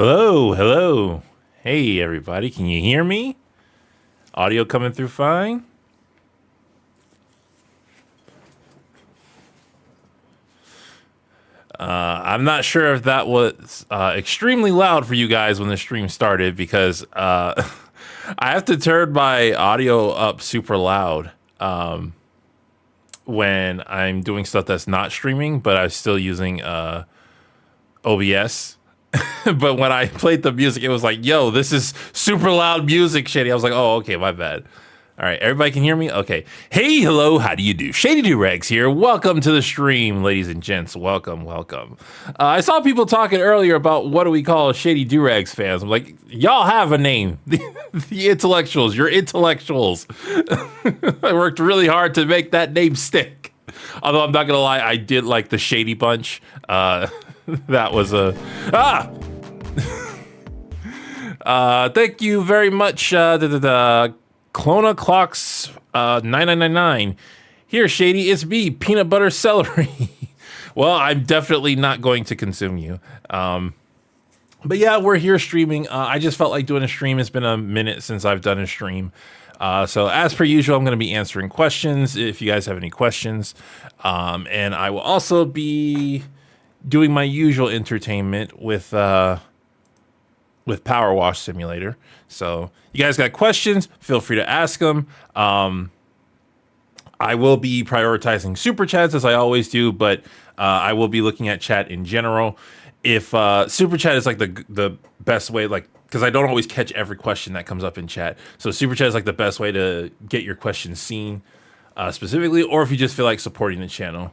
Hello, hello. Hey, everybody. Can you hear me? Audio coming through fine? I'm not sure if that was extremely loud for you guys when the stream started because I have to turn my audio up super loud when I'm doing stuff that's not streaming, but I'm still using OBS. But when I played the music, it was like, yo, this is super loud music, Shady. I was like, oh, okay, my bad. All right, everybody can hear me? Okay. Hey, hello, how do you do? Shady Doorags here. Welcome to the stream, ladies and gents. Welcome, welcome. I saw people talking earlier about what do we call Shady Doorags fans. I'm like, y'all have a name. The intellectuals, you're intellectuals. I worked really hard to make that name stick. Although I'm not going to lie, I did like the Shady Bunch. That was a thank you very much, Clona Clocks 9999. Here, Shady, it's me, peanut butter celery. Well, I'm definitely not going to consume you. But yeah, we're here streaming. I just felt like doing a stream. It's been a minute since I've done a stream. So as per usual, I'm going to be answering questions if you guys have any questions. And I will also be doing my usual entertainment with Power Wash Simulator. So you guys got questions, feel free to ask them. I will be prioritizing super chats as I always do, but I will be looking at chat in general. If super chat is like the best way, like, because I don't always catch every question that comes up in chat. So super chat is like the best way to get your questions seen specifically, or if you just feel like supporting the channel.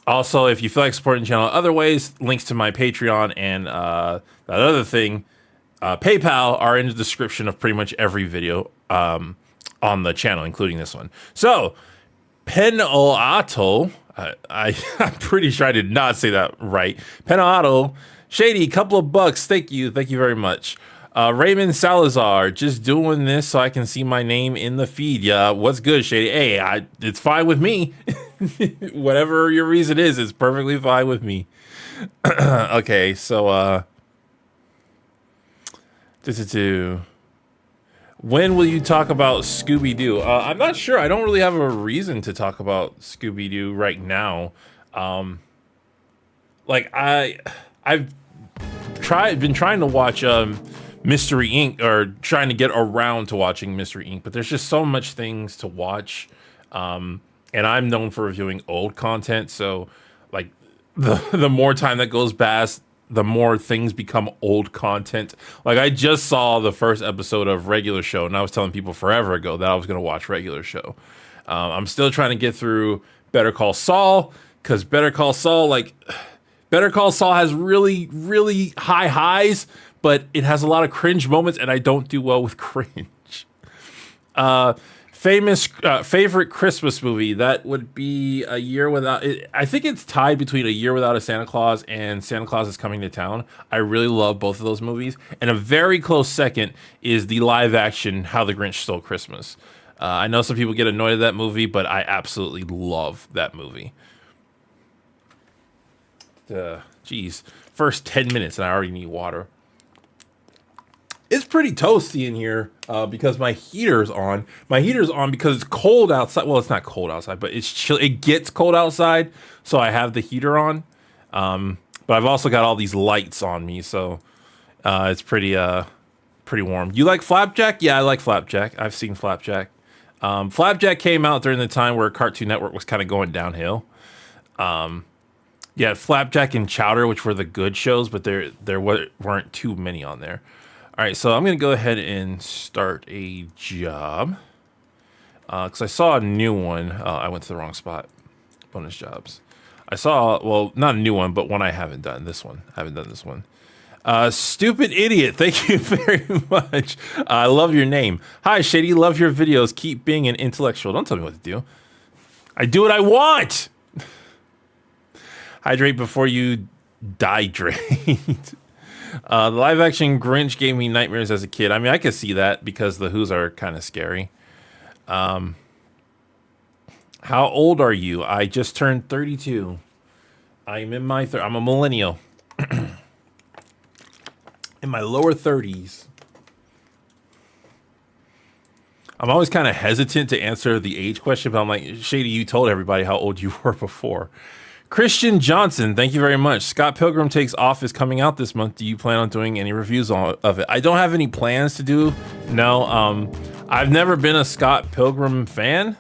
Also, if you feel like supporting the channel other ways, links to my Patreon and that other thing, PayPal, are in the description of pretty much every video on the channel, including this one. So, Penoato, I'm pretty sure I did not say that right. Penoato, Shady, couple of bucks. Thank you very much. Raymond Salazar, just doing this so I can see my name in the feed. Yeah, what's good, Shady? Hey, it's fine with me. Whatever your reason is, it's perfectly fine with me. Okay, so when will you talk about Scooby-Doo? I'm not sure. I don't really have a reason to talk about Scooby-Doo right now. Like I've been trying to watch Mystery Inc., or trying to get around to watching Mystery Inc., but there's just so much things to watch. And I'm known for reviewing old content, so like the more time that goes past, the more things become old content. Like I just saw the first episode of Regular Show, and I was telling people forever ago that I was going to watch Regular Show. I'm still trying to get through Better Call Saul, because Better Call Saul has really, really high highs, but it has a lot of cringe moments, and I don't do well with cringe. Favorite Christmas movie, that would be A Year Without. I think it's tied between A Year Without a Santa Claus and Santa Claus is Coming to Town. I really love both of those movies, and a very close second is the live action How the Grinch Stole Christmas. I know some people get annoyed at that movie, but I absolutely love that movie. Geez, first 10 minutes and I already need water. It's pretty toasty in here because my heater's on. My heater's on because it's cold outside. Well, it's not cold outside, but it's chill. It gets cold outside, so I have the heater on. But I've also got all these lights on me, so it's pretty warm. You like Flapjack? Yeah, I like Flapjack. I've seen Flapjack. Flapjack came out during the time where Cartoon Network was kind of going downhill. Yeah, Flapjack and Chowder, which were the good shows, but there weren't too many on there. All right, so I'm going to go ahead and start a job because I saw a new one. I went to the wrong spot. Bonus jobs. I saw, well, not a new one, but one I haven't done. This one. I haven't done this one. Stupid Idiot. Thank you very much. I love your name. Hi, Shady. Love your videos. Keep being an intellectual. Don't tell me what to do. I do what I want. Hydrate before you dihydrate. The live action Grinch gave me nightmares as a kid. I mean, I could see that because the Who's are kind of scary. How old are you? I just turned 32. I'm in my I'm a millennial. In my lower 30s. I'm always kind of hesitant to answer the age question, but I'm like, Shady, you told everybody how old you were before. Christian Johnson, thank you very much. Scott Pilgrim Takes Off is coming out this month. Do you plan on doing any reviews of it? I don't have any plans to do. No, I've never been a Scott Pilgrim fan.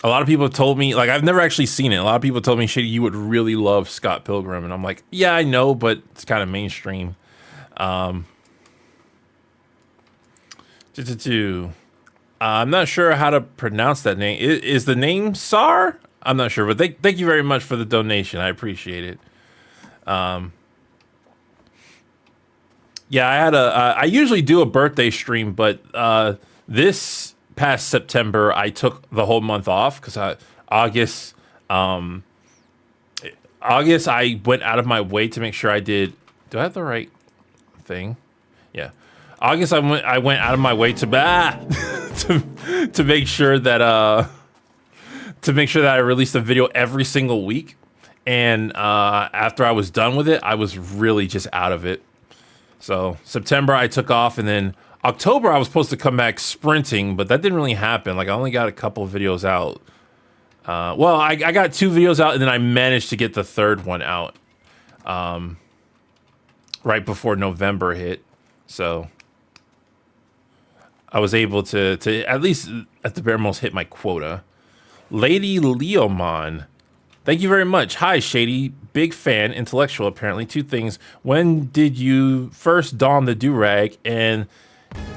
A lot of people have told me, like, I've never actually seen it. A lot of people told me, Shady, you would really love Scott Pilgrim. And I'm like, yeah, I know, but it's kind of mainstream. I'm not sure how to pronounce that name. Is the name Sar? I'm not sure, but thank you very much for the donation. I appreciate it. Yeah, I usually do a birthday stream, but this past September I took the whole month off because August I went out of my way to make sure I did. Do I have the right thing? Yeah. August I went out of my way to make sure that I released a video every single week. And after I was done with it, I was really just out of it. So September I took off, and then October I was supposed to come back sprinting, but that didn't really happen. Like I only got a couple of videos out. Well, I got 2 videos out, and then I managed to get the third one out right before November hit. So I was able to at least at the bare most hit my quota. Lady Leomon, thank you very much. Hi, Shady. Big fan, intellectual apparently. 2 things. When did you first don the do-rag? And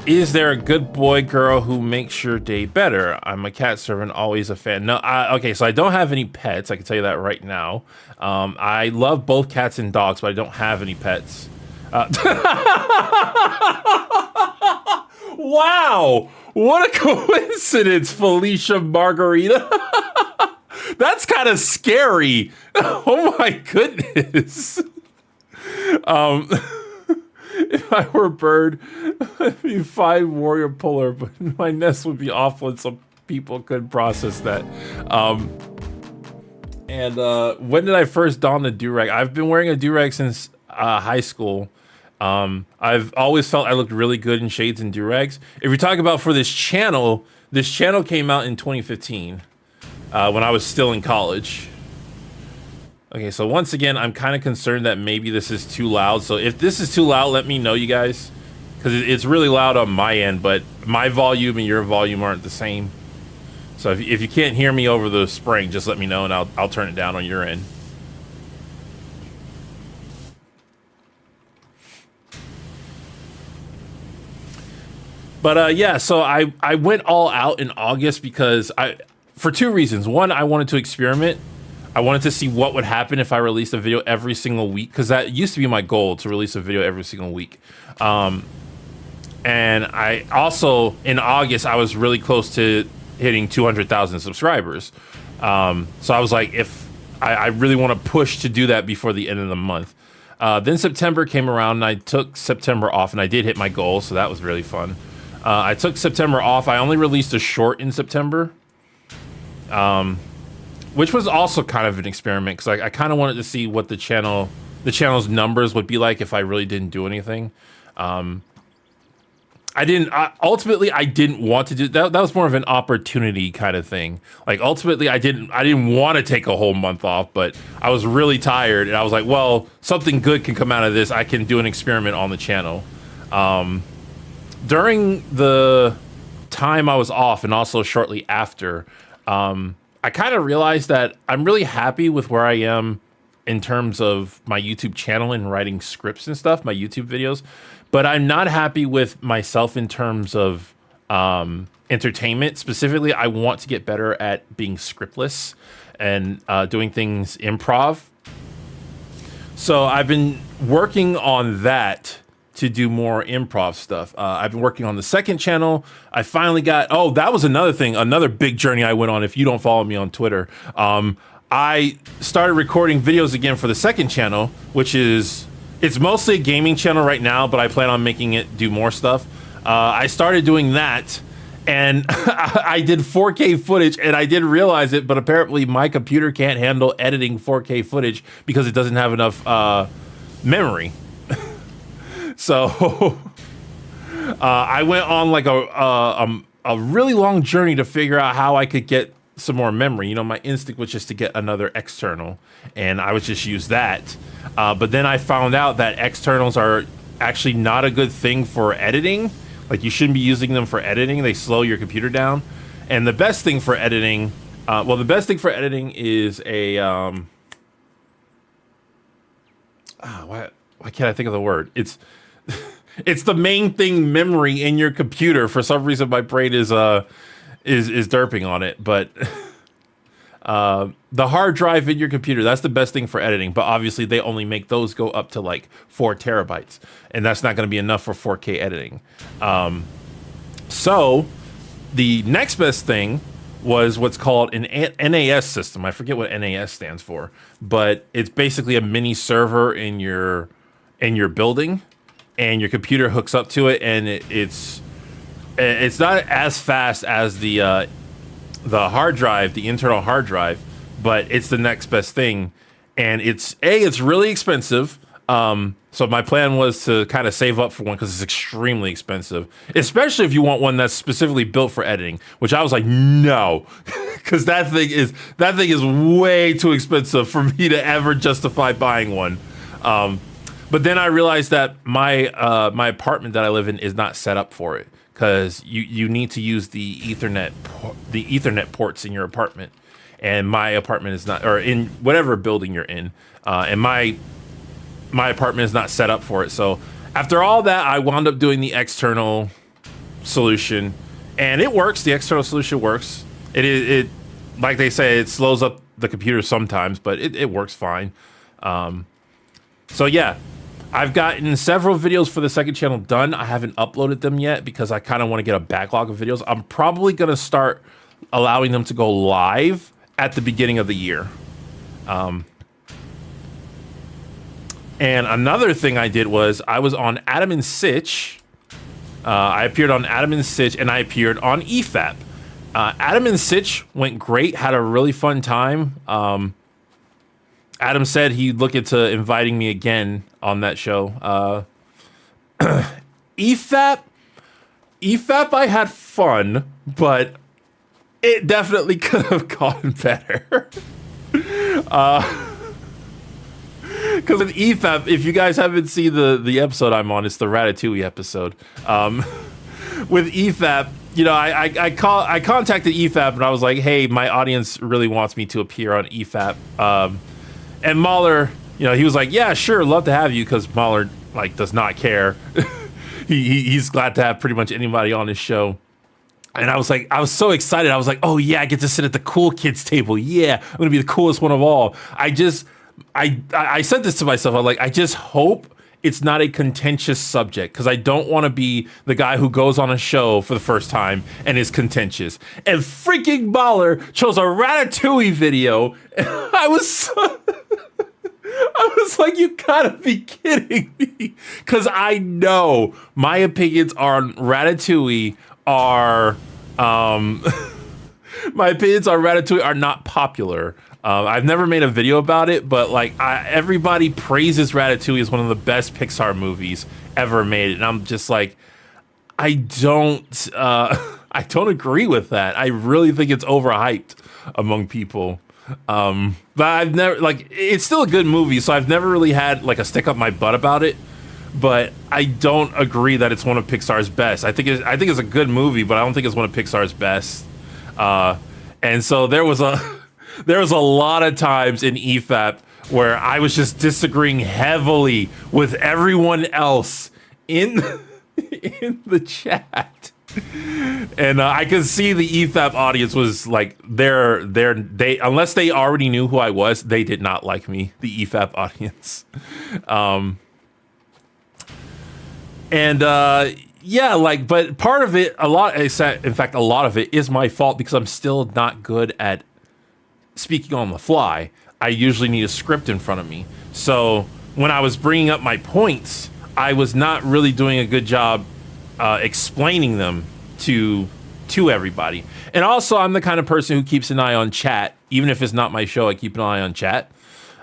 is there a good boy girl who makes your day better? I'm a cat servant, always a fan. No, okay, so I don't have any pets. I can tell you that right now. I love both cats and dogs, but I don't have any pets. Wow, what a coincidence, Felicia Margarita. That's kind of scary. Oh my goodness. If I were a bird, I'd be 5 warrior puller, but my nest would be awful, so people could process that. When did I first don the do-rag? I've been wearing a do-rag since high school. I've always felt I looked really good in shades and do-rags. If you're talking about for this channel came out in 2015 when I was still in college. Okay, so once again, I'm kind of concerned that maybe this is too loud. So if this is too loud, let me know, you guys, because it's really loud on my end, but my volume and your volume aren't the same. So if you can't hear me over the spraying, just let me know and I'll turn it down on your end. But yeah, so I went all out in August because for 2 reasons. One, I wanted to experiment. I wanted to see what would happen if I released a video every single week, because that used to be my goal, to release a video every single week. And I also, in August, I was really close to hitting 200,000 subscribers. So I was like, if I really want to push to do that before the end of the month. Then September came around and I took September off, and I did hit my goal, so that was really fun. I took September off. I only released a short in September, which was also kind of an experiment, because I kind of wanted to see what the channel's numbers would be like if I really didn't do anything. Ultimately I didn't want to do that. That was more of an opportunity kind of thing. Like ultimately I didn't want to take a whole month off, but I was really tired and I was like, well, something good can come out of this. I can do an experiment on the channel. During the time I was off, and also shortly after, I kind of realized that I'm really happy with where I am in terms of my YouTube channel and writing scripts and stuff, my YouTube videos, but I'm not happy with myself in terms of entertainment. Specifically, I want to get better at being scriptless and doing things improv. So I've been working on that to do more improv stuff. I've been working on the second channel. I finally got, that was another thing, another big journey I went on. If you don't follow me on Twitter, I started recording videos again for the second channel, which is, it's mostly a gaming channel right now, but I plan on making it do more stuff. I started doing that, and I did 4K footage, and I didn't realize it, but apparently my computer can't handle editing 4K footage because it doesn't have enough memory. So I went on like a really long journey to figure out how I could get some more memory. You know, my instinct was just to get another external, and I would just use that. But then I found out that externals are actually not a good thing for editing. Like, you shouldn't be using them for editing. They slow your computer down. And the best thing for editing, the best thing for editing is a, why can't I think of the word? It's it's the main thing memory in your computer. For some reason, my brain is derping on it, but the hard drive in your computer, that's the best thing for editing. But obviously, they only make those go up to like 4 terabytes, and that's not going to be enough for 4K editing. So the next best thing was what's called an NAS system. I forget what NAS stands for, but it's basically a mini server in your building, and your computer hooks up to it, and it's not as fast as the hard drive, the internal hard drive, but it's the next best thing. And it's really expensive. So my plan was to kind of save up for one because it's extremely expensive, especially if you want one that's specifically built for editing, which I was like, no, because that thing is way too expensive for me to ever justify buying one. But then I realized that my apartment that I live in is not set up for it, because you need to use the Ethernet ports in your apartment, and my apartment is not, or in whatever building you're in, and my apartment is not set up for it. So after all that, I wound up doing the external solution, and it works. The external solution works. It like they say, it slows up the computer sometimes, but it works fine. So yeah, I've gotten several videos for the second channel done. I haven't uploaded them yet because I kind of want to get a backlog of videos. I'm probably going to start allowing them to go live at the beginning of the year. And another thing I did was I was on Adam and Sitch. I appeared on Adam and Sitch, and I appeared on EFAP. Adam and Sitch went great, had a really fun time. Adam said he'd look into inviting me again on that show. EFAP, I had fun, but it definitely could have gone better. Because with EFAP, if you guys haven't seen the episode I'm on, it's the Ratatouille episode. With EFAP, you know, I contacted EFAP and I was like, hey, my audience really wants me to appear on EFAP. And Mahler, you know, he was like, yeah, sure, love to have you, because Mahler like does not care. He's glad to have pretty much anybody on his show. And I was like, I was so excited. I was like, oh yeah, I get to sit at the cool kids table. Yeah, I'm gonna be the coolest one of all. I said this to myself. I'm like, I just hope it's not a contentious subject, because I don't want to be the guy who goes on a show for the first time and is contentious. And freaking Mahler chose a Ratatouille video. And I was like, you gotta be kidding me. Because I know my opinions on Ratatouille are not popular. I've never made a video about it, but like everybody praises Ratatouille as one of the best Pixar movies ever made, and I'm just like, I don't agree with that. I really think it's overhyped among people. But I've never, like, it's still a good movie, so I've never really had like a stick up my butt about it. But I don't agree that it's one of Pixar's best. I think it's a good movie, but I don't think it's one of Pixar's best. And so there was a lot of times in EFAP where I was just disagreeing heavily with everyone else in the chat. And I could see the EFAP audience was like, they unless they already knew who I was, they did not like me, the EFAP audience. Yeah, like, but part of it, a lot of it is my fault, because I'm still not good at speaking on the fly. I usually need a script in front of me. So when I was bringing up my points, I was not really doing a good job explaining them to everybody. And also, I'm the kind of person who keeps an eye on chat. Even if it's not my show, I keep an eye on chat.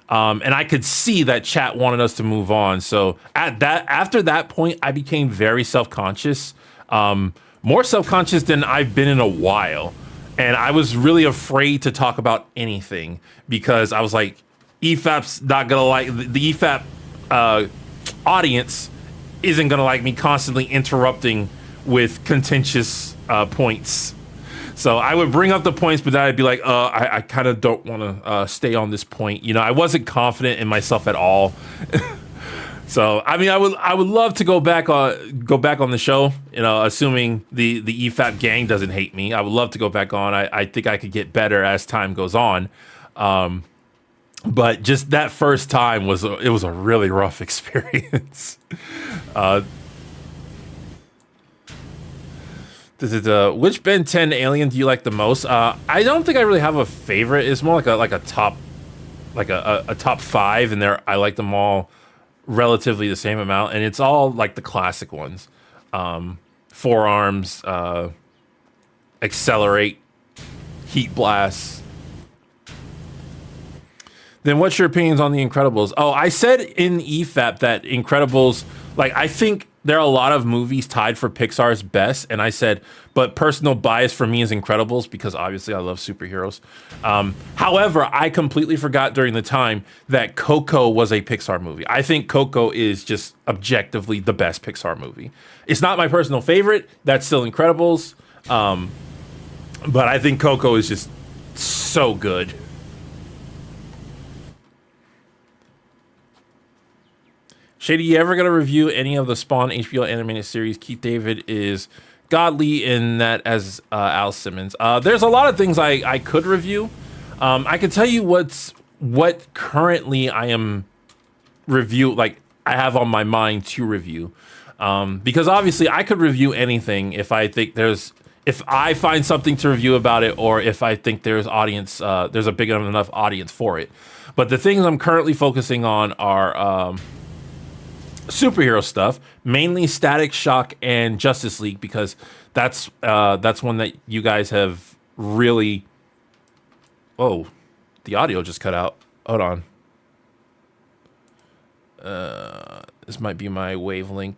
And I could see that chat wanted us to move on. So after that point, I became very self-conscious, more self-conscious than I've been in a while. And I was really afraid to talk about anything because I was like, EFAP's not gonna like the EFAP audience isn't gonna like me constantly interrupting with contentious points. So I would bring up the points, but then I'd be like, I kind of don't want to stay on this point. You know, I wasn't confident in myself at all. So I mean, I would love to go back on the show. You know, assuming the EFAP gang doesn't hate me, I would love to go back on. I think I could get better as time goes on. But just that first time was a really rough experience. Which Ben 10 alien do you like the most? I don't think I really have a favorite. It's more like a top, a top 5, and I like them all relatively the same amount, and it's all like the classic ones. Forearms, accelerate, heat blast. Then what's your opinions on The Incredibles? Oh, I said in EFAP that Incredibles, like, I think there are a lot of movies tied for Pixar's best, and I said, but personal bias for me is Incredibles because obviously I love superheroes. However, I completely forgot during the time that Coco was a Pixar movie. I think Coco is just objectively the best Pixar movie. It's not my personal favorite. That's still Incredibles. But I think Coco is just so good. Shady, you ever gonna review any of the Spawn HBO animated series? Keith David is godly in that as Al Simmons. There's a lot of things I could review. I can tell you what currently I am I have on my mind to review. Because obviously I could review anything if I find something to review about it, or if I think there's a big enough audience for it. But the things I'm currently focusing on are superhero stuff, mainly Static Shock and Justice League, because that's one that you guys have really. Oh, the audio just cut out. Hold on. This might be my Wavelink.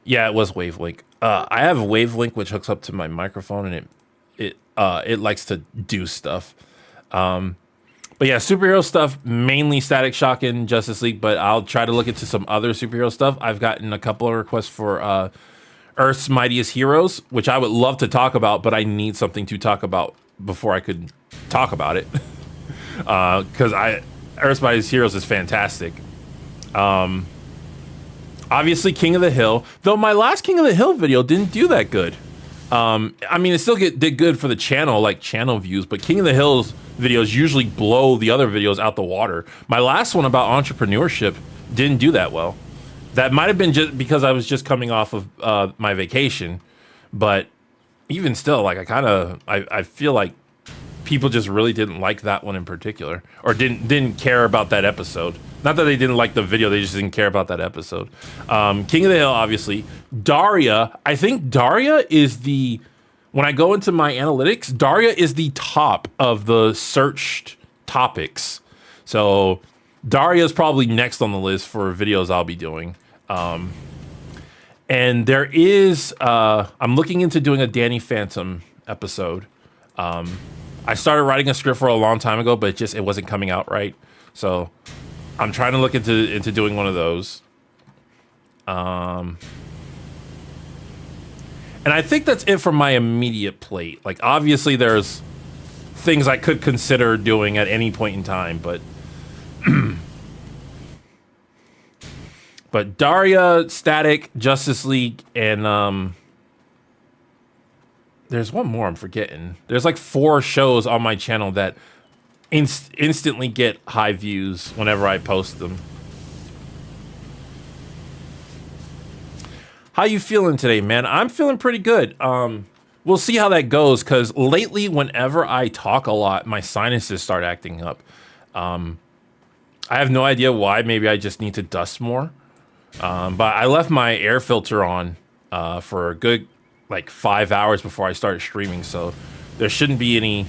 Yeah, it was Wavelink. I have a Wavelink which hooks up to my microphone, and it likes to do stuff. But yeah, superhero stuff, mainly Static Shock and Justice League, but I'll try to look into some other superhero stuff. I've gotten a couple of requests for Earth's Mightiest Heroes, which I would love to talk about, but I need something to talk about before I could talk about it. Because Earth's Mightiest Heroes is fantastic. Obviously, King of the Hill, though my last King of the Hill video didn't do that good. I mean, it still did good for the channel, like channel views, but King of the Hill's videos usually blow the other videos out the water. My last one about entrepreneurship didn't do that well. That might have been just because I was just coming off of my vacation, but even still, like I feel like people just really didn't like that one in particular, or didn't care about that episode. Not that they didn't like the video, they just didn't care about that episode. King of the Hill, obviously. Daria, I think Daria is when I go into my analytics, Daria is the top of the searched topics. So Daria is probably next on the list for videos I'll be doing. And there is, I'm looking into doing a Danny Phantom episode. I started writing a script for a long time ago, but it wasn't coming out right. So I'm trying to look into doing one of those. And I think that's it for my immediate plate. Like, obviously, there's things I could consider doing at any point in time, but but Daria, Static, Justice League, and there's one more I'm forgetting. There's like 4 shows on my channel that instantly get high views whenever I post them. How you feeling today, man? I'm feeling pretty good. We'll see how that goes, because lately, whenever I talk a lot, my sinuses start acting up. I have no idea why. Maybe I just need to dust more. But I left my air filter on for a good 5 hours before I started streaming, so there shouldn't be any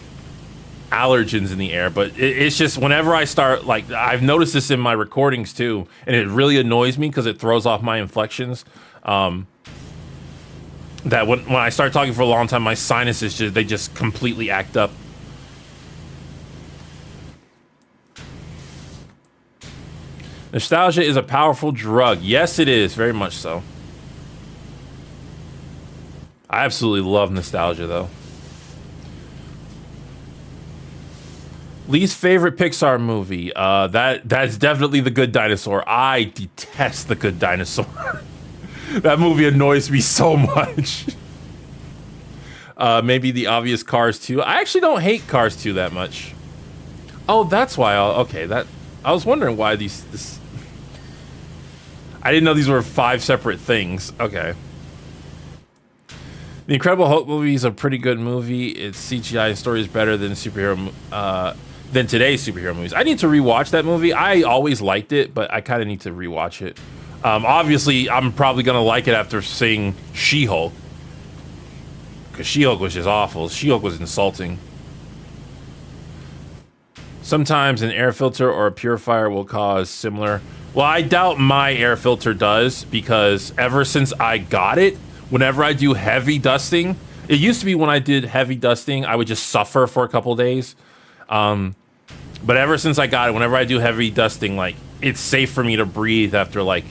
allergens in the air, but it's just whenever I start, like, I've noticed this in my recordings too, and it really annoys me because it throws off my inflections. That when I start talking for a long time, my sinuses they just completely act up. Nostalgia is a powerful drug. Yes, it is. Very much so. I absolutely love nostalgia, though. Least favorite Pixar movie? That's definitely The Good Dinosaur. I detest The Good Dinosaur. That movie annoys me so much. Maybe the obvious Cars 2. I actually don't hate Cars 2 that much. Oh, that's why. I was wondering why this. I didn't know these were 5 separate things. Okay. The Incredible Hulk movie is a pretty good movie. Its CGI story is better than than today's superhero movies. I need to rewatch that movie. I always liked it, but I kind of need to rewatch it. Obviously, I'm probably gonna like it after seeing She-Hulk, because She-Hulk was just awful. She-Hulk was insulting. Sometimes an air filter or a purifier will cause similar. Well, I doubt my air filter does, because ever since I got it, whenever I do heavy dusting, it used to be when I did heavy dusting, I would just suffer for a couple days. But ever since I got it, whenever I do heavy dusting, like, it's safe for me to breathe after, like,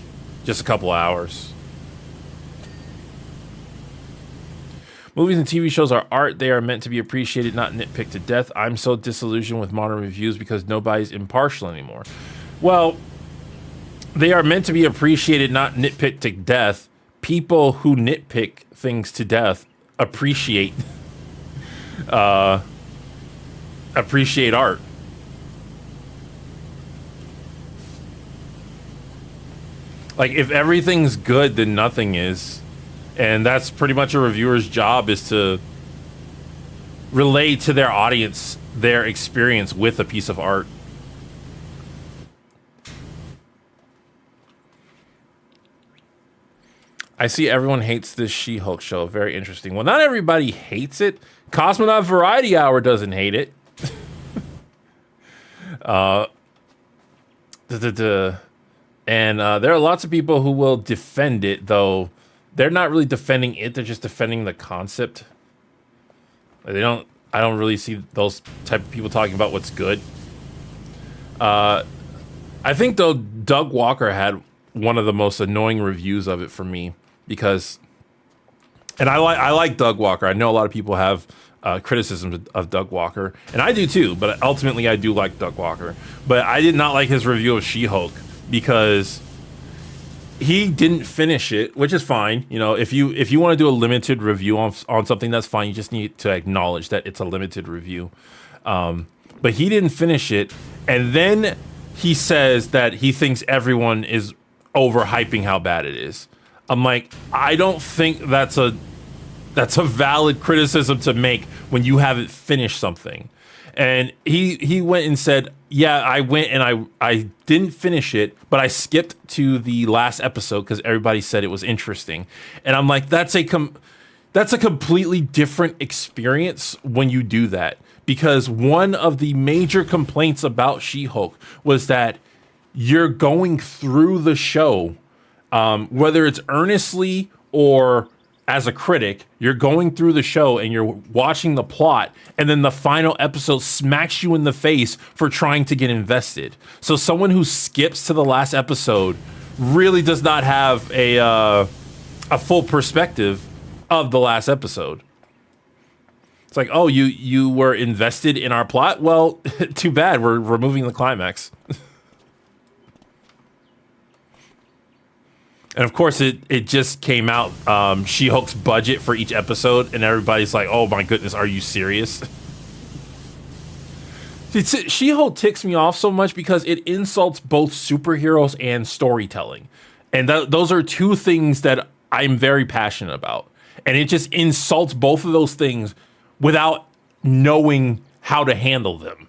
just a couple hours. Movies and TV shows are art. They are meant to be appreciated, not nitpicked to death. I'm so disillusioned with modern reviews because nobody's impartial anymore. Well, they are meant to be appreciated, not nitpicked to death. People who nitpick things to death appreciate art. Like, if everything's good, then nothing is. And that's pretty much a reviewer's job, is to relay to their audience their experience with a piece of art. I see everyone hates this She-Hulk show. Very interesting. Well, not everybody hates it. Cosmonaut Variety Hour doesn't hate it. And there are lots of people who will defend it, though they're not really defending it. They're just defending the concept. I don't really see those type of people talking about what's good. I think, though, Doug Walker had one of the most annoying reviews of it for me, because, and I like Doug Walker. I know a lot of people have criticisms of Doug Walker, and I do too, but ultimately I do like Doug Walker. But I did not like his review of She-Hulk, because he didn't finish it, which is fine. You know, if you want to do a limited review on something, that's fine. You just need to acknowledge that it's a limited review. But he didn't finish it, and then he says that he thinks everyone is overhyping how bad it is. I'm like, I don't think that's a valid criticism to make when you haven't finished something. And he went and said, yeah, I went and I didn't finish it, but I skipped to the last episode because everybody said it was interesting. And I'm like, that's a completely different experience when you do that. Because one of the major complaints about She-Hulk was that you're going through the show, whether it's earnestly or as a critic, you're going through the show and you're watching the plot, and then the final episode smacks you in the face for trying to get invested. So someone who skips to the last episode really does not have a full perspective of the last episode. It's like, oh, you were invested in our plot? Well, too bad, we're removing the climax. And of course, it just came out, She-Hulk's budget for each episode, and everybody's like, oh my goodness, are you serious? She-Hulk ticks me off so much because it insults both superheroes and storytelling. And those are two things that I'm very passionate about. And it just insults both of those things without knowing how to handle them.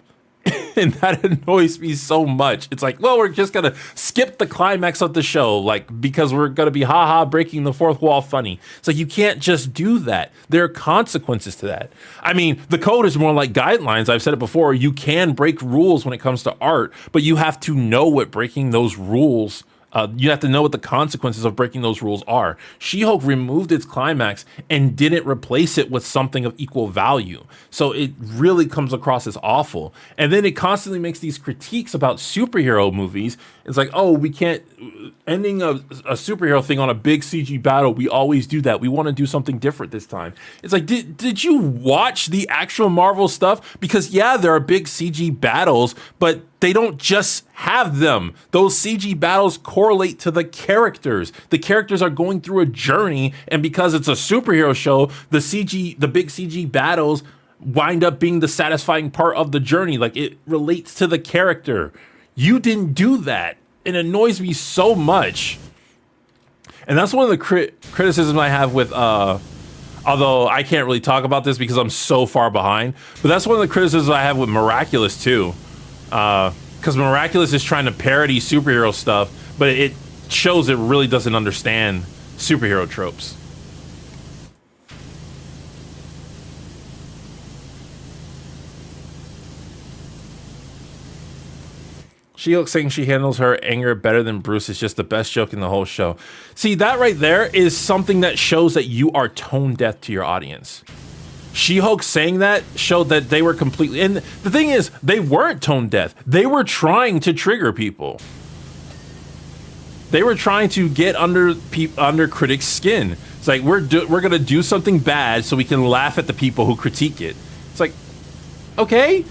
And that annoys me so much. It's like, well, we're just gonna skip the climax of the show, like, because we're gonna be haha breaking the fourth wall funny. It's like, you can't just do that. There are consequences to that. I mean, the code is more like guidelines. I've said it before. You can break rules when it comes to art, but you have to know what breaking those rules. You have to know what the consequences of breaking those rules are. She-Hulk removed its climax and didn't replace it with something of equal value. So it really comes across as awful. And then it constantly makes these critiques about superhero movies. It's like, oh, we can't, ending a superhero thing on a big CG battle, we always do that. We want to do something different this time. It's like, did you watch the actual Marvel stuff? Because yeah, there are big CG battles, but they don't just have them. Those CG battles correlate to the characters. The characters are going through a journey, and because it's a superhero show, the big CG battles wind up being the satisfying part of the journey. Like, it relates to the character. You didn't do that. It annoys me so much. And that's one of the criticisms I have with, although I can't really talk about this because I'm so far behind, but that's one of the criticisms I have with Miraculous too. Because Miraculous is trying to parody superhero stuff, but it shows it really doesn't understand superhero tropes. She-Hulk saying she handles her anger better than Bruce is just the best joke in the whole show. See, that right there is something that shows that you are tone deaf to your audience. She-Hulk saying that showed that they were completely... And the thing is, they weren't tone deaf. They were trying to trigger people. They were trying to get under critics' skin. It's like, we're going to do something bad so we can laugh at the people who critique it. It's like, okay.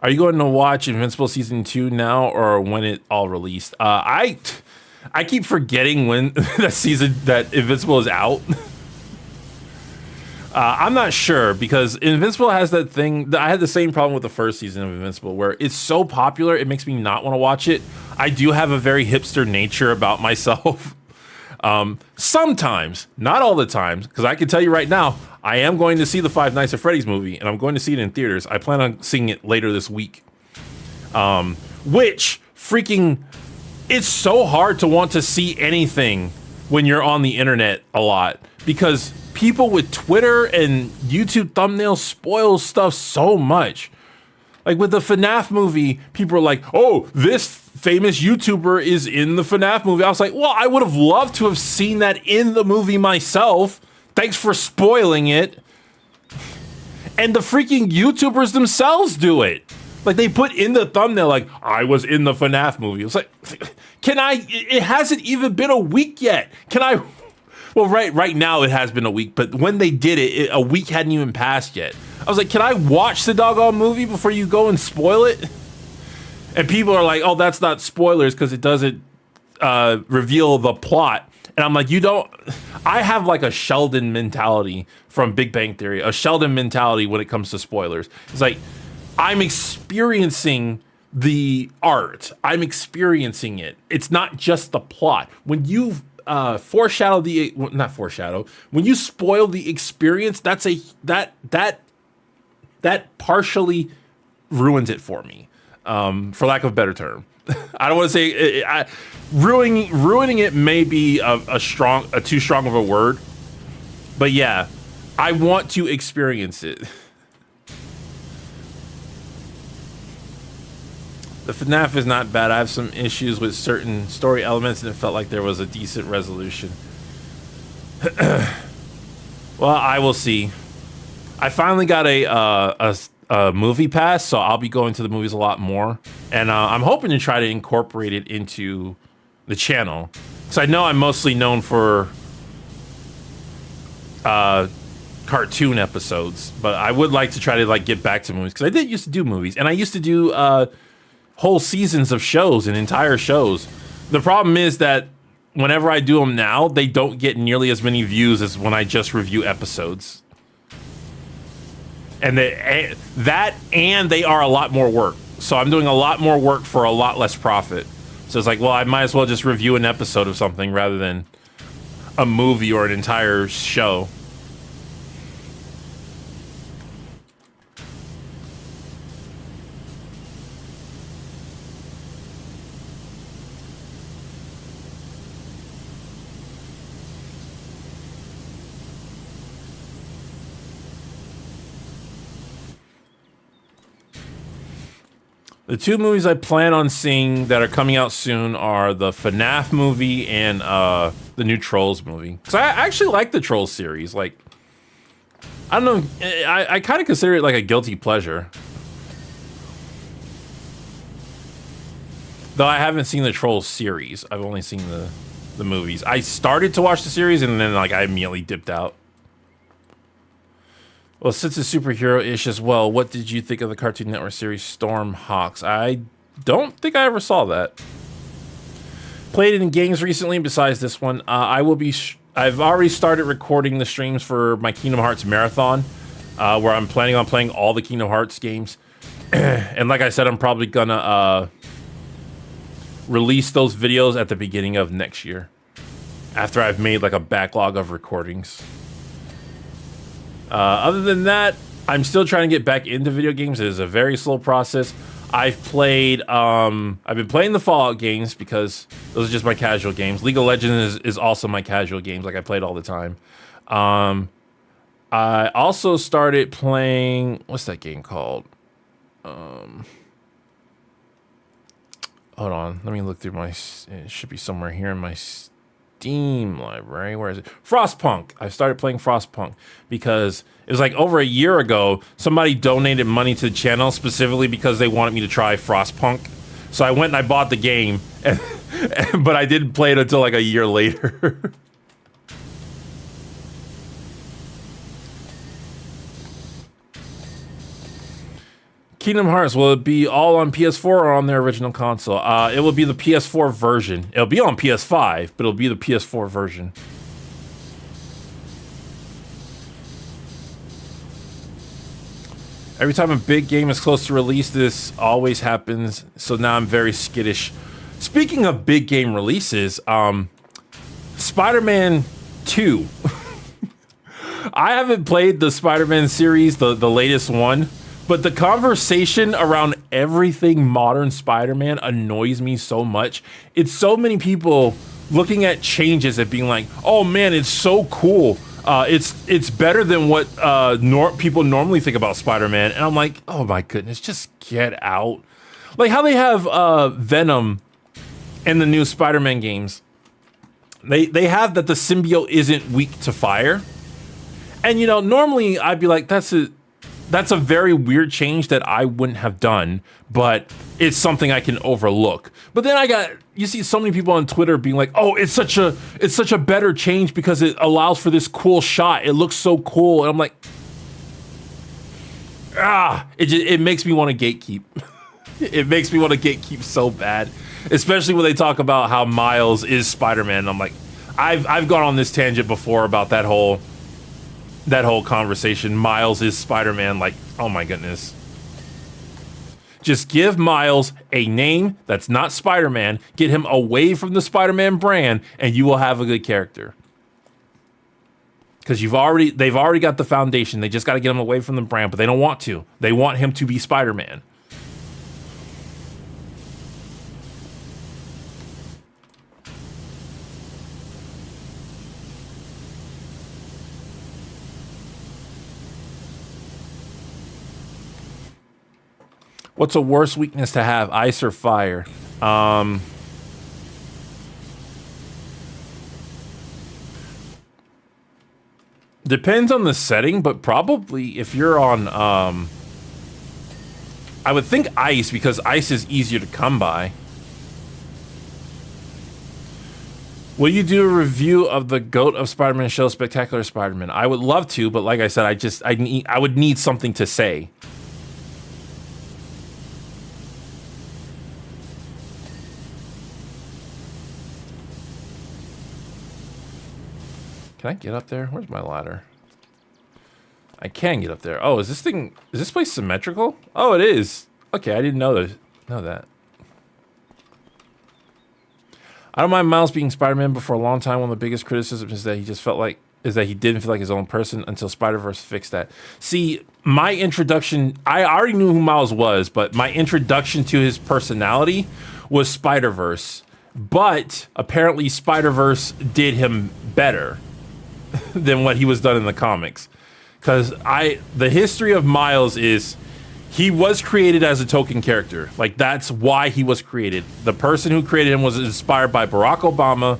Are you going to watch Invincible Season 2 now or when it all released? I keep forgetting when that Invincible is out. I'm not sure because Invincible has that thing. I had the same problem with the first season of Invincible where it's so popular, it makes me not want to watch it. I do have a very hipster nature about myself. Sometimes, not all the times, because I can tell you right now, I am going to see the Five Nights at Freddy's movie, and I'm going to see it in theaters. I plan on seeing it later this week. Which freaking, it's so hard to want to see anything when you're on the internet a lot because people with Twitter and YouTube thumbnails spoil stuff so much. Like with the FNAF movie, people are like, oh, this famous YouTuber is in the FNAF movie. I was like, well, I would have loved to have seen that in the movie myself. Thanks for spoiling it. And the freaking YouTubers themselves do it. Like they put in the thumbnail, like, I was in the FNAF movie. It's like, it hasn't even been a week yet. Well, right now it has been a week, but when they did it, a week hadn't even passed yet. I was like, can I watch the doggone movie before you go and spoil it? And people are like, oh, that's not spoilers because it doesn't reveal the plot. And I'm like, I have like a Sheldon mentality from Big Bang Theory, a Sheldon mentality when it comes to spoilers. It's like, I'm experiencing the art. I'm experiencing it. It's not just the plot. When you when you spoil the experience, that partially ruins it for me, for lack of a better term. I don't want to say ruining it may be a too strong of a word, but yeah, I want to experience it. The FNAF is not bad. I have some issues with certain story elements, and it felt like there was a decent resolution. Well, I will see. I finally got a movie pass, so I'll be going to the movies a lot more, and I'm hoping to try to incorporate it into the channel. So I know I'm mostly known for cartoon episodes, but I would like to try to like get back to movies because I did used to do movies, and I used to do whole seasons of shows and entire shows. The problem is that whenever I do them now, they don't get nearly as many views as when I just review episodes. And they are a lot more work. So I'm doing a lot more work for a lot less profit. So it's like, well, I might as well just review an episode of something rather than a movie or an entire show. The two movies I plan on seeing that are coming out soon are the FNAF movie and the new Trolls movie. Because I actually like the Trolls series. Like, I don't know, I kind of consider it like a guilty pleasure. Though I haven't seen the Trolls series. I've only seen the movies. I started to watch the series and then like I immediately dipped out. Well, since it's superhero-ish as well, what did you think of the Cartoon Network series Storm Hawks? I don't think I ever saw that. Played it in games recently besides this one. I've already started recording the streams for my Kingdom Hearts marathon, where I'm planning on playing all the Kingdom Hearts games. And like I said, I'm probably gonna release those videos at the beginning of next year, after I've made like a backlog of recordings. Other than that, I'm still trying to get back into video games. It is a very slow process. I've been playing the Fallout games because those are just my casual games. League of Legends is also my casual games, like I played all the time. I also started playing, what's that game called? Hold on, let me look through my, it should be somewhere here in my Steam library. Where is it? Frostpunk. I started playing Frostpunk because it was like over a year ago, somebody donated money to the channel specifically because they wanted me to try Frostpunk. So I went and I bought the game, but I didn't play it until like a year later. Kingdom Hearts, will it be all on PS4 or on their original console? It will be the PS4 version. It'll be on PS5, but it'll be the PS4 version. Every time a big game is close to release, this always happens, so now I'm very skittish. Speaking of big game releases, Spider-Man 2. I haven't played the Spider-Man series, the latest one, but the conversation around everything modern Spider-Man annoys me so much. It's so many people looking at changes and being like, oh man, it's so cool. It's better than what people normally think about Spider-Man. And I'm like, oh my goodness, just get out. Like how they have Venom in the new Spider-Man games. They have that the symbiote isn't weak to fire. And you know, normally I'd be like, that's a very weird change that I wouldn't have done, but it's something I can overlook. But then you see so many people on Twitter being like, oh, it's such a better change because it allows for this cool shot. It looks so cool. And I'm like, it makes me want to gatekeep. It makes me want to gatekeep so bad, especially when they talk about how Miles is Spider-Man. I'm like, I've gone on this tangent before about that whole conversation. Miles is Spider-Man. Like, oh my goodness. Just give Miles a name that's not Spider-Man, get him away from the Spider-Man brand, and you will have a good character. Because they've already got the foundation. They just got to get him away from the brand, but they don't want to. They want him to be Spider-Man. What's a worse weakness to have, ice or fire? Depends on the setting, but probably if you're on, I would think ice, because ice is easier to come by. Will you do a review of the GOAT of Spider-Man show, Spectacular Spider-Man? I would love to, but like I said, I would need something to say. Can I get up there? Where's my ladder? I can get up there. Oh, is this place symmetrical? Oh, it is. Okay, I didn't know that. I don't mind Miles being Spider-Man, but for a long time, one of the biggest criticisms is that he didn't feel like his own person until Spider-Verse fixed that. See, my introduction, I already knew who Miles was, but my introduction to his personality was Spider-Verse. But apparently Spider-Verse did him better than what he was done in the comics. Because the history of Miles is he was created as a token character. Like, that's why he was created. The person who created him was inspired by Barack Obama.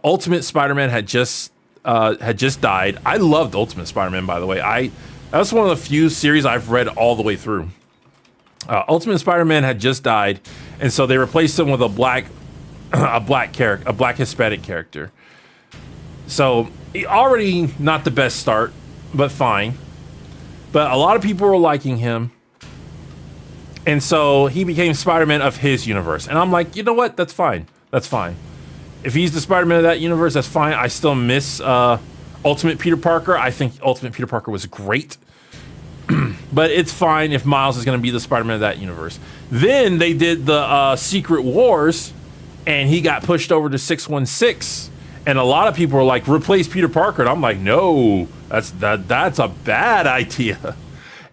Ultimate Spider-Man had just died. I loved Ultimate Spider-Man, by the way. That's one of the few series I've read all the way through. Ultimate Spider-Man had just died, and so they replaced him with a black Hispanic character. So already not the best start, but fine. But a lot of people were liking him. And so he became Spider-Man of his universe. And I'm like, you know what? That's fine. That's fine. If he's the Spider-Man of that universe, that's fine. I still miss Ultimate Peter Parker. I think Ultimate Peter Parker was great. But it's fine if Miles is going to be the Spider-Man of that universe. Then they did the Secret Wars, and he got pushed over to 616. And a lot of people were like, replace Peter Parker. And I'm like, no, that's a bad idea.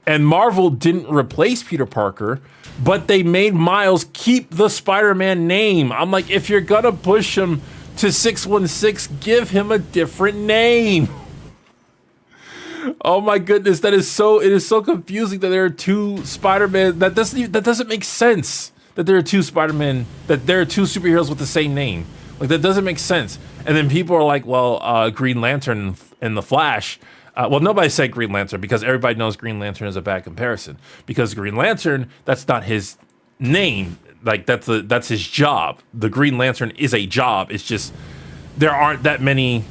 And Marvel didn't replace Peter Parker, but they made Miles keep the Spider-Man name. I'm like, if you're gonna push him to 616, give him a different name. Oh my goodness, it is so confusing that there are two Spider-Man. That doesn't make sense. That there are two Spider-Man, that there are two superheroes with the same name. Like, that doesn't make sense. And then people are like, well, Green Lantern and the Flash. Well, nobody said Green Lantern because everybody knows Green Lantern is a bad comparison. Because Green Lantern, that's not his name. Like, that's his job. The Green Lantern is a job. It's just there aren't that many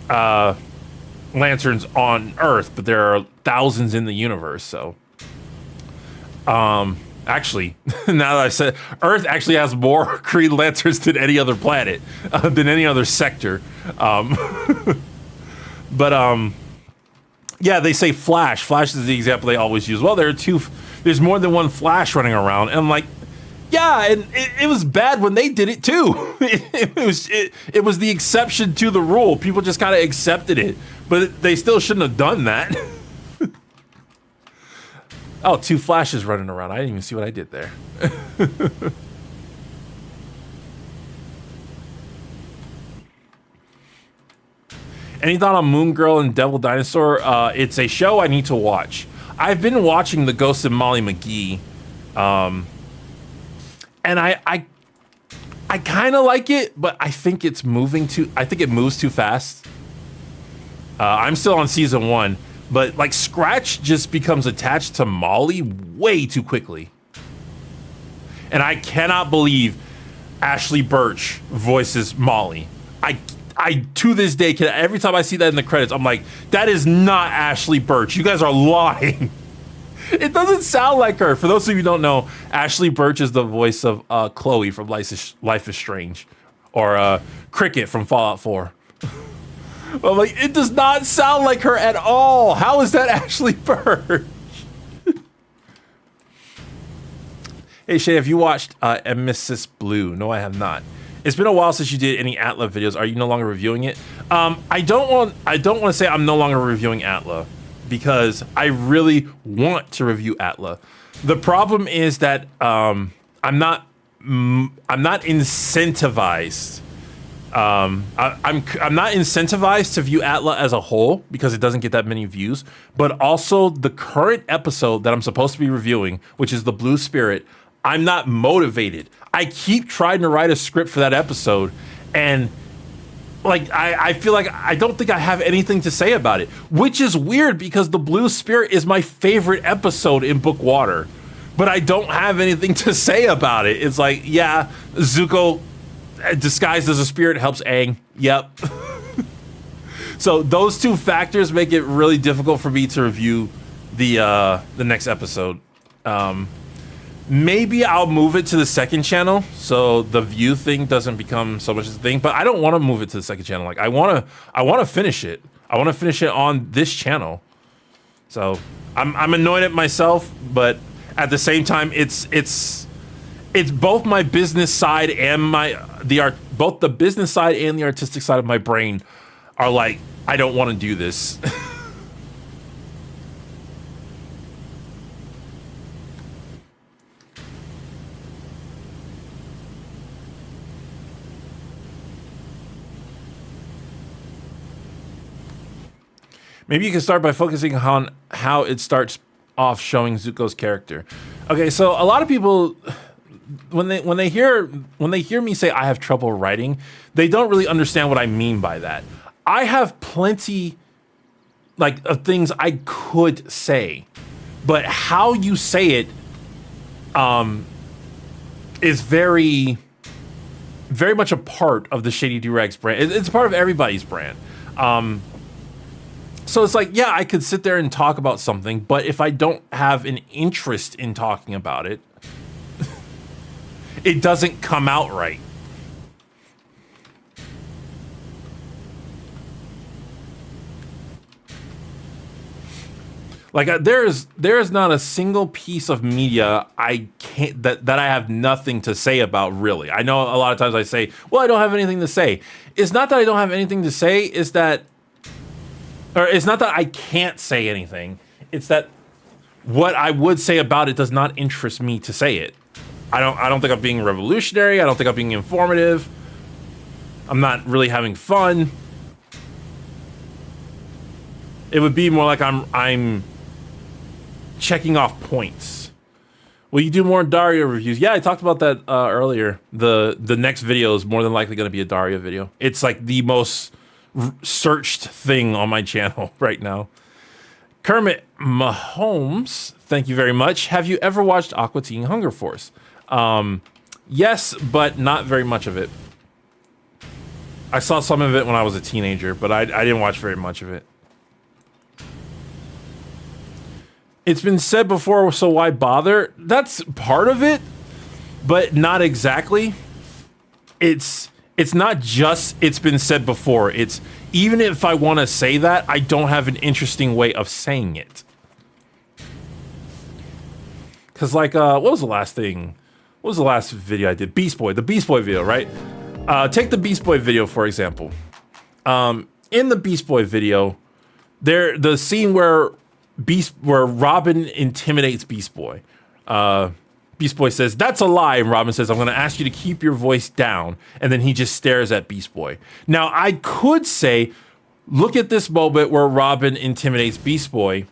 lanterns on Earth, but there are thousands in the universe. So, actually, now that I said, Earth actually has more Green Lanterns than any other planet, than any other sector. But yeah, they say Flash. Flash is the example they always use. Well, there's more than one Flash running around, and I'm like, yeah, and it was bad when they did it too. It was the exception to the rule. People just kind of accepted it, but they still shouldn't have done that. Oh, two Flashes running around. I didn't even see what I did there. Any thought on Moon Girl and Devil Dinosaur? It's a show I need to watch. I've been watching The Ghost of Molly McGee, and I kind of like it, but I think it moves too fast. I'm still on season 1, but like Scratch just becomes attached to Molly way too quickly, and I cannot believe Ashley Birch voices Molly. I to this day every time I see that in the credits, I'm like, that is not Ashley Birch. You guys are lying. It doesn't sound like her. For those of you who don't know, Ashley Birch is the voice of Chloe from Life is Strange, or Cricket from Fallout 4. I'm like, it does not sound like her at all. How is that Ashley Birch? Hey Shay, have you watched Emesis Blue? No, I have not. It's been a while since you did any Atla videos. Are you no longer reviewing it? I don't want to say I'm no longer reviewing Atla, because I really want to review Atla. The problem is that I'm not incentivized. I'm not incentivized to view Atla as a whole because it doesn't get that many views. But also the current episode that I'm supposed to be reviewing, which is the Blue Spirit, I'm not motivated. I keep trying to write a script for that episode, and like I feel like I don't think I have anything to say about it, which is weird because the Blue Spirit is my favorite episode in Book Water, but I don't have anything to say about it. It's like, yeah, Zuko disguised as a spirit helps Aang. Yep. So those two factors make it really difficult for me to review the next episode. Maybe I'll move it to the second channel so the view thing doesn't become so much a thing, but I don't want to move it to the second channel. Like I want to finish it. I want to finish it on this channel. So I'm annoyed at myself, but at the same time, it's it's both my business side and both the business side and the artistic side of my brain are like, I don't want to do this. Maybe you can start by focusing on how it starts off showing Zuko's character. Okay, so a lot of people, when they hear me say I have trouble writing, they don't really understand what I mean by that. I have plenty of things I could say, but how you say it is very, very much a part of the Shady Doorags brand. It's a part of everybody's brand. So it's like, yeah, I could sit there and talk about something, but if I don't have an interest in talking about it, it doesn't come out right. Like there is not a single piece of media I can't that I have nothing to say about, really. I know a lot of times I say, well, I don't have anything to say. It's not that I don't have anything to say, it's not that I can't say anything. It's that what I would say about it does not interest me to say it. I don't think I'm being revolutionary. I don't think I'm being informative. I'm not really having fun. It would be more like I'm checking off points. Will you do more Daria reviews? Yeah, I talked about that earlier. The next video is more than likely going to be a Daria video. It's like the most searched thing on my channel right now. Kermit Mahomes, thank you very much. Have you ever watched Aqua Teen Hunger Force? Yes, but not very much of it. I saw some of it when I was a teenager, but I didn't watch very much of it. It's been said before, so why bother? That's part of it, but not exactly. It's not just it's been said before. It's even if I want to say that, I don't have an interesting way of saying it. Because like, what was the last thing? What was the last video I did? Beast Boy, the Beast Boy video, right? Take the Beast Boy video, for example. In the Beast Boy video, the scene where Robin intimidates Beast Boy. Beast Boy says, "That's a lie," and Robin says, "I'm going to ask you to keep your voice down," and then he just stares at Beast Boy. Now, I could say, look at this moment where Robin intimidates Beast Boy.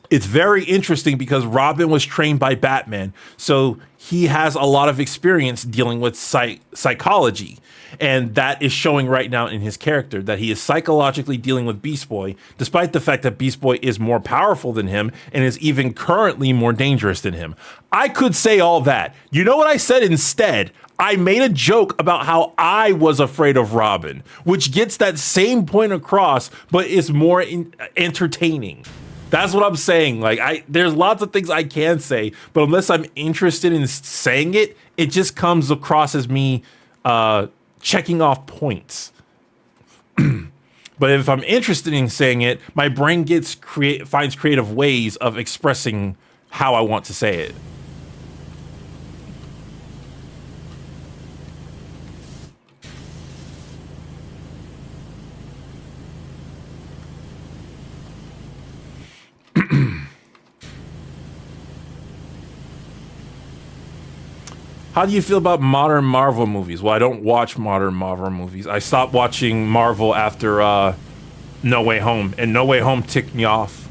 It's very interesting because Robin was trained by Batman, so he has a lot of experience dealing with psychology, and that is showing right now in his character, that he is psychologically dealing with Beast Boy, despite the fact that Beast Boy is more powerful than him and is even currently more dangerous than him. I could say all that. You know what I said instead? I made a joke about how I was afraid of Robin, which gets that same point across, but is more entertaining. That's what I'm saying. Like, there's lots of things I can say, but unless I'm interested in saying it, it just comes across as me checking off points. But if I'm interested in saying it, my brain finds creative ways of expressing how I want to say it. How do you feel about modern Marvel movies? Well, I don't watch modern Marvel movies. I stopped watching Marvel after No Way Home, and No Way Home ticked me off.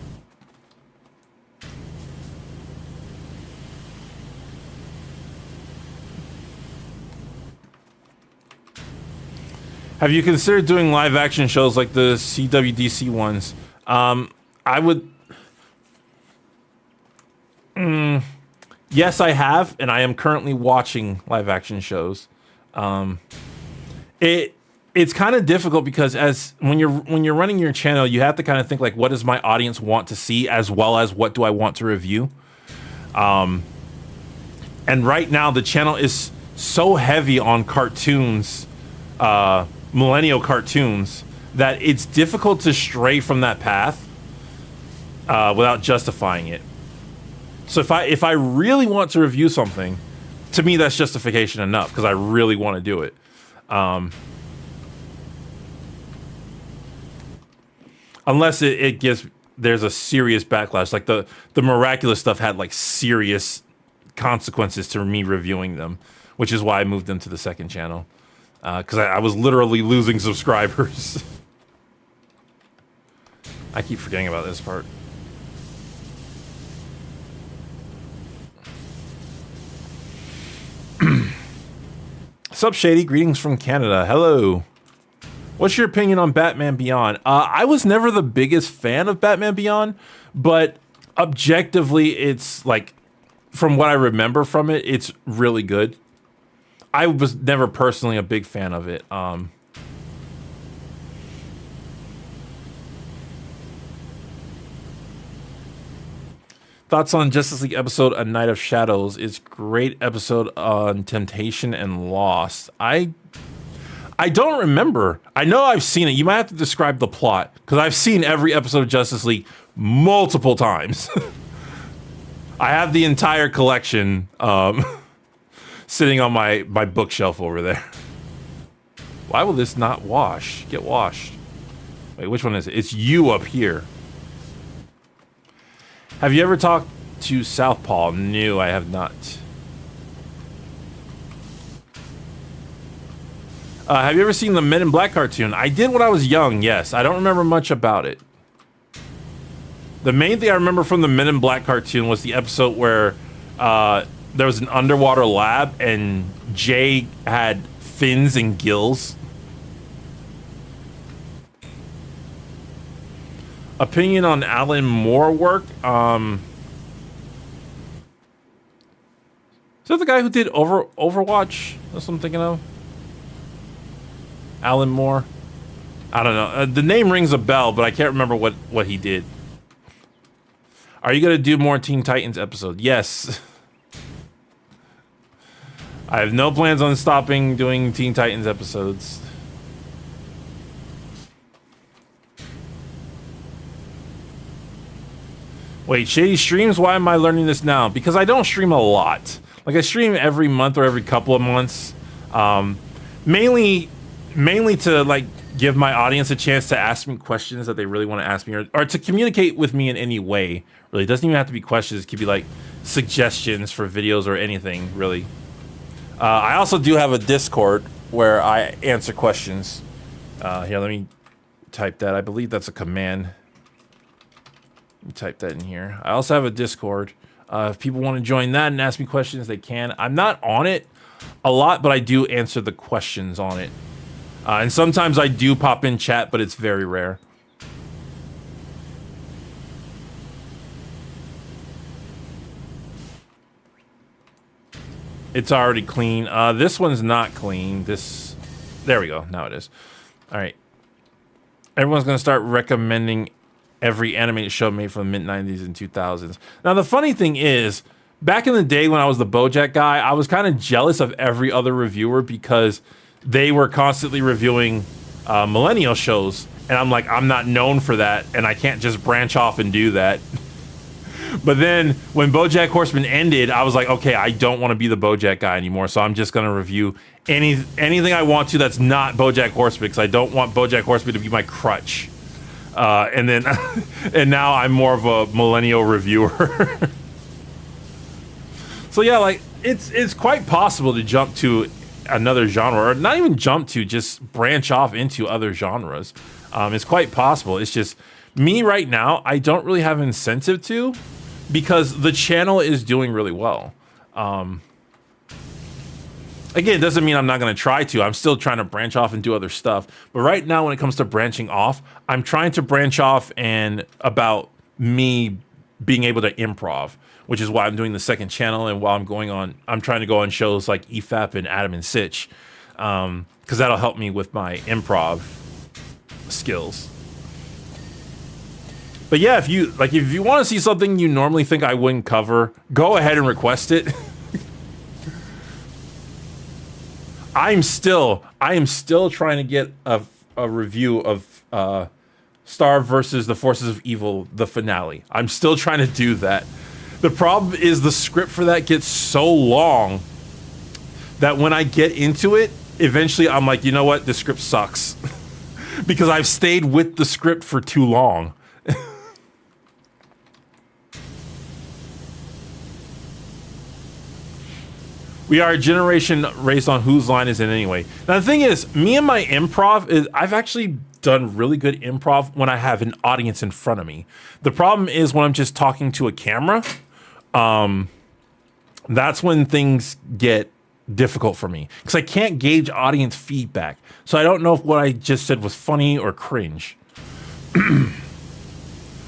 Have you considered doing live action shows like the CWDC ones? I would... Yes, I have, and I am currently watching live action shows. It's kind of difficult because when you're running your channel, you have to kind of think like, what does my audience want to see, as well as what do I want to review. And right now the channel is so heavy on cartoons, millennial cartoons, that it's difficult to stray from that path without justifying it. So if I really want to review something, to me, that's justification enough because I really want to do it. Unless there's a serious backlash. Like the miraculous stuff had like serious consequences to me reviewing them, which is why I moved them to the second channel. Because I was literally losing subscribers. I keep forgetting about this part. Sup, Shady? Greetings from Canada. Hello. What's your opinion on Batman Beyond? I was never the biggest fan of Batman Beyond, but objectively, it's like, from what I remember from it, it's really good. I was never personally a big fan of it. Thoughts on Justice League episode A Night of Shadows? It's great episode on temptation and loss. I don't remember. I know I've seen it. You might have to describe the plot because I've seen every episode of Justice League multiple times. I have the entire collection sitting on my bookshelf over there. Why will this not wash? Get washed. Wait, which one is it? It's you up here. Have you ever talked to Southpaw? No, I have not. Have you ever seen the Men in Black cartoon? I did when I was young, yes. I don't remember much about it. The main thing I remember from the Men in Black cartoon was the episode where there was an underwater lab and Jay had fins and gills. Opinion on Alan Moore work? Is that the guy who did Overwatch? That's what I'm thinking of. Alan Moore? I don't know. The name rings a bell, but I can't remember what he did. Are you going to do more Teen Titans episodes? Yes. I have no plans on stopping doing Teen Titans episodes. Wait, Shady streams? Why am I learning this now? Because I don't stream a lot. Like, I stream every month or every couple of months. Mainly to, like, give my audience a chance to ask me questions that they really want to ask me, or to communicate with me in any way. Really, it doesn't even have to be questions. It could be, like, suggestions for videos or anything, really. I also do have a Discord where I answer questions. Here, let me type that. I believe that's a command. Let me type that in here. I also have a Discord. If people want to join that and ask me questions, they can. I'm not on it a lot, but I do answer the questions on it. And sometimes I do pop in chat, but it's very rare. It's already clean. This one's not clean. There we go. Now it is. All right. Everyone's going to start recommending every animated show made from the mid-90s and 2000s. Now, the funny thing is, back in the day when I was the BoJack guy, I was kind of jealous of every other reviewer because they were constantly reviewing millennial shows. And I'm like, I'm not known for that, and I can't just branch off and do that. But then when BoJack Horseman ended, I was like, okay, I don't want to be the BoJack guy anymore, so I'm just going to review anything I want to that's not BoJack Horseman, because I don't want BoJack Horseman to be my crutch. And now I'm more of a millennial reviewer. So yeah, like it's quite possible to jump to another genre, or not even jump to, just branch off into other genres. It's quite possible. It's just me right now, I don't really have incentive to, because the channel is doing really well. Again, it doesn't mean I'm not going to try to. I'm still trying to branch off and do other stuff. But right now, when it comes to branching off, I'm trying to branch off and about me being able to improv, which is why I'm doing the second channel. And while I'm trying to go on shows like EFAP and Adam and Sitch, because that'll help me with my improv skills. But yeah, if you want to see something you normally think I wouldn't cover, go ahead and request it. I am still trying to get a review of Star versus the Forces of Evil, the finale. I'm still trying to do that. The problem is the script for that gets so long that when I get into it, eventually I'm like, you know what? This script sucks. Because I've stayed with the script for too long. We are a generation raised on whose line is it anyway. Now the thing is, me and my improv is I've actually done really good improv when I have an audience in front of me. The problem is when I'm just talking to a camera, that's when things get difficult for me because I can't gauge audience feedback. So I don't know if what I just said was funny or cringe.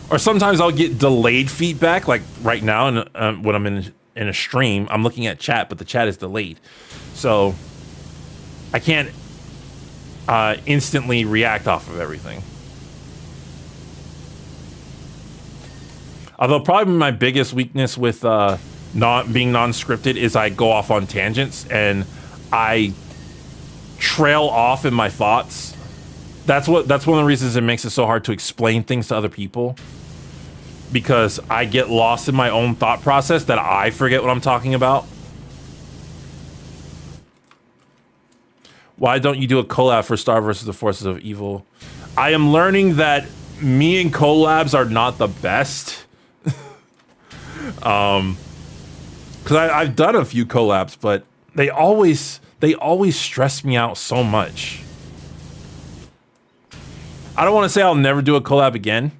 Or sometimes I'll get delayed feedback, like right now, and when I'm in a stream, I'm looking at chat, but the chat is delayed, so I can't instantly react off of everything. Although probably my biggest weakness with not being non-scripted is I go off on tangents and I trail off in my thoughts. That's one of the reasons it makes it so hard to explain things to other people, because I get lost in my own thought process that I forget what I'm talking about. Why don't you do a collab for Star versus the Forces of Evil? I am learning that me and collabs are not the best. Because I've done a few collabs, but they always stress me out so much. I don't want to say I'll never do a collab again.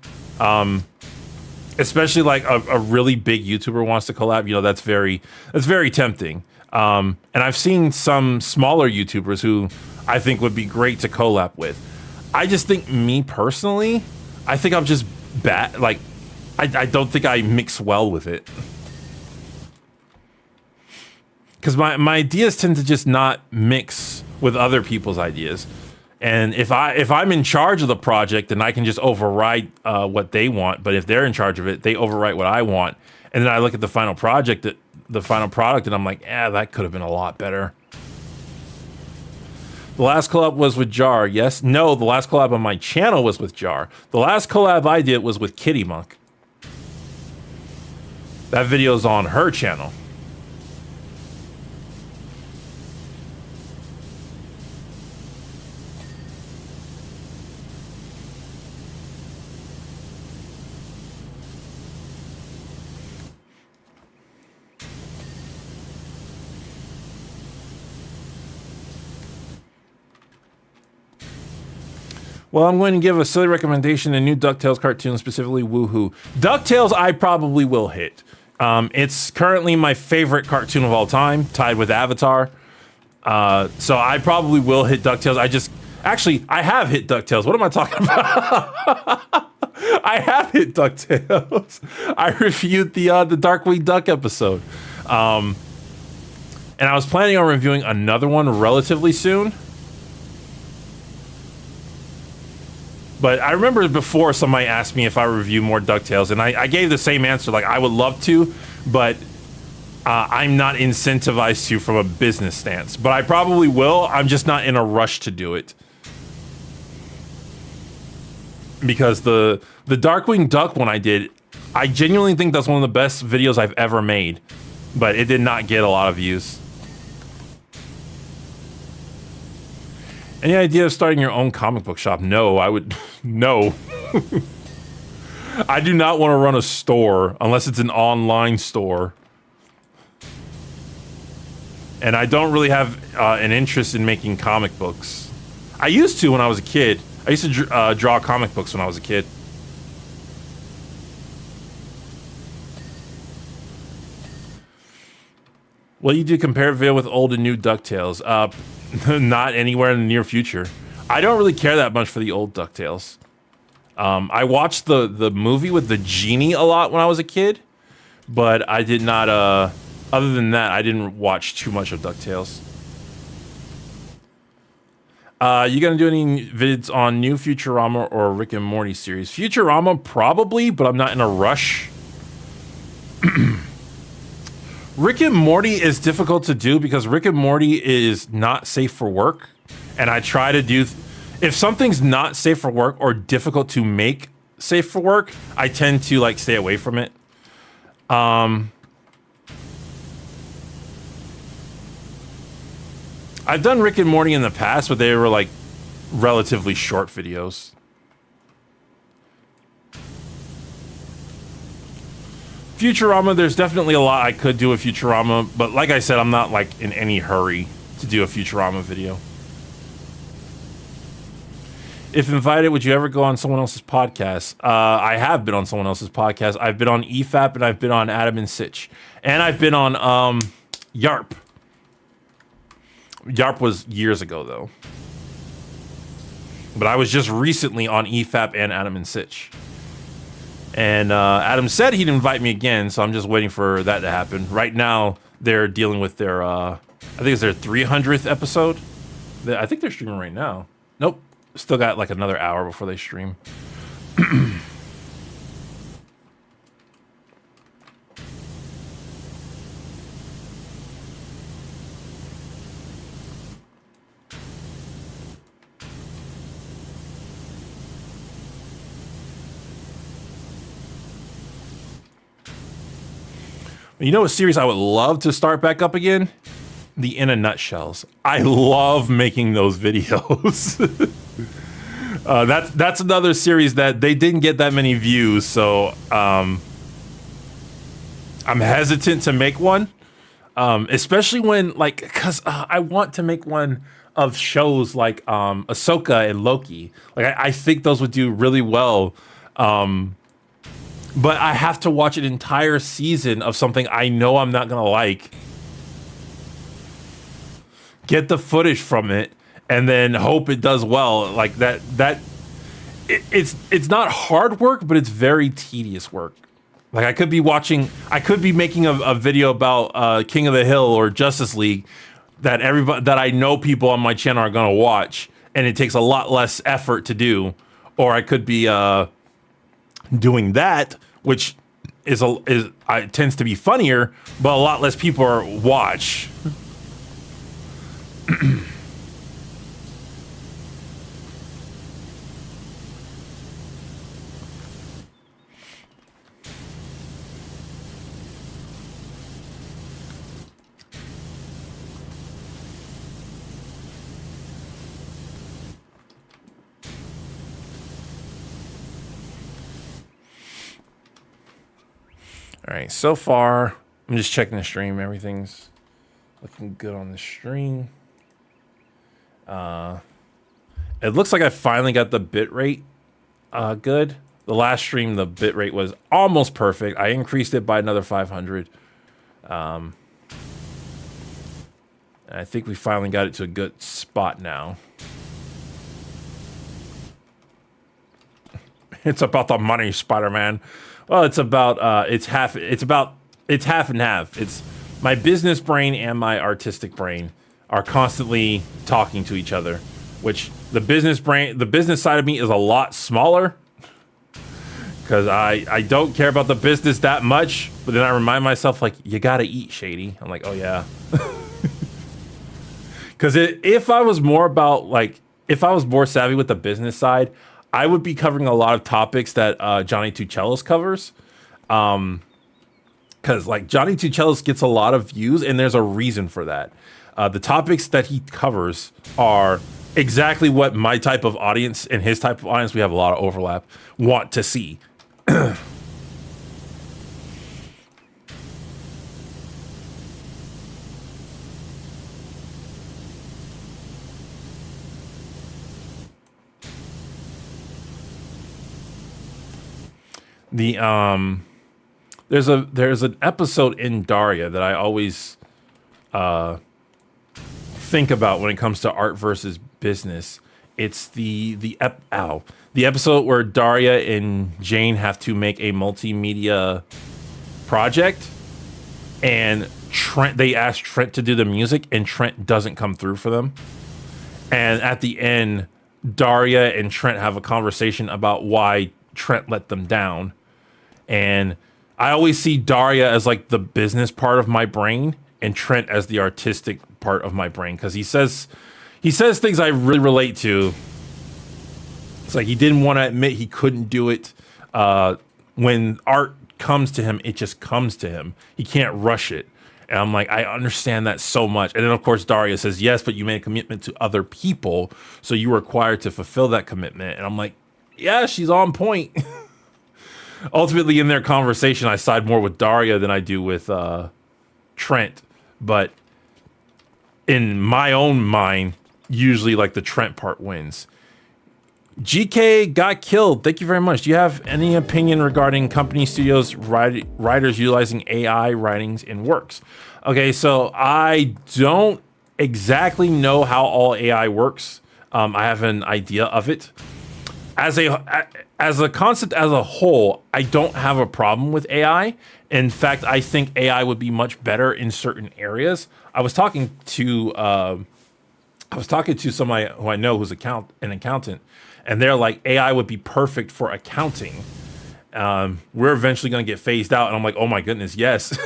Especially like a really big YouTuber wants to collab, you know, that's very tempting. And I've seen some smaller YouTubers who I think would be great to collab with. I just think, me personally, I think I'm just bad. Like, I don't think I mix well with it. Because my ideas tend to just not mix with other people's ideas. And if I'm in charge of the project, then I can just override what they want. But if they're in charge of it, they overwrite what I want. And then I look at the final project, the final product, and I'm like, that could have been a lot better. The last collab was with Jar. Yes? No, the last collab on my channel was with Jar. The last collab I did was with Kitty Monk. That video's on her channel. Well, I'm going to give a silly recommendation, a new DuckTales cartoon, specifically Woohoo. DuckTales I probably will hit. It's currently my favorite cartoon of all time, tied with Avatar. So I probably will hit DuckTales. I have hit DuckTales. What am I talking about? I have hit DuckTales. I reviewed the Darkwing Duck episode. And I was planning on reviewing another one relatively soon. But I remember before somebody asked me if I review more DuckTales, and I gave the same answer, like I would love to, but I'm not incentivized to from a business stance. But I probably will. I'm just not in a rush to do it. Because the Darkwing Duck one I did, I genuinely think that's one of the best videos I've ever made. But it did not get a lot of views. Any idea of starting your own comic book shop? No, I would... No. I do not want to run a store unless it's an online store. And I don't really have an interest in making comic books. I used to when I was a kid. I used to draw comic books when I was a kid. Will you do comparative video with old and new DuckTales? Not anywhere in the near future. I don't really care that much for the old DuckTales. I watched the movie with the genie a lot when I was a kid, but I did not, other than that, I didn't watch too much of DuckTales. You gonna do any vids on new Futurama or Rick and Morty series? Futurama, probably, but I'm not in a rush. Rick and Morty is difficult to do because Rick and Morty is not safe for work. And I try to do... If something's not safe for work or difficult to make safe for work, I tend to, like, stay away from it. I've done Rick and Morty in the past, but they were like relatively short videos. Futurama, there's definitely a lot I could do with Futurama, but like I said, I'm not like in any hurry to do a Futurama video. If invited, would you ever go on someone else's podcast? I have been on someone else's podcast. I've been on EFAP, and I've been on Adam and Sitch. And I've been on YARP. YARP was years ago, though. But I was just recently on EFAP and Adam and Sitch. And Adam said he'd invite me again, so I'm just waiting for that to happen. Right now, they're dealing with their, I think it's their 300th episode. I think they're streaming right now. Nope. Still got like another hour before they stream. You know what series I would love to start back up again? The In a Nutshells. I love making those videos. That's another series that they didn't get that many views, so I'm hesitant to make one, especially when because I want to make one of shows like Ahsoka and Loki. Like I think those would do really well. But I have to watch an entire season of something I know I'm not gonna like, get the footage from it, and then hope it does well. Like it's not hard work, but it's very tedious work. Like I could be making a video about King of the Hill or Justice League that I know people on my channel are gonna watch, and it takes a lot less effort to do. Or I could be doing that, which tends to be funnier, but a lot less people watch. All right, so far, I'm just checking the stream. Everything's looking good on the stream. It looks like I finally got the bitrate good. The last stream, the bitrate was almost perfect. I increased it by another 500. And I think we finally got it to a good spot now. It's about the money, Spider-Man. Well, it's about it's half and half. It's my business brain and my artistic brain are constantly talking to each other, which the business side of me is a lot smaller because I don't care about the business that much, but then I remind myself, like, you gotta eat, Shady. I'm like, oh yeah. Because if I was more savvy with the business side, I would be covering a lot of topics that Johnny Tuchelos covers. Because like Johnny Tuchelos gets a lot of views, and there's a reason for that. The topics that he covers are exactly what my type of audience and his type of audience, we have a lot of overlap, want to see. There's an episode in Daria that I always think about when it comes to art versus business. It's the episode where Daria and Jane have to make a multimedia project, and they ask Trent to do the music, and Trent doesn't come through for them. And at the end, Daria and Trent have a conversation about why Trent let them down. And I always see Daria as like the business part of my brain and Trent as the artistic part of my brain, because he says things I really relate to. It's like he didn't want to admit he couldn't do it. When art comes to him, it just comes to him. He can't rush it. And I'm like, I understand that so much. And then, of course, Daria says, yes, but you made a commitment to other people, so you were required to fulfill that commitment. And I'm like, yeah, she's on point. Ultimately, in their conversation, I side more with Daria than I do with Trent. But in my own mind, usually like the Trent part wins. GK got killed. Thank you very much. Do you have any opinion regarding company studios writers utilizing AI writings in works? Okay, so I don't exactly know how all AI works. I have an idea of it. As a concept as a whole, I don't have a problem with AI. In fact, I think AI would be much better in certain areas. I was talking to somebody who I know who's an accountant, and they're like, AI would be perfect for accounting. We're eventually going to get phased out, and I'm like, oh my goodness, yes,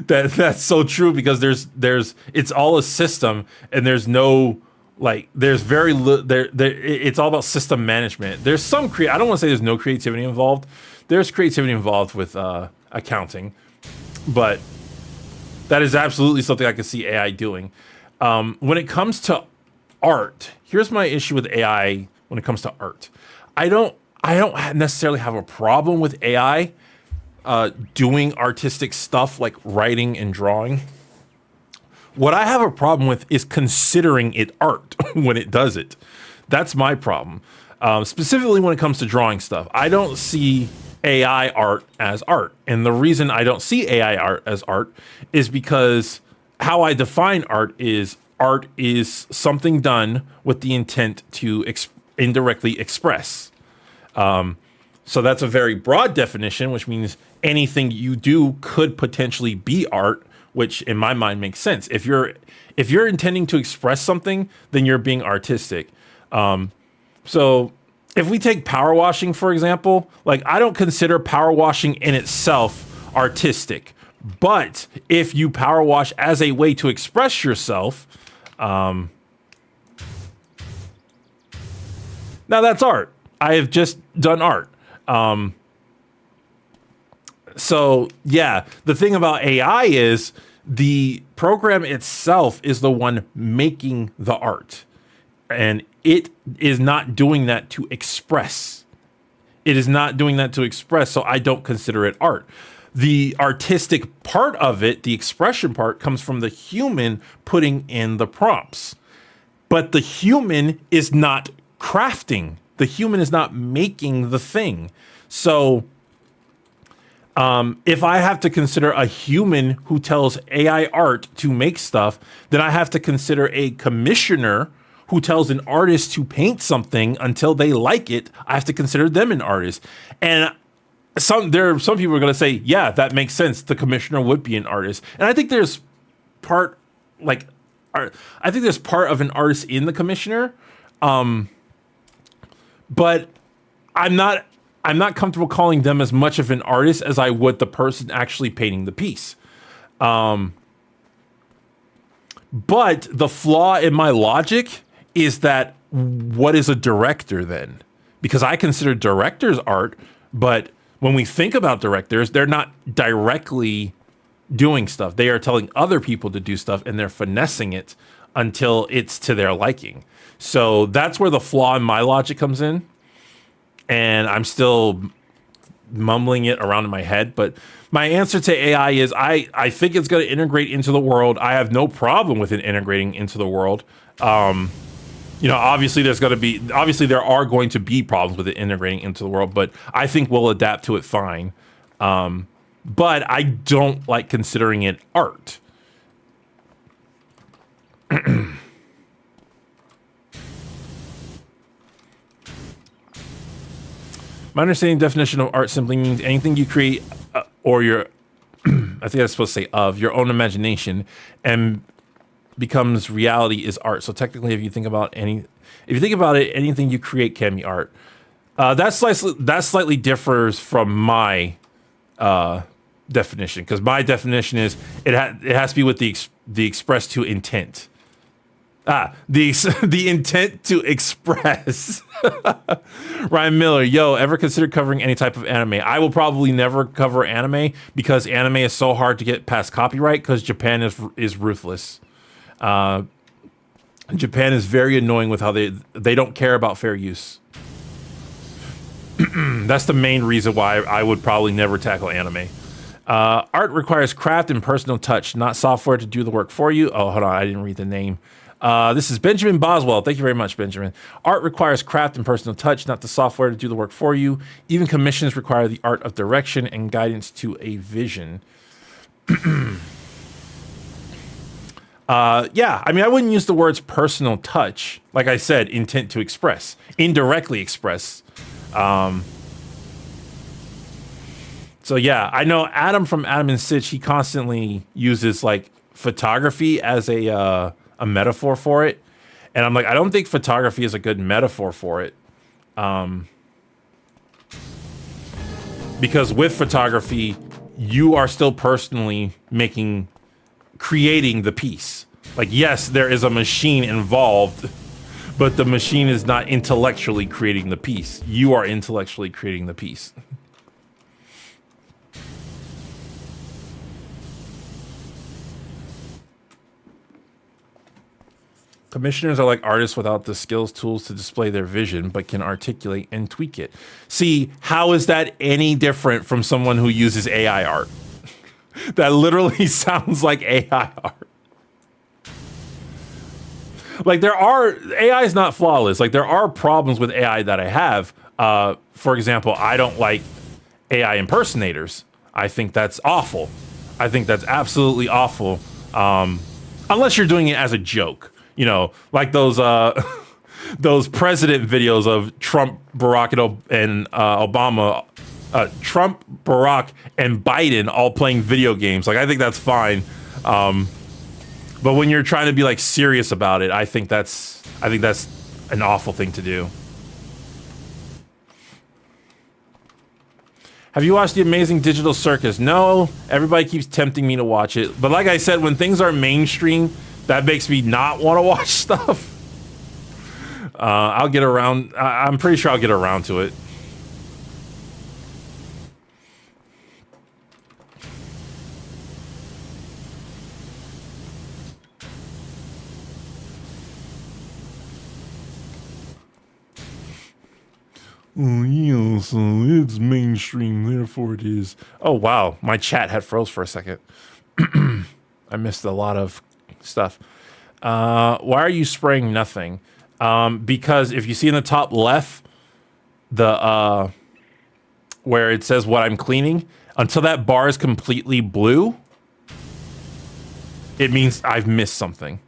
that's so true, because there's it's all a system, and there's no like there's very it's all about system management. There's some I don't want to say there's no creativity involved. There's creativity involved with accounting, but that is absolutely something I could see AI doing. When it comes to art, here's my issue with AI. When it comes to art, I don't necessarily have a problem with AI doing artistic stuff like writing and drawing. What I have a problem with is considering it art when it does it. That's my problem. Specifically when it comes to drawing stuff, I don't see AI art as art. And the reason I don't see AI art as art is because how I define art is something done with the intent to indirectly express. So that's a very broad definition, which means anything you do could potentially be art, which in my mind makes sense. If you're intending to express something, then you're being artistic. So if we take power washing, for example, like I don't consider power washing in itself artistic, but if you power wash as a way to express yourself, now that's art. I have just done art. So yeah, the thing about AI is the program itself is the one making the art, and it is not doing that to express. It is not doing that to express, so I don't consider it art. The artistic part of it, the expression part, comes from the human putting in the prompts. But the human is not crafting. The human is not making the thing. So if I have to consider a human who tells AI art to make stuff, then I have to consider a commissioner who tells an artist to paint something until they like it. I have to consider them an artist. And there are some people are going to say, yeah, that makes sense. The commissioner would be an artist. And I think there's part of an artist in the commissioner. But I'm not comfortable calling them as much of an artist as I would the person actually painting the piece. But the flaw in my logic is that what is a director then? Because I consider directors art, but when we think about directors, they're not directly doing stuff. They are telling other people to do stuff, and they're finessing it until it's to their liking. So that's where the flaw in my logic comes in. And I'm still mumbling it around in my head. But my answer to AI is I think it's going to integrate into the world. I have no problem with it integrating into the world. Obviously there are going to be problems with it integrating into the world, but I think we'll adapt to it fine. But I don't like considering it art. My understanding definition of art simply means anything you create or your, I think I'm supposed to say of, your own imagination and becomes reality is art. So technically, if you think about it, anything you create can be art. That slightly differs from my definition, because my definition is it has to be with the express to intent. The intent to express. Ryan Miller, yo, ever consider covering any type of anime? I will probably never cover anime because anime is so hard to get past copyright because Japan is ruthless. Japan is very annoying with how they don't care about fair use. That's the main reason why I would probably never tackle anime. Art requires craft and personal touch, not software to do the work for you. Oh, hold on, I didn't read the name. This is Benjamin Boswell. Thank you very much, Benjamin. Art requires craft and personal touch, not the software to do the work for you. Even commissions require the art of direction and guidance to a vision. Yeah, I mean, I wouldn't use the words personal touch. Like I said, intent to express, indirectly express. So yeah, I know Adam from Adam and Sitch, he constantly uses like photography as a metaphor for it. And I'm like, I don't think photography is a good metaphor for it. Because with photography, you are still personally creating the piece. Like, yes, there is a machine involved, but the machine is not intellectually creating the piece. You are intellectually creating the piece. Commissioners are like artists without the skills, tools to display their vision, but can articulate and tweak it. See, how is that any different from someone who uses AI art? That literally sounds like AI art. Like, AI is not flawless. Like, there are problems with AI that I have. For example, I don't like AI impersonators. I think that's awful. I think that's absolutely awful. Unless you're doing it as a joke. You know, like those those president videos of Trump, Barack, and Obama, Trump, Barack, and Biden all playing video games. Like, I think that's fine. But when you're trying to be like serious about it, I think that's an awful thing to do. Have you watched The Amazing Digital Circus? No, everybody keeps tempting me to watch it. But like I said, when things are mainstream, that makes me not want to watch stuff. I'll get around. I'm pretty sure I'll get around to it. Oh, yeah, so it's mainstream, therefore it is. Oh, wow. My chat had froze for a second. I missed a lot of stuff. Why are you spraying nothing? Because if you see in the top left, the where it says what I'm cleaning, until that bar is completely blue, it means I've missed something.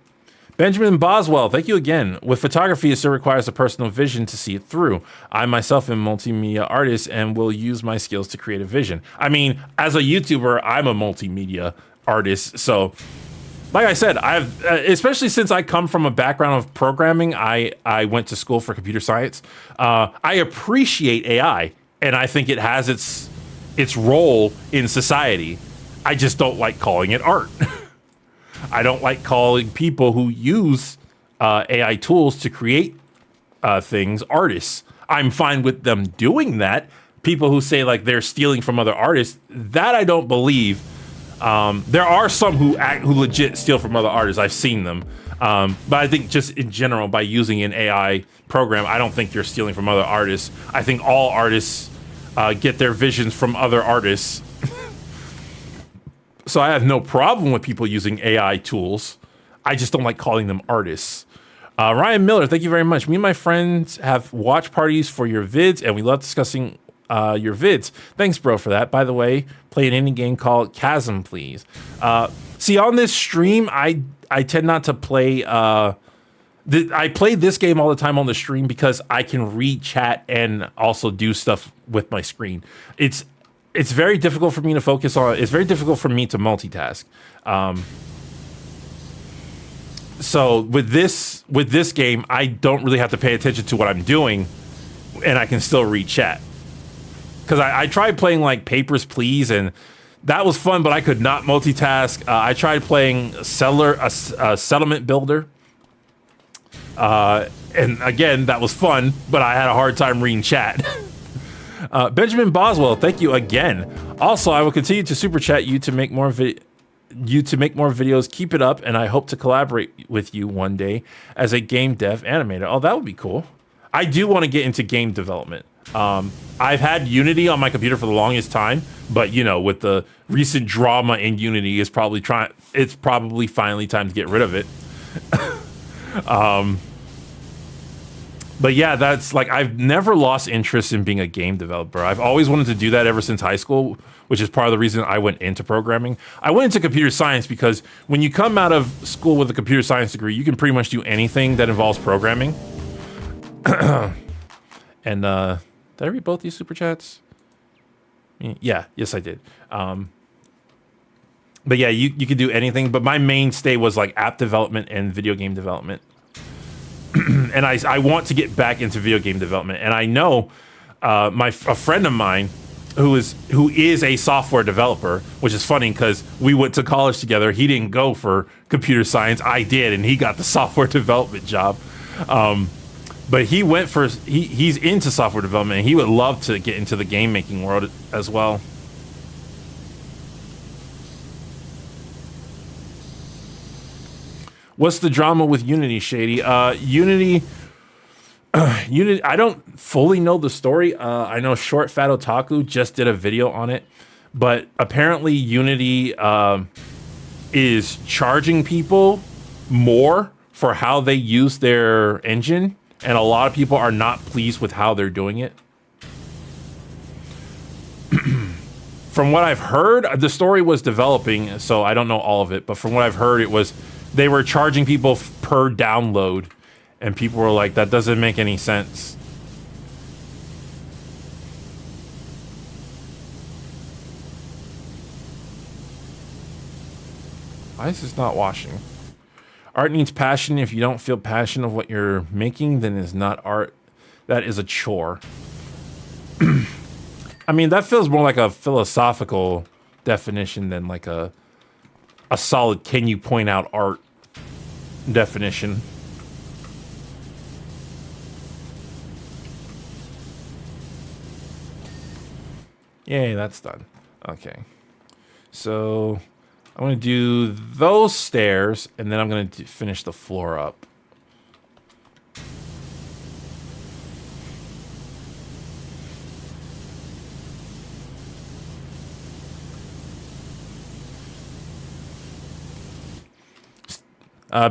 Benjamin Boswell, thank you again. With photography, it still requires a personal vision to see it through. I myself am a multimedia artist and will use my skills to create a vision. I mean, as a YouTuber, I'm a multimedia artist, so like I said, I've especially since I come from a background of programming, I went to school for computer science. I appreciate AI, and I think it has its role in society. I just don't like calling it art. I don't like calling people who use AI tools to create things artists. I'm fine with them doing that. People who say like they're stealing from other artists, that I don't believe. There are some who legit steal from other artists. I've seen them. But I think just in general, by using an AI program, I don't think you're stealing from other artists. I think all artists get their visions from other artists. So I have no problem with people using AI tools. I just don't like calling them artists. Ryan Miller, thank you very much. Me and my friends have watch parties for your vids, and we love discussing your vids. Thanks, bro, for that. By the way, play an indie game called Chasm, please. See, on this stream, I tend not to play... I play this game all the time on the stream because I can read chat and also do stuff with my screen. It's very difficult for me to focus on. It's very difficult for me to multitask. So with this game, I don't really have to pay attention to what I'm doing, and I can still read chat. Because I tried playing like Papers, Please, and that was fun, but I could not multitask. I tried playing a settlement builder, And again, that was fun, but I had a hard time reading chat. Benjamin Boswell, thank you again. Also, I will continue to super chat you to make more videos. Keep it up, and I hope to collaborate with you one day as a game dev animator. Oh, that would be cool. I do want to get into game development. I've had Unity on my computer for the longest time, but you know, with the recent drama in Unity, it's probably finally time to get rid of it. But yeah, that's like, I've never lost interest in being a game developer. I've always wanted to do that ever since high school, which is part of the reason I went into programming. I went into computer science because when you come out of school with a computer science degree, you can pretty much do anything that involves programming. And did I read both these super chats? Yeah, yes I did. But yeah, you could do anything, but my mainstay was like app development and video game development. And I want to get back into video game development. And I know a friend of mine who is a software developer, which is funny because we went to college together. He didn't go for computer science. I did, and he got the software development job. But he went for, he's into software development, and he would love to get into the game making world as well. What's the drama with Unity, Shady? Unity, I don't fully know the story. I know Short Fat Otaku just did a video on it, but apparently Unity is charging people more for how they use their engine, and a lot of people are not pleased with how they're doing it. From what I've heard, the story was developing, so I don't know all of it, but from what I've heard, it was they were charging people per download, and people were like, that doesn't make any sense. Why is this not washing? Art needs passion. If you don't feel passion of what you're making, then it's not art. That is a chore. I mean, that feels more like a philosophical definition than like a solid can you point out art definition. Yay, that's done. Okay. So I'm going to do those stairs, and then I'm going to finish the floor up.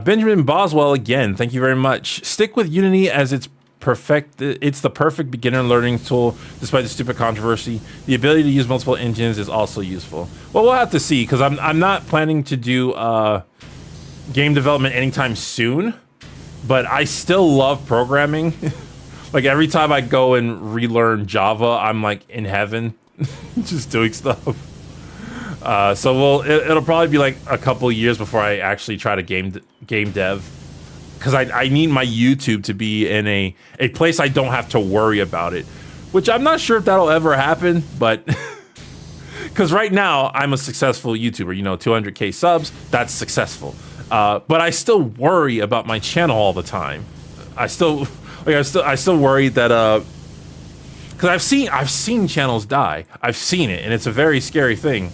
Benjamin Boswell again, thank you very much. Stick with Unity as it's the perfect beginner learning tool despite the stupid controversy. The ability to use multiple engines is also useful. Well, we'll have to see, because I'm not planning to do game development anytime soon, but I still love programming. Like every time I go and relearn Java, I'm like in heaven just doing stuff. So it'll probably be like a couple years before I actually try to game dev, because I need my YouTube to be in a place I don't have to worry about it, which I'm not sure if that'll ever happen, but because right now I'm a successful YouTuber, you know, 200K subs, that's successful. But I still worry about my channel all the time. I still worry that because I've seen channels die. I've seen it, and it's a very scary thing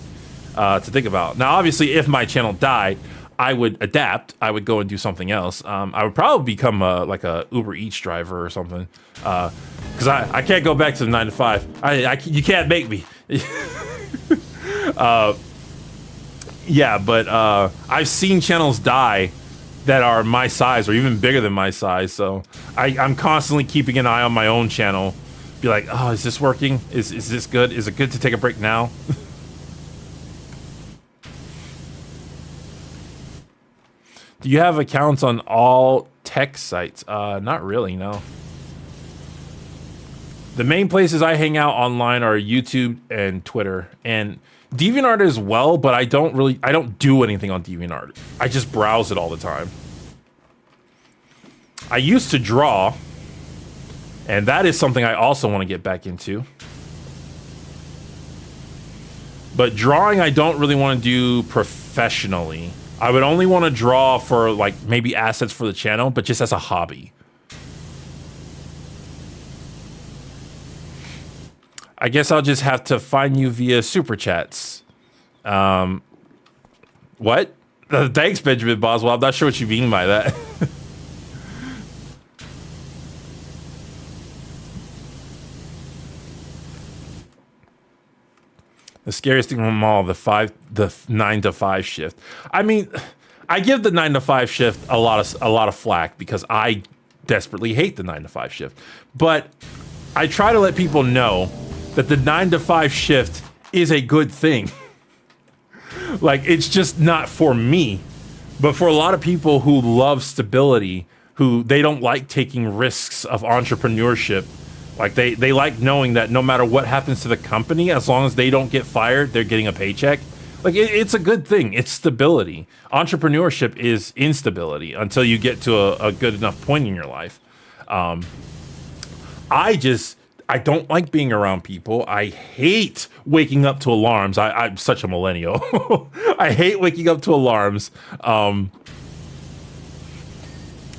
to think about. Now, obviously, if my channel died, I would adapt. I would go and do something else. I would probably become like a Uber Eats driver or something, because I can't go back to the 9 to 5. You can't make me. Yeah, but I've seen channels die that are my size or even bigger than my size. So I'm constantly keeping an eye on my own channel. Be like, oh, is this working? Is this good? Is it good to take a break now? Do you have accounts on all tech sites? Not really, no. The main places I hang out online are YouTube and Twitter, and DeviantArt as well, but I don't do anything on DeviantArt. I just browse it all the time. I used to draw, and that is something I also want to get back into. But drawing I don't really want to do professionally. I would only want to draw for like maybe assets for the channel, but just as a hobby. I guess I'll just have to find you via super chats. What? Thanks, Benjamin Boswell. I'm not sure what you mean by that. The scariest thing from them all, the 9 to 5 shift. I mean, I give the 9 to 5 shift a lot of flack because I desperately hate the 9 to 5 shift. But I try to let people know that the 9 to 5 shift is a good thing. Like, it's just not for me. But for a lot of people who love stability, who they don't like taking risks of entrepreneurship, like they like knowing that no matter what happens to the company, as long as they don't get fired, they're getting a paycheck. Like, it's a good thing. It's stability. Entrepreneurship is instability until you get to a good enough point in your life. I don't like being around people. I hate waking up to alarms. I'm such a millennial. I hate waking up to alarms. And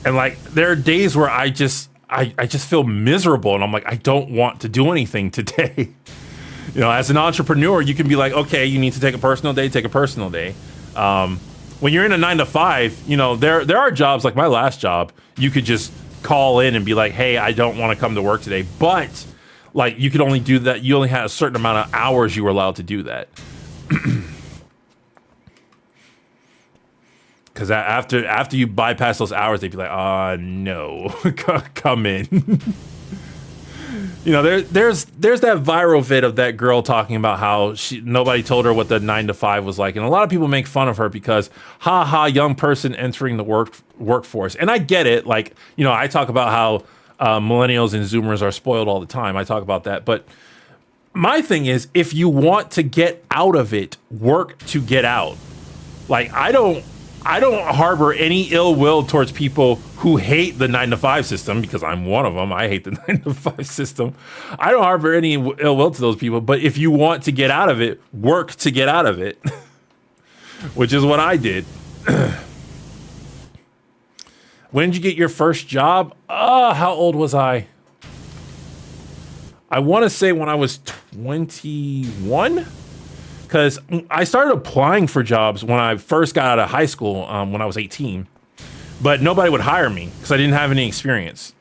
like, there are days where I just feel miserable, and I'm like, I don't want to do anything today. You know, as an entrepreneur, you can be like, okay, you need to take a personal day, take a personal day. When you're in a 9 to 5, you know, there are jobs like my last job, you could just call in and be like, hey, I don't want to come to work today. But like, you could only do that. You only had a certain amount of hours you were allowed to do that. Because after you bypass those hours, they'd be like, no, come in. You know, there's that viral vid of that girl talking about how nobody told her what the 9 to 5 was like. And a lot of people make fun of her because, young person entering the workforce. And I get it. Like, you know, I talk about how millennials and Zoomers are spoiled all the time. I talk about that. But my thing is, if you want to get out of it, work to get out. Like, I don't harbor any ill will towards people who hate the 9 to 5 system, because I'm one of them. I hate the 9 to 5 system. I don't harbor any ill will to those people. But if you want to get out of it, work to get out of it, which is what I did. When did you get your first job? How old was I? I want to say when I was 21. Because I started applying for jobs when I first got out of high school, when I was 18, but nobody would hire me because I didn't have any experience.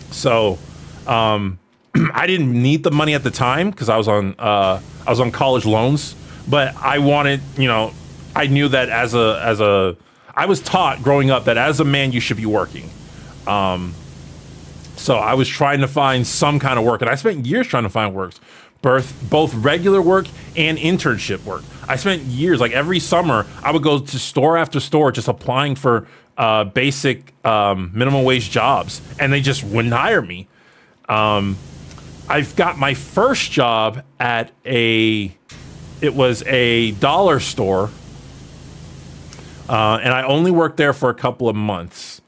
So I didn't need the money at the time because I was on college loans. But I wanted, you know, I knew that I was taught growing up that as a man you should be working. So I was trying to find some kind of work, and I spent years trying to find work. Both regular work and internship work. I spent years, like every summer, I would go to store after store just applying for basic minimum wage jobs, and they just wouldn't hire me. I've got my first job at it was a dollar store, and I only worked there for a couple of months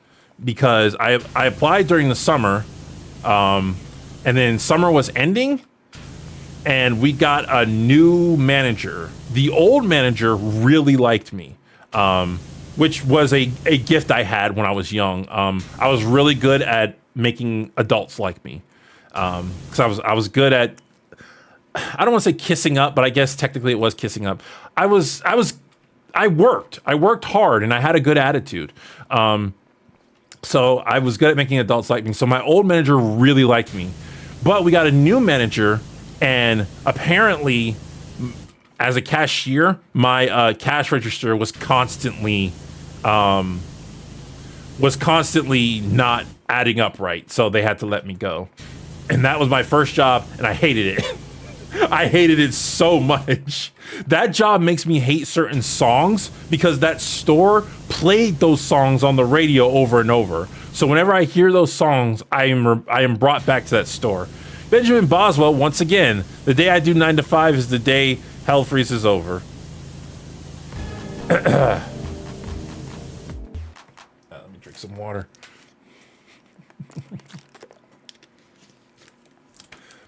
because I applied during the summer, and then summer was ending, and we got a new manager. The old manager really liked me, which was a gift I had when I was young. I was really good at making adults like me, because I was good at, I don't want to say kissing up, but I guess technically it was kissing up. I worked hard, and I had a good attitude. So I was good at making adults like me. So my old manager really liked me, but we got a new manager. And apparently, as a cashier, my cash register was constantly not adding up right. So they had to let me go. And that was my first job, and I hated it. I hated it so much. That job makes me hate certain songs because that store played those songs on the radio over and over. So whenever I hear those songs, I am brought back to that store. Benjamin Boswell, once again, the day I do 9 to 5 is the day hell freezes over. Let me drink some water.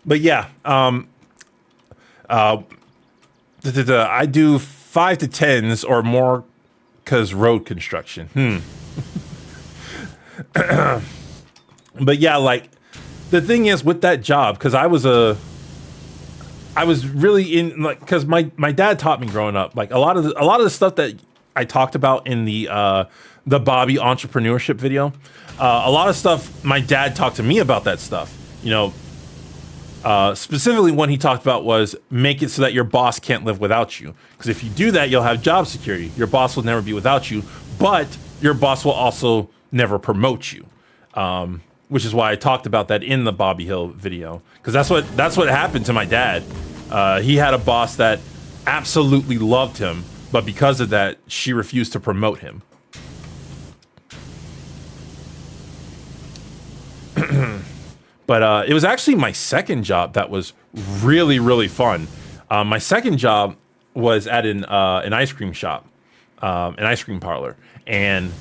But yeah, I do 5 to 10s or more Because road construction. But yeah, like the thing is with that job, because I was really in like because my dad taught me growing up like a lot of the stuff that I talked about in the Bobby entrepreneurship video. A lot of stuff my dad talked to me about that stuff. You know, specifically what he talked about was make it so that your boss can't live without you. Because if you do that, you'll have job security. Your boss will never be without you, but your boss will also never promote you. Which is why I talked about that in the Bobby Hill video. Because that's what happened to my dad. He had a boss that absolutely loved him, but because of that, she refused to promote him. But it was actually my second job that was really, really fun. My second job was at an ice cream shop, an ice cream parlor. And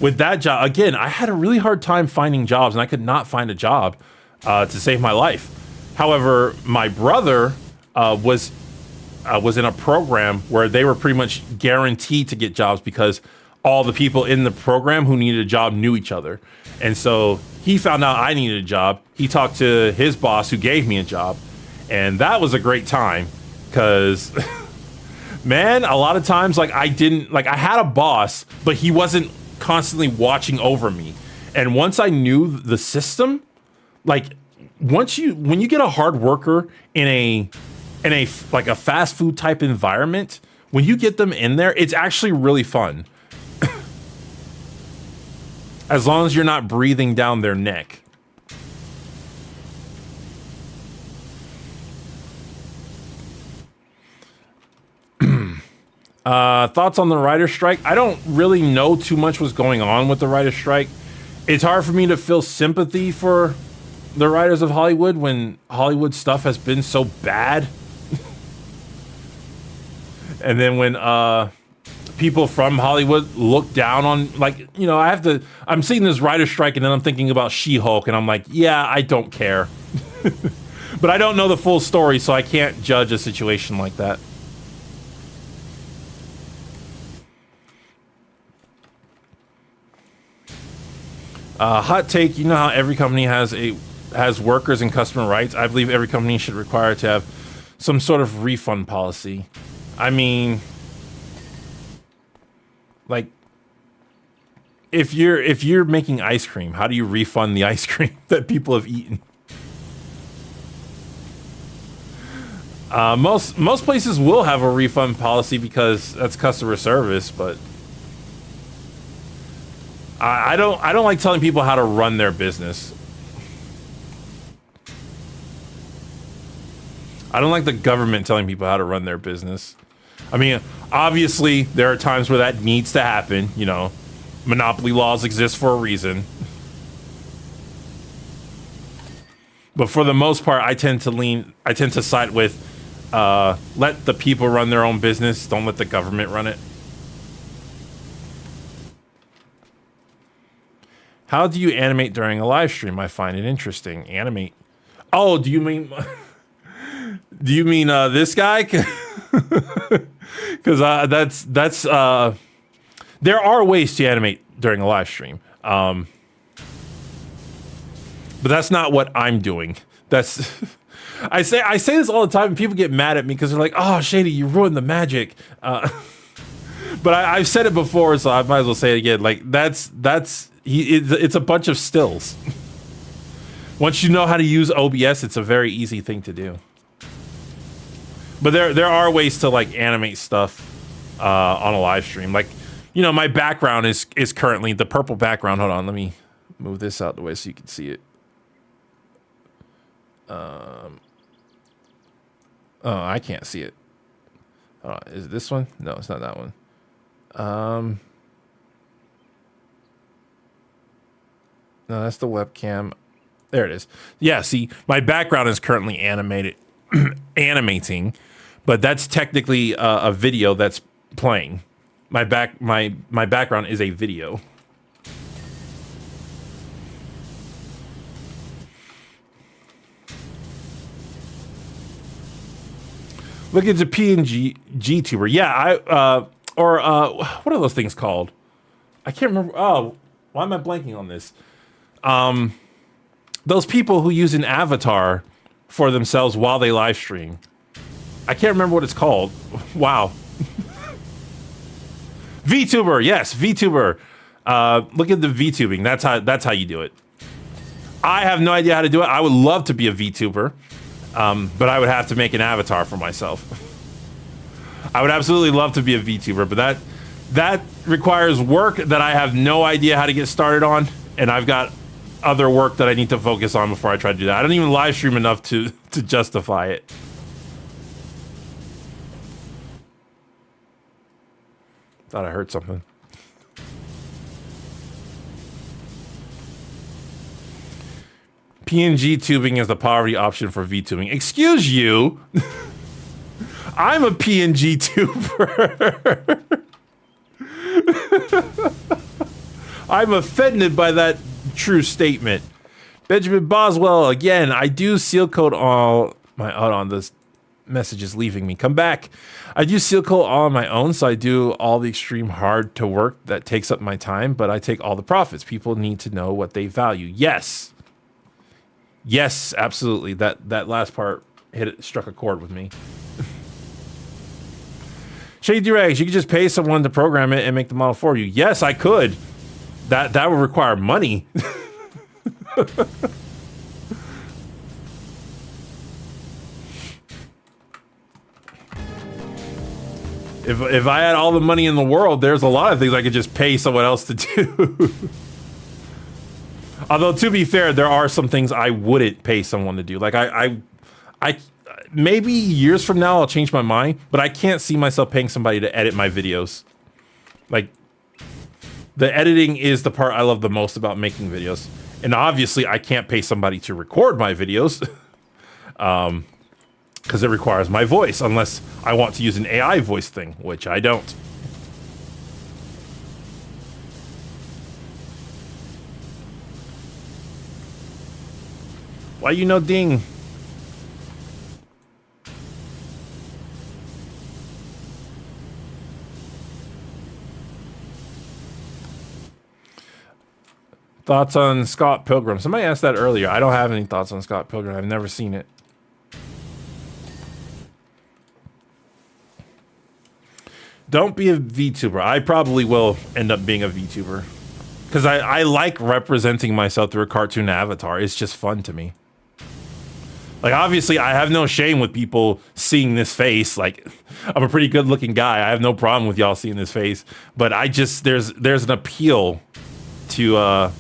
with that job, again, I had a really hard time finding jobs, and I could not find a job to save my life. However, my brother was in a program where they were pretty much guaranteed to get jobs because all the people in the program who needed a job knew each other. And so he found out I needed a job. He talked to his boss who gave me a job. And that was a great time because, man, a lot of times, like, I had a boss, but he wasn't constantly watching over me. And once I knew the system, like, when you get a hard worker in a like a fast food type environment, when you get them in there, it's actually really fun. As long as you're not breathing down their neck. Thoughts on the writer's strike? I don't really know too much what's going on with the writer's strike. It's hard for me to feel sympathy for the writers of Hollywood when Hollywood stuff has been so bad. And then when people from Hollywood look down on, like, you know, I'm seeing this writer's strike and then I'm thinking about She-Hulk and I'm like, yeah, I don't care. But I don't know the full story, so I can't judge a situation like that. Hot take, you know how every company has workers and customer rights? I believe every company should require to have some sort of refund policy. I mean, like, if you're making ice cream, how do you refund the ice cream that people have eaten? Most places will have a refund policy because that's customer service, but I don't like telling people how to run their business. I don't like the government telling people how to run their business. I mean, obviously, there are times where that needs to happen. You know, monopoly laws exist for a reason. But for the most part, I tend to side with let the people run their own business. Don't let the government run it. How do you animate during a live stream? I find it interesting. Animate. Oh, do you mean this guy? Because that's there are ways to animate during a live stream, but that's not what I'm doing. That's I say this all the time, and people get mad at me because they're like, "Oh, Shady, you ruined the magic." But I've said it before, so I might as well say it again. Like it's a bunch of stills. Once you know how to use OBS, it's a very easy thing to do. But there are ways to like animate stuff on a live stream. Like, you know, my background is currently the purple background. Hold on, let me move this out the way so you can see it. Oh, I can't see it. Hold on, is it this one? No, it's not that one. No, that's the webcam. There it is. Yeah, see, my background is currently animating, but that's technically a video that's playing. My background is a video. Look, it's a PNG tuber. Yeah, or what are those things called? I can't remember. Oh, why am I blanking on this? Those people who use an avatar for themselves while they live stream. I can't remember what it's called. Wow. VTuber, yes, VTuber. Look at the VTubing. That's how you do it. I have no idea how to do it. I would love to be a VTuber, but I would have to make an avatar for myself. I would absolutely love to be a VTuber, but that requires work that I have no idea how to get started on, and I've got other work that I need to focus on before I try to do that. I don't even live stream enough to justify it. Thought I heard something. PNG tubing is the poverty option for VTubing. Excuse you. I'm a PNG tuber. I'm offended by that true statement. Benjamin Boswell, again, I do seal code all my... Hold on, this message is leaving me. Come back. I do seal code all on my own, so I do all the extreme hard to work that takes up my time, but I take all the profits. People need to know what they value. Yes. Yes, absolutely. That last part struck a chord with me. Shady Doorags, you could just pay someone to program it and make the model for you. Yes, I could. That would require money. If I had all the money in the world, there's a lot of things I could just pay someone else to do. Although, to be fair, there are some things I wouldn't pay someone to do. Like, I maybe years from now I'll change my mind, but I can't see myself paying somebody to edit my videos. Like, the editing is the part I love the most about making videos. And obviously, I can't pay somebody to record my videos. Because it requires my voice, unless I want to use an AI voice thing, which I don't. Why you no ding? Thoughts on Scott Pilgrim? Somebody asked that earlier. I don't have any thoughts on Scott Pilgrim. I've never seen it. Don't be a VTuber. I probably will end up being a VTuber. Because I like representing myself through a cartoon avatar. It's just fun to me. Like, obviously, I have no shame with people seeing this face. Like, I'm a pretty good-looking guy. I have no problem with y'all seeing this face. But I just, there's an appeal to a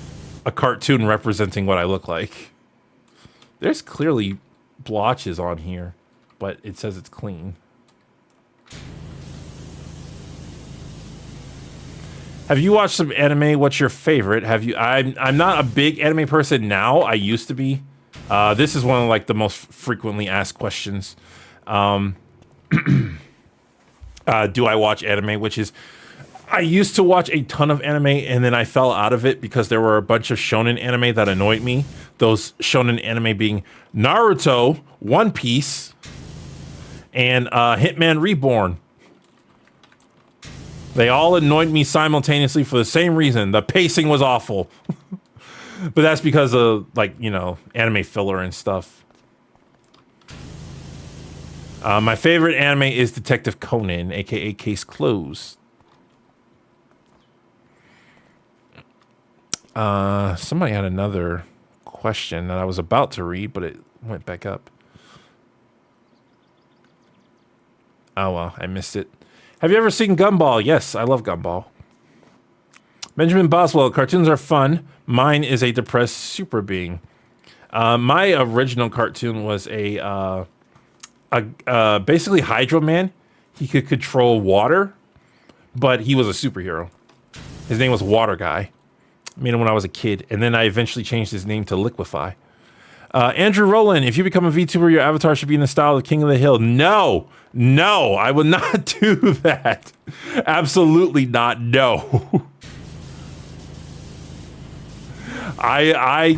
cartoon representing what I look like. There's clearly blotches on here, but it says it's clean. Have you watched some anime? What's your favorite? Have you? I'm not a big anime person now. I used to be. This is one of like the most frequently asked questions. Do I watch anime? Which is, I used to watch a ton of anime and then I fell out of it because there were a bunch of shonen anime that annoyed me. Those shonen anime being Naruto, One Piece, and Hitman Reborn. They all annoyed me simultaneously for the same reason. The pacing was awful. But that's because of, like, you know, anime filler and stuff. My favorite anime is Detective Conan, aka Case Closed. Somebody had another question that I was about to read, but it went back up. Oh, well, I missed it. Have you ever seen Gumball? Yes, I love Gumball. Benjamin Boswell, cartoons are fun. Mine is a depressed super being. My original cartoon was a basically Hydro Man. He could control water, but he was a superhero. His name was Water Guy. I made him when I was a kid, and then I eventually changed his name to Liquefy. Andrew Rowland, if you become a VTuber, your avatar should be in the style of King of the Hill. No, I would not do that. Absolutely not. No. I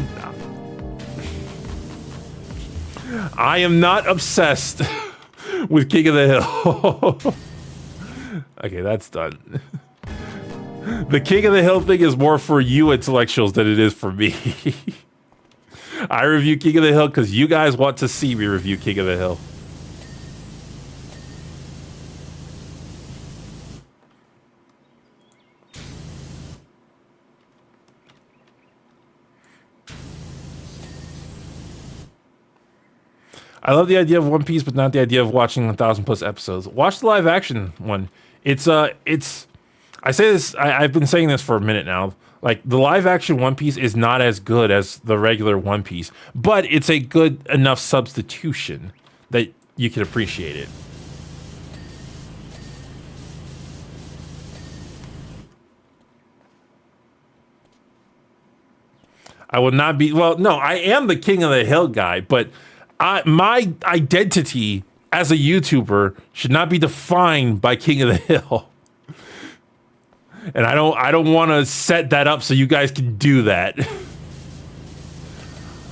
am not obsessed with King of the Hill. Okay, that's done. The King of the Hill thing is more for you intellectuals than it is for me. I review King of the Hill because you guys want to see me review King of the Hill. I love the idea of One Piece, but not the idea of watching 1,000+ episodes. Watch the live action one. It's I say this, I've been saying this for a minute now. Like, the live action One Piece is not as good as the regular One Piece, but it's a good enough substitution that you can appreciate it. I will not be, well, no, I am the King of the Hill guy, but my identity as a YouTuber should not be defined by King of the Hill. And I don't want to set that up so you guys can do that.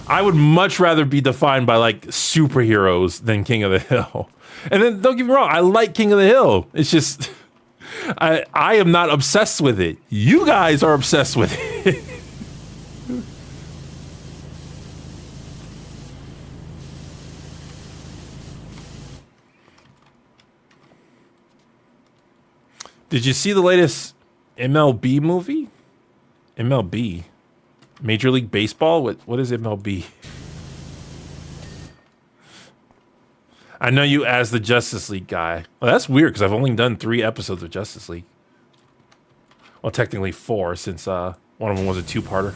I would much rather be defined by like superheroes than King of the Hill. And then don't get me wrong, I like King of the Hill. It's just I am not obsessed with it. You guys are obsessed with it. Did you see the latest MLB movie? MLB? Major League Baseball? What is MLB? I know you as the Justice League guy. Well, that's weird because I've only done 3 episodes of Justice League. Well, technically 4 since one of them was a 2-parter.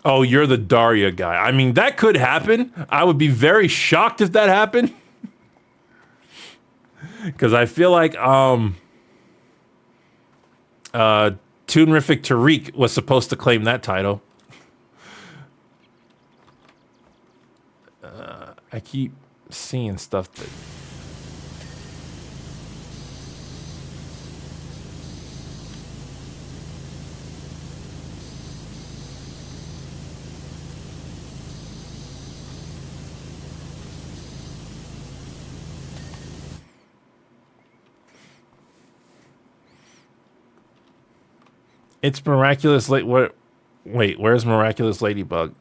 Oh, you're the Daria guy. I mean, that could happen. I would be very shocked if that happened. Because I feel like Toonrific Tariq was supposed to claim that title. I keep seeing stuff that... It's Miraculous Wait, where's Miraculous Ladybug?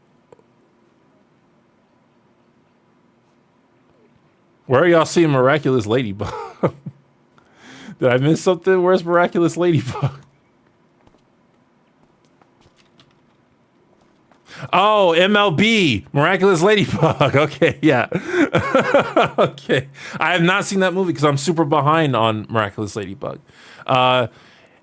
Where are y'all seeing Miraculous Ladybug? Did I miss something? Where's Miraculous Ladybug? Oh, MLB, Miraculous Ladybug. Okay, yeah. Okay. I have not seen that movie because I'm super behind on Miraculous Ladybug.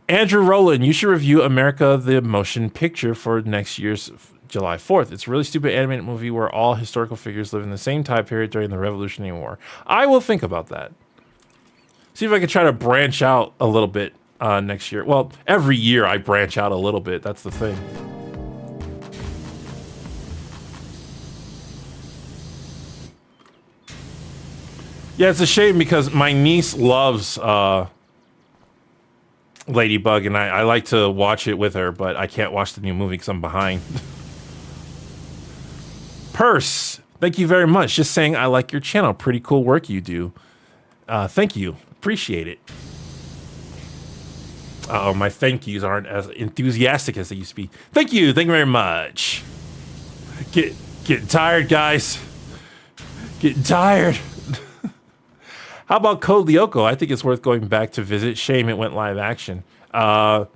Andrew Rowland, you should review America the Motion Picture for next year's July 4th. It's a really stupid animated movie where all historical figures live in the same time period during the Revolutionary War. I will think about that. See if I can try to branch out a little bit next year. Well, every year I branch out a little bit. That's the thing. Yeah, it's a shame because my niece loves... Ladybug, and I like to watch it with her, but I can't watch the new movie because I'm behind. Purse, thank you very much. Just saying I like your channel. Pretty cool work you do. Thank you. Appreciate it. Oh, my thank yous aren't as enthusiastic as they used to be. Thank you. Thank you very much. Getting tired, guys. Getting tired. How about Code Lyoko? I think it's worth going back to visit. Shame it went live action. I've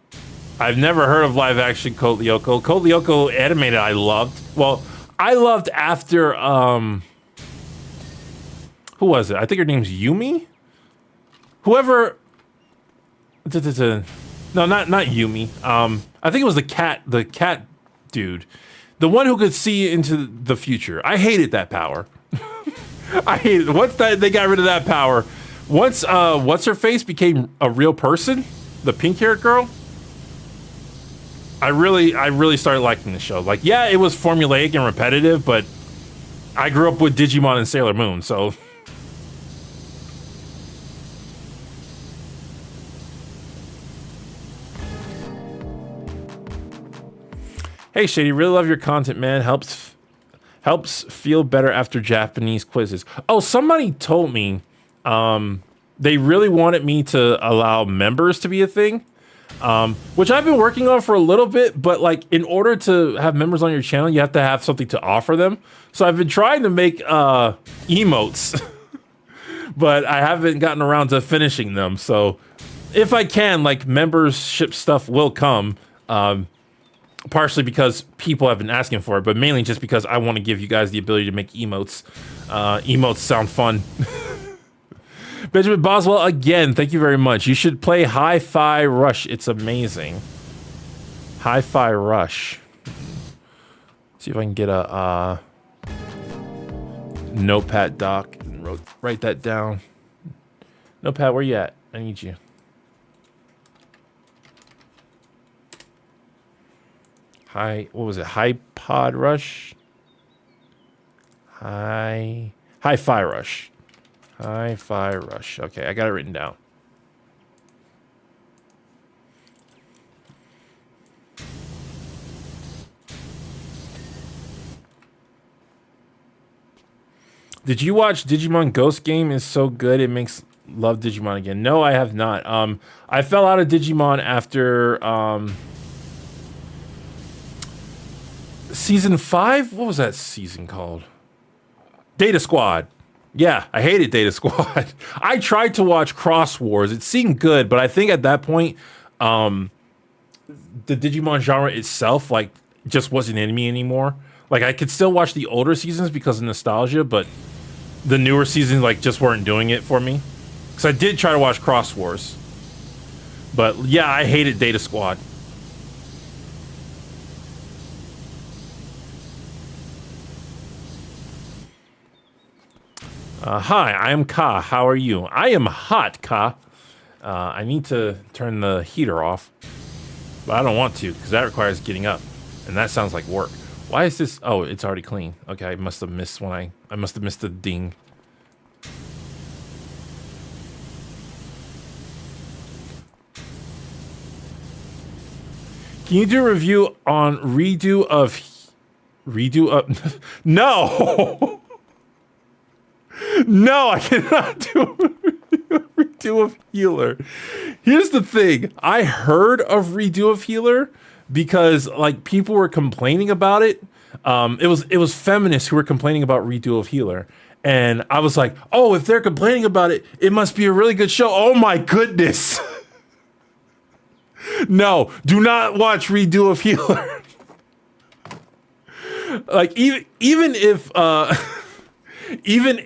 never heard of live action Code Lyoko. Code Lyoko animated I loved. Well, I loved after... who was it? I think her name's Yumi? Whoever... No, not Yumi. I think it was the cat dude. The one who could see into the future. I hated that power. I hate it. Once they got rid of that power, once what's her face became a real person, the pink-haired girl, I really started liking the show. Like, yeah, it was formulaic and repetitive, but I grew up with Digimon and Sailor Moon, so Hey, Shady, really love your content, man. Helps feel better after Japanese quizzes. Oh, somebody told me they really wanted me to allow members to be a thing, which I've been working on for a little bit, but like in order to have members on your channel, you have to have something to offer them. So I've been trying to make emotes, but I haven't gotten around to finishing them. So if I can, like membership stuff will come, partially because people have been asking for it, but mainly just because I want to give you guys the ability to make emotes. Emotes sound fun. Benjamin Boswell, again, thank you very much. You should play Hi-Fi Rush. It's amazing. Hi-Fi Rush. See if I can get a notepad doc and write that down. Notepad, where you at? I need you. What was it? Hi-Pod Rush? Hi-Fi Rush. Hi-Fi Rush. Okay, I got it written down. Did you watch Digimon Ghost Game? Is so good. It makes love Digimon again. No, I have not. I fell out of Digimon after season 5. What was that season called? Data Squad. Yeah, I hated Data Squad. I tried to watch Cross Wars. It seemed good, but I think at that point, the Digimon genre itself, like, just wasn't in me anymore. Like, I could still watch the older seasons because of nostalgia, but the newer seasons, like, just weren't doing it for me. Because I did try to watch Cross Wars. But, yeah, I hated Data Squad. Hi, I am Ka. How are you? I am hot, Ka. I need to turn the heater off, but I don't want to because that requires getting up, and that sounds like work. Why is this? Oh, it's already clean. Okay, I must have missed when I must have missed the ding. Can you do a review on redo of no. No, I cannot do a redo of Healer. Here's the thing. I heard of redo of Healer because like people were complaining about it. It was feminists who were complaining about redo of Healer. And I was like, oh, if they're complaining about it, it must be a really good show. Oh my goodness. No, do not watch redo of Healer. Like even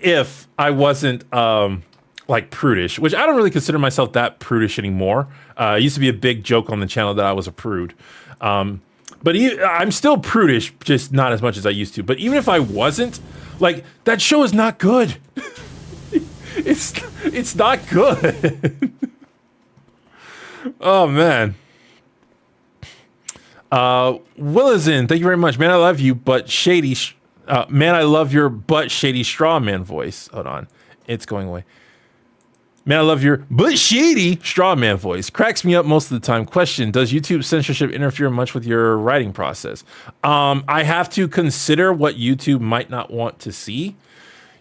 if I wasn't like prudish, which I don't really consider myself that prudish anymore. It used to be a big joke on the channel that I was a prude. But I'm still prudish, just not as much as I used to. But even if I wasn't, like, that show is not good. It's not good. Oh, man. Will is in. Thank you very much. Man, I love you, but Shady... man, I love your butt shady straw man voice. Hold on. It's going away. Man, I love your butt shady straw man voice. Cracks me up most of the time. Question, does YouTube censorship interfere much with your writing process? I have to consider what YouTube might not want to see.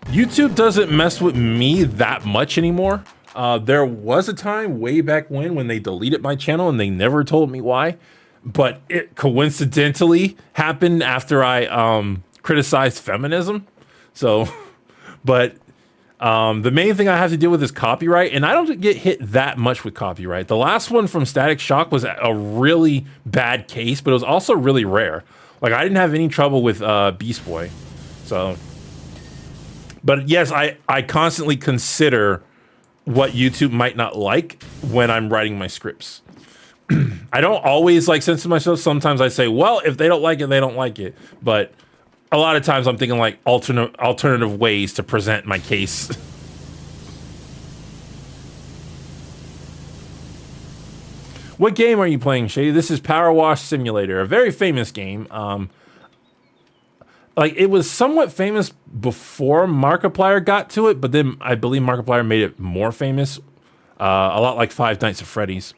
YouTube doesn't mess with me that much anymore. There was a time way back when they deleted my channel and they never told me why. But it coincidentally happened after I... criticized feminism. So, but the main thing I have to deal with is copyright, and I don't get hit that much with copyright. The last one from Static Shock was a really bad case, but it was also really rare. Like, I didn't have any trouble with Beast Boy. So, but yes, I constantly consider what YouTube might not like when I'm writing my scripts. I don't always like censor myself. Sometimes I say, well, if they don't like it, they don't like it. But a lot of times I'm thinking like alternative ways to present my case. What game are you playing, Shady? This is Power Wash Simulator, a very famous game. Like, it was somewhat famous before Markiplier got to it, but then I believe Markiplier made it more famous. A lot like Five Nights at Freddy's.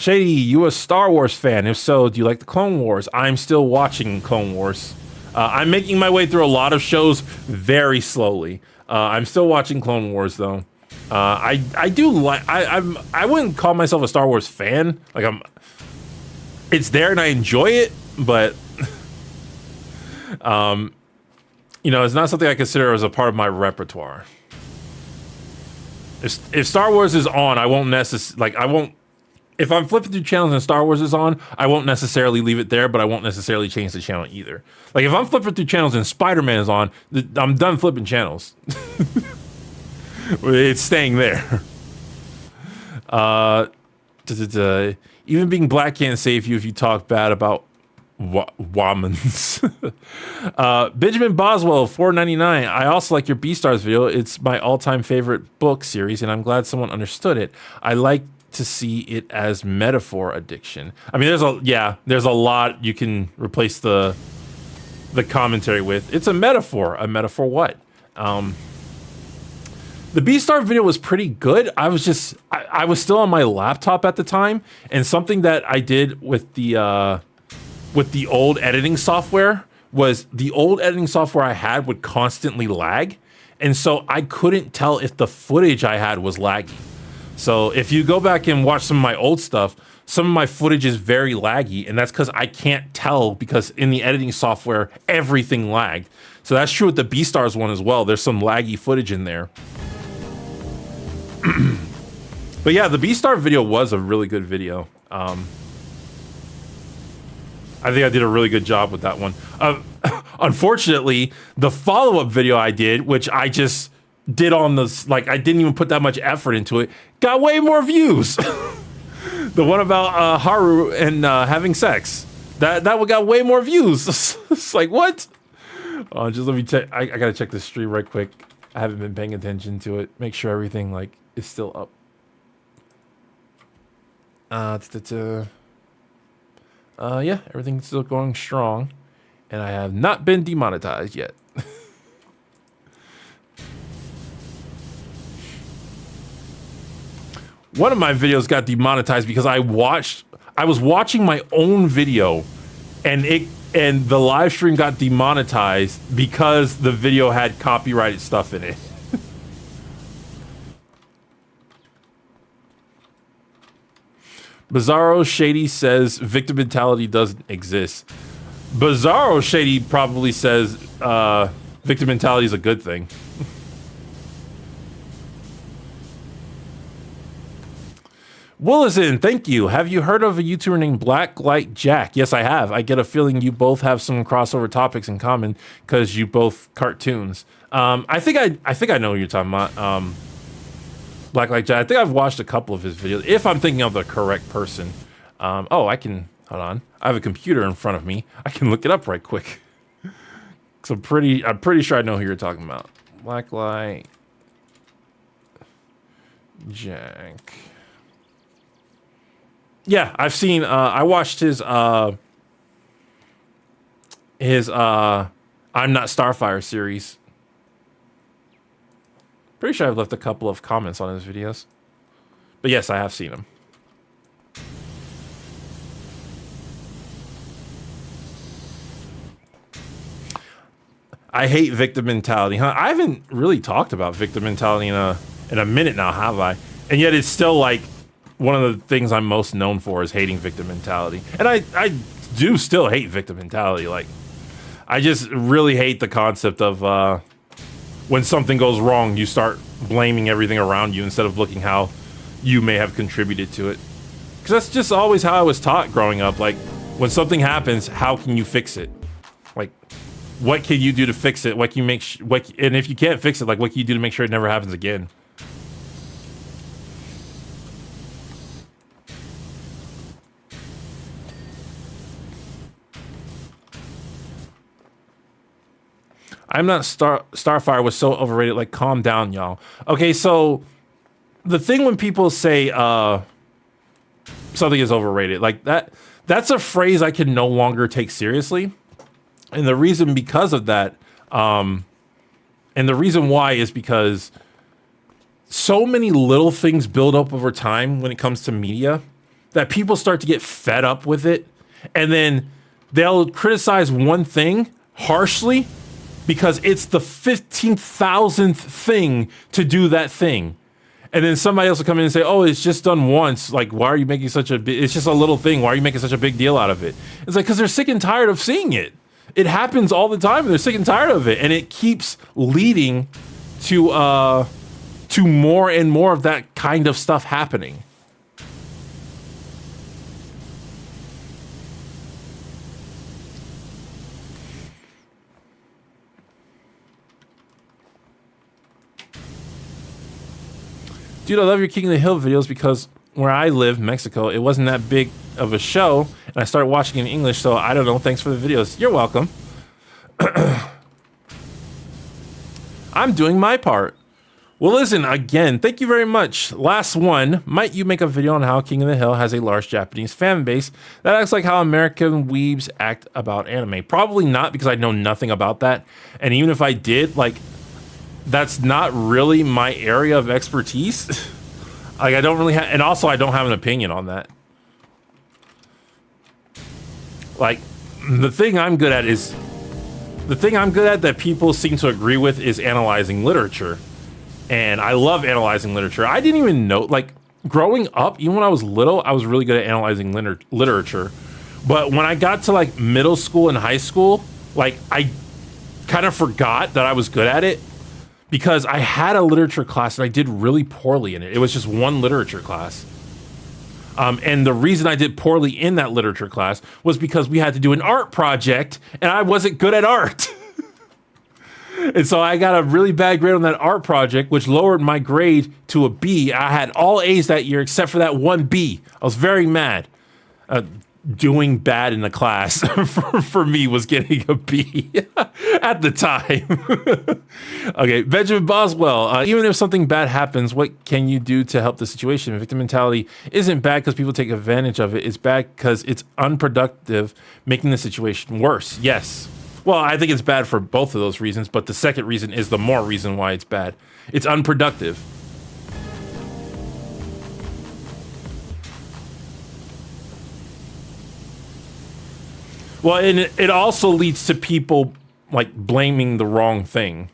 Shady, you a Star Wars fan? If so, do you like the Clone Wars? I'm still watching Clone Wars. I'm making my way through a lot of shows very slowly. I'm still watching Clone Wars though. I do like. I wouldn't call myself a Star Wars fan. Like it's there and I enjoy it, but you know, it's not something I consider as a part of my repertoire. If Star Wars is on, I won't if I'm flipping through channels and Star Wars is on, I won't necessarily leave it there, but I won't necessarily change the channel either. Like if I'm flipping through channels and Spider-Man is on, I'm done flipping channels. It's staying there. Even being black can't save you if you talk bad about Womans. Benjamin Boswell, $4.99. I also like your Beastars video. It's my all-time favorite book series, and I'm glad someone understood it. I like to see it as metaphor addiction. I mean, there's a lot you can replace the commentary with. It's a metaphor. A metaphor what? The Beastar video was pretty good. I was still on my laptop at the time, and something that I did with the old editing software was the old editing software I had would constantly lag, and so I couldn't tell if the footage I had was laggy. So if you go back and watch some of my old stuff, some of my footage is very laggy, and that's because I can't tell because in the editing software, everything lagged. So that's true with the Beastars one as well. There's some laggy footage in there. But yeah, the Beastar video was a really good video. I think I did a really good job with that one. Unfortunately, the follow-up video I did, which I just did on this, like I didn't even put that much effort into it, got way more views. The one about Haru and having sex, that one got way more views. It's like, what? Just let me check. I gotta check this stream right quick. I haven't been paying attention to it. Make sure everything like is still up. Yeah, everything's still going strong, and I have not been demonetized yet. One of my videos got demonetized because I was watching my own video, and the live stream got demonetized because the video had copyrighted stuff in it. Bizarro Shady says victim mentality doesn't exist. Bizarro Shady probably says victim mentality is a good thing. Willison, thank you. Have you heard of a YouTuber named Blacklight Jack? Yes, I have. I get a feeling you both have some crossover topics in common because you both cartoons. I think I know what you're talking about. Blacklight Jack. I think I've watched a couple of his videos. If I'm thinking of the correct person. Oh, I can hold on. I have a computer in front of me. I can look it up right quick. So I'm pretty sure I know who you're talking about. Blacklight Jack. Yeah, I've seen. I watched his I'm Not Starfire series. Pretty sure I've left a couple of comments on his videos, but yes, I have seen him. I hate victim mentality. Huh? I haven't really talked about victim mentality in a minute now, have I? And yet it's still like one of the things I'm most known for is hating victim mentality. And I do still hate victim mentality. Like, I just really hate the concept of when something goes wrong, you start blaming everything around you instead of looking how you may have contributed to it. Because that's just always how I was taught growing up. Like, when something happens, how can you fix it? Like, what can you do to fix it? What can you make? And if you can't fix it, like, what can you do to make sure it never happens again? I'm Not Starfire was so overrated. Like, calm down, y'all. Okay, so the thing when people say something is overrated, like that's a phrase I can no longer take seriously. And the reason because of that, and the reason why is because so many little things build up over time when it comes to media. that people start to get fed up with it, and then they'll criticize one thing harshly because it's the 15,000th thing to do that thing. And then somebody else will come in and say, oh, it's just done once. Like, why are you making such a big, it's just a little thing. Why are you making such a big deal out of it? It's like, because they're sick and tired of seeing it. It happens all the time. And they're sick and tired of it. And it keeps leading to more and more of that kind of stuff happening. Dude, I love your King of the Hill videos because where I live, Mexico, it wasn't that big of a show, and I started watching in English, so I don't know. Thanks for the videos. You're welcome. I'm doing my part. Well, listen, again, thank you very much. Last one. Might you make a video on how King of the Hill has a large Japanese fan base that acts like how American weebs act about anime? Probably not, because I know nothing about that. And even if I did, like, that's not really my area of expertise. Like, I don't really have, and also I don't have an opinion on that. Like, the thing I'm good at that people seem to agree with is analyzing literature. And I love analyzing literature. I didn't even know, like, growing up, even when I was little, I was really good at analyzing literature. But when I got to, like, middle school and high school, like, I kind of forgot that I was good at it. Because I had a literature class and I did really poorly in it. It was just one literature class. And the reason I did poorly in that literature class was because we had to do an art project and I wasn't good at art. And so I got a really bad grade on that art project, which lowered my grade to a B. I had all A's that year except for that one B. I was very mad. Doing bad in the class for me was getting a B at the time. Okay, Benjamin Boswell. Even if something bad happens, what can you do to help the situation? Victim mentality isn't bad because people take advantage of it. It's bad because it's unproductive, making the situation worse. Yes. Well, I think it's bad for both of those reasons, but the second reason is the more reason why it's bad. It's unproductive. Well, and it also leads to people, like, blaming the wrong thing.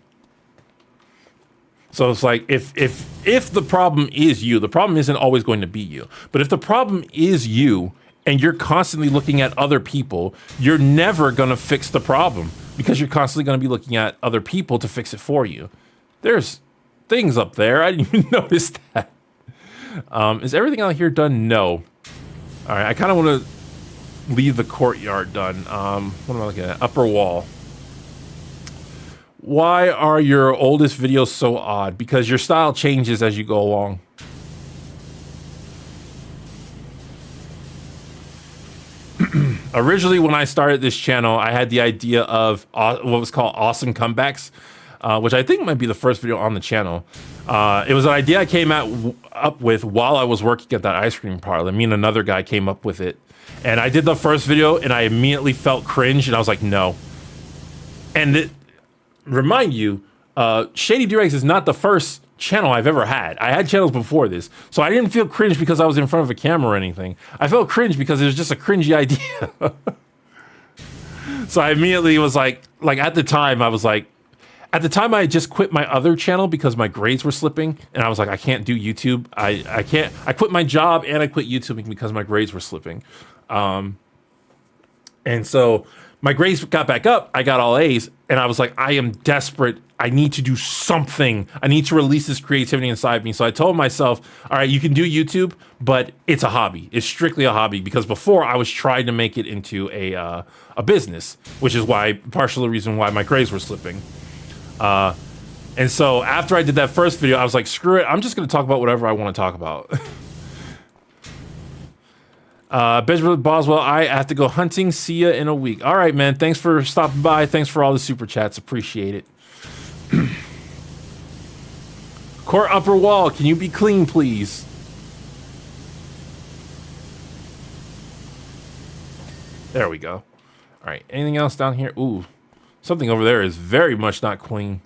So it's like, if the problem is you, the problem isn't always going to be you. But if the problem is you, and you're constantly looking at other people, you're never going to fix the problem. Because you're constantly going to be looking at other people to fix it for you. There's things up there. I didn't even notice that. Is everything out here done? No. All right, I kind of want to leave the courtyard done. What am I looking at? Upper wall. Why are your oldest videos so odd? Because your style changes as you go along. Originally, when I started this channel, I had the idea of what was called awesome comebacks, which I think might be the first video on the channel. It was an idea I came up with while I was working at that ice cream parlor. Me and another guy came up with it. And I did the first video, and I immediately felt cringe, and I was like, no. And remind you, Shady Doorags is not the first channel I've ever had. I had channels before this. So I didn't feel cringe because I was in front of a camera or anything. I felt cringe because it was just a cringy idea. So I immediately was like at the time, I had just quit my other channel because my grades were slipping, and I was like, I can't do YouTube. I quit my job and I quit YouTube because my grades were slipping. And so my grades got back up. I got all A's, and I was like, I am desperate. I need to do something. I need to release this creativity inside me. So I told myself, all right, you can do YouTube, but it's a hobby. It's strictly a hobby, because before I was trying to make it into a business, which is partially the reason why my grades were slipping. And so after I did that first video, I was like, screw it. I'm just going to talk about whatever I want to talk about. Benjamin Boswell, I have to go hunting. See ya in a week. All right, man. Thanks for stopping by. Thanks for all the super chats. Appreciate it. Court upper wall. Can you be clean, please? There we go. All right. Anything else down here? Ooh. Something over there is very much not clean.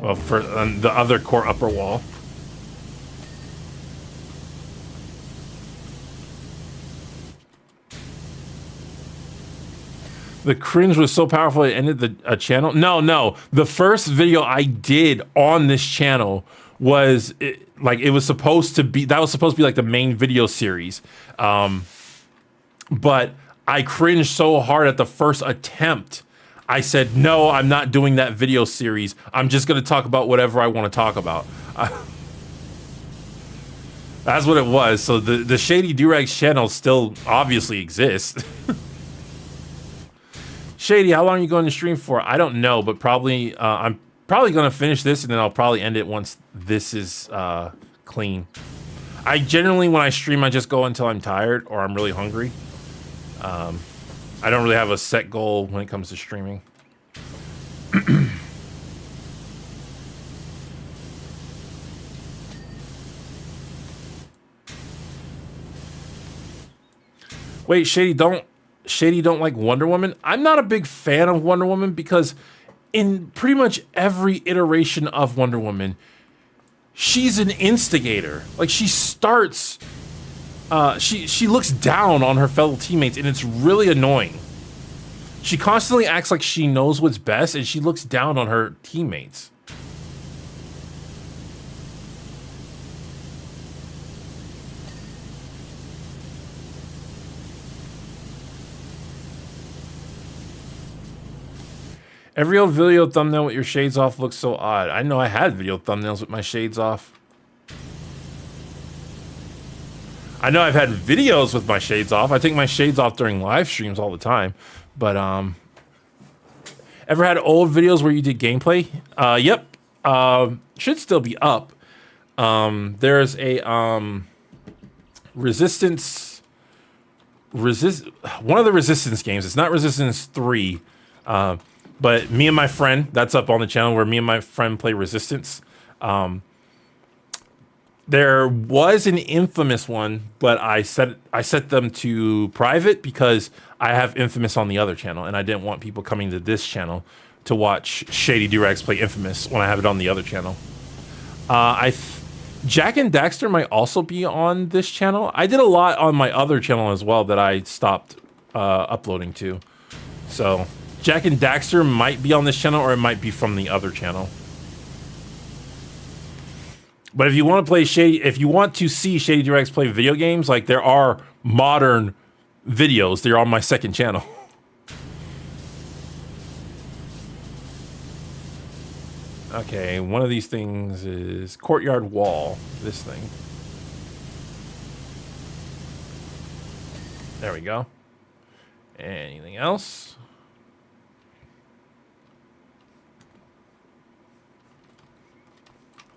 Well, for the other court upper wall. The cringe was so powerful it ended a channel. No. The first video I did on this channel was it was supposed to be like the main video series. But I cringed so hard at the first attempt. I said, no, I'm not doing that video series. I'm just going to talk about whatever I want to talk about. That's what it was. So the Shady Doorags channel still obviously exists. Shady, how long are you going to stream for? I don't know, but probably I'm probably going to finish this and then I'll probably end it once this is clean. I generally, when I stream, I just go until I'm tired or I'm really hungry. I don't really have a set goal when it comes to streaming. Wait, Shady don't like Wonder Woman? I'm not a big fan of Wonder Woman because in pretty much every iteration of Wonder Woman, she's an instigator. Like she starts, she looks down on her fellow teammates and it's really annoying. She constantly acts like she knows what's best and she looks down on her teammates. Every old video thumbnail with your shades off looks so odd. I know I had video thumbnails with my shades off. I know I've had videos with my shades off. I take my shades off during live streams all the time. But, ever had old videos where you did gameplay? Yep. Should still be up. There's a, one of the Resistance games. It's not Resistance 3. But me and my friend, that's up on the channel where me and my friend play Resistance. There was an Infamous one, but I set them to private because I have Infamous on the other channel, and I didn't want people coming to this channel to watch Shady Doorags play Infamous when I have it on the other channel. Jack and Daxter might also be on this channel. I did a lot on my other channel as well that I stopped uploading to. So Jack and Daxter might be on this channel, or it might be from the other channel. But if you want to play Shady, if you want to see Shady Doorags play video games, like there are modern videos, they're on my second channel. Okay, one of these things is courtyard wall. This thing. There we go. Anything else?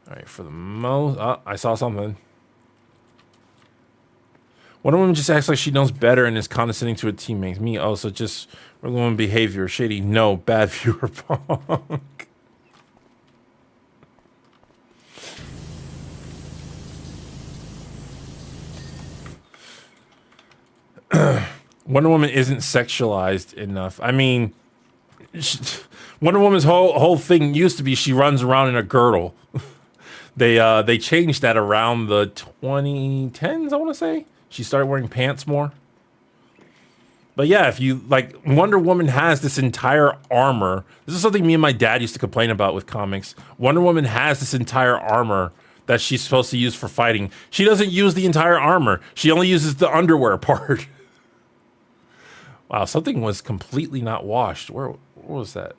All right, for the most... Oh, I saw something. Wonder Woman just acts like she knows better and is condescending to her teammates. Me, oh, so just Wonder Woman behavior. Shady, no. Bad viewer punk. Wonder Woman isn't sexualized enough. I mean, Wonder Woman's whole thing used to be she runs around in a girdle. They changed that around the 2010s, I want to say. She started wearing pants more. But yeah, if you like, Wonder Woman has this entire armor. This is something me and my dad used to complain about with comics. Wonder Woman has this entire armor that she's supposed to use for fighting. She doesn't use the entire armor. She only uses the underwear part. Wow, something was completely not washed. Where was that?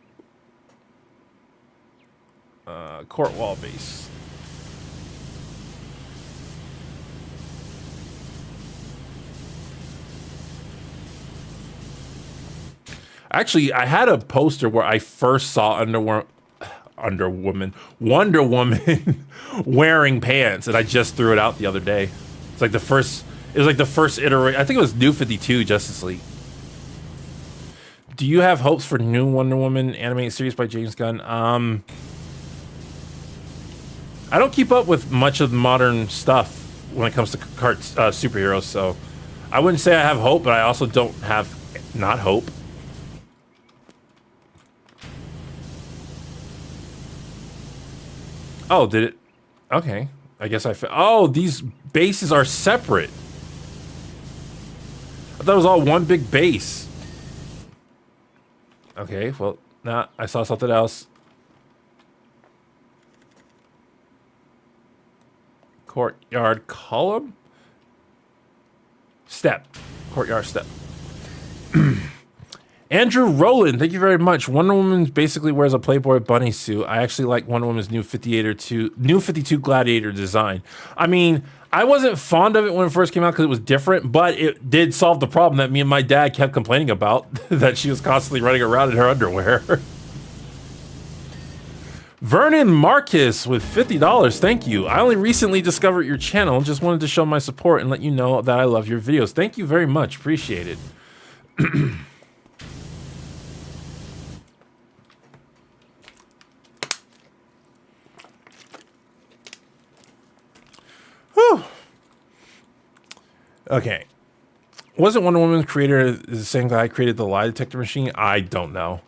Court wall base. Actually, I had a poster where I first saw Wonder Woman wearing pants, and I just threw it out the other day. It's like the first. It was like the first iteration. I think it was New 52 Justice League. Do you have hopes for new Wonder Woman animated series by James Gunn? I don't keep up with much of the modern stuff when it comes to superheroes, so I wouldn't say I have hope, but I also don't have not hope. Oh, did it? Okay. I guess oh, these bases are separate. I thought it was all one big base. Okay, well, nah, I saw something else. Courtyard column? Step. Courtyard step. Andrew Rowland, thank you very much. Wonder Woman basically wears a Playboy bunny suit. I actually like Wonder Woman's new 52 Gladiator design. I mean, I wasn't fond of it when it first came out because it was different, but it did solve the problem that me and my dad kept complaining about, that she was constantly running around in her underwear. Vernon Marcus with $50. Thank you. I only recently discovered your channel. Just wanted to show my support and let you know that I love your videos. Thank you very much. Appreciate it. Whew. Okay. Wasn't Wonder Woman's creator the same guy who created the lie detector machine? I don't know.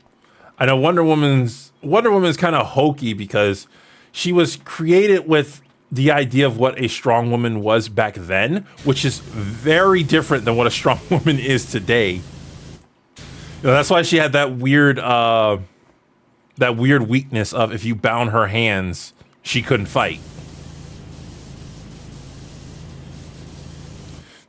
I know Wonder Woman's kind of hokey because she was created with the idea of what a strong woman was back then, which is very different than what a strong woman is today. You know, that's why she had that weird weakness of if you bound her hands, she couldn't fight.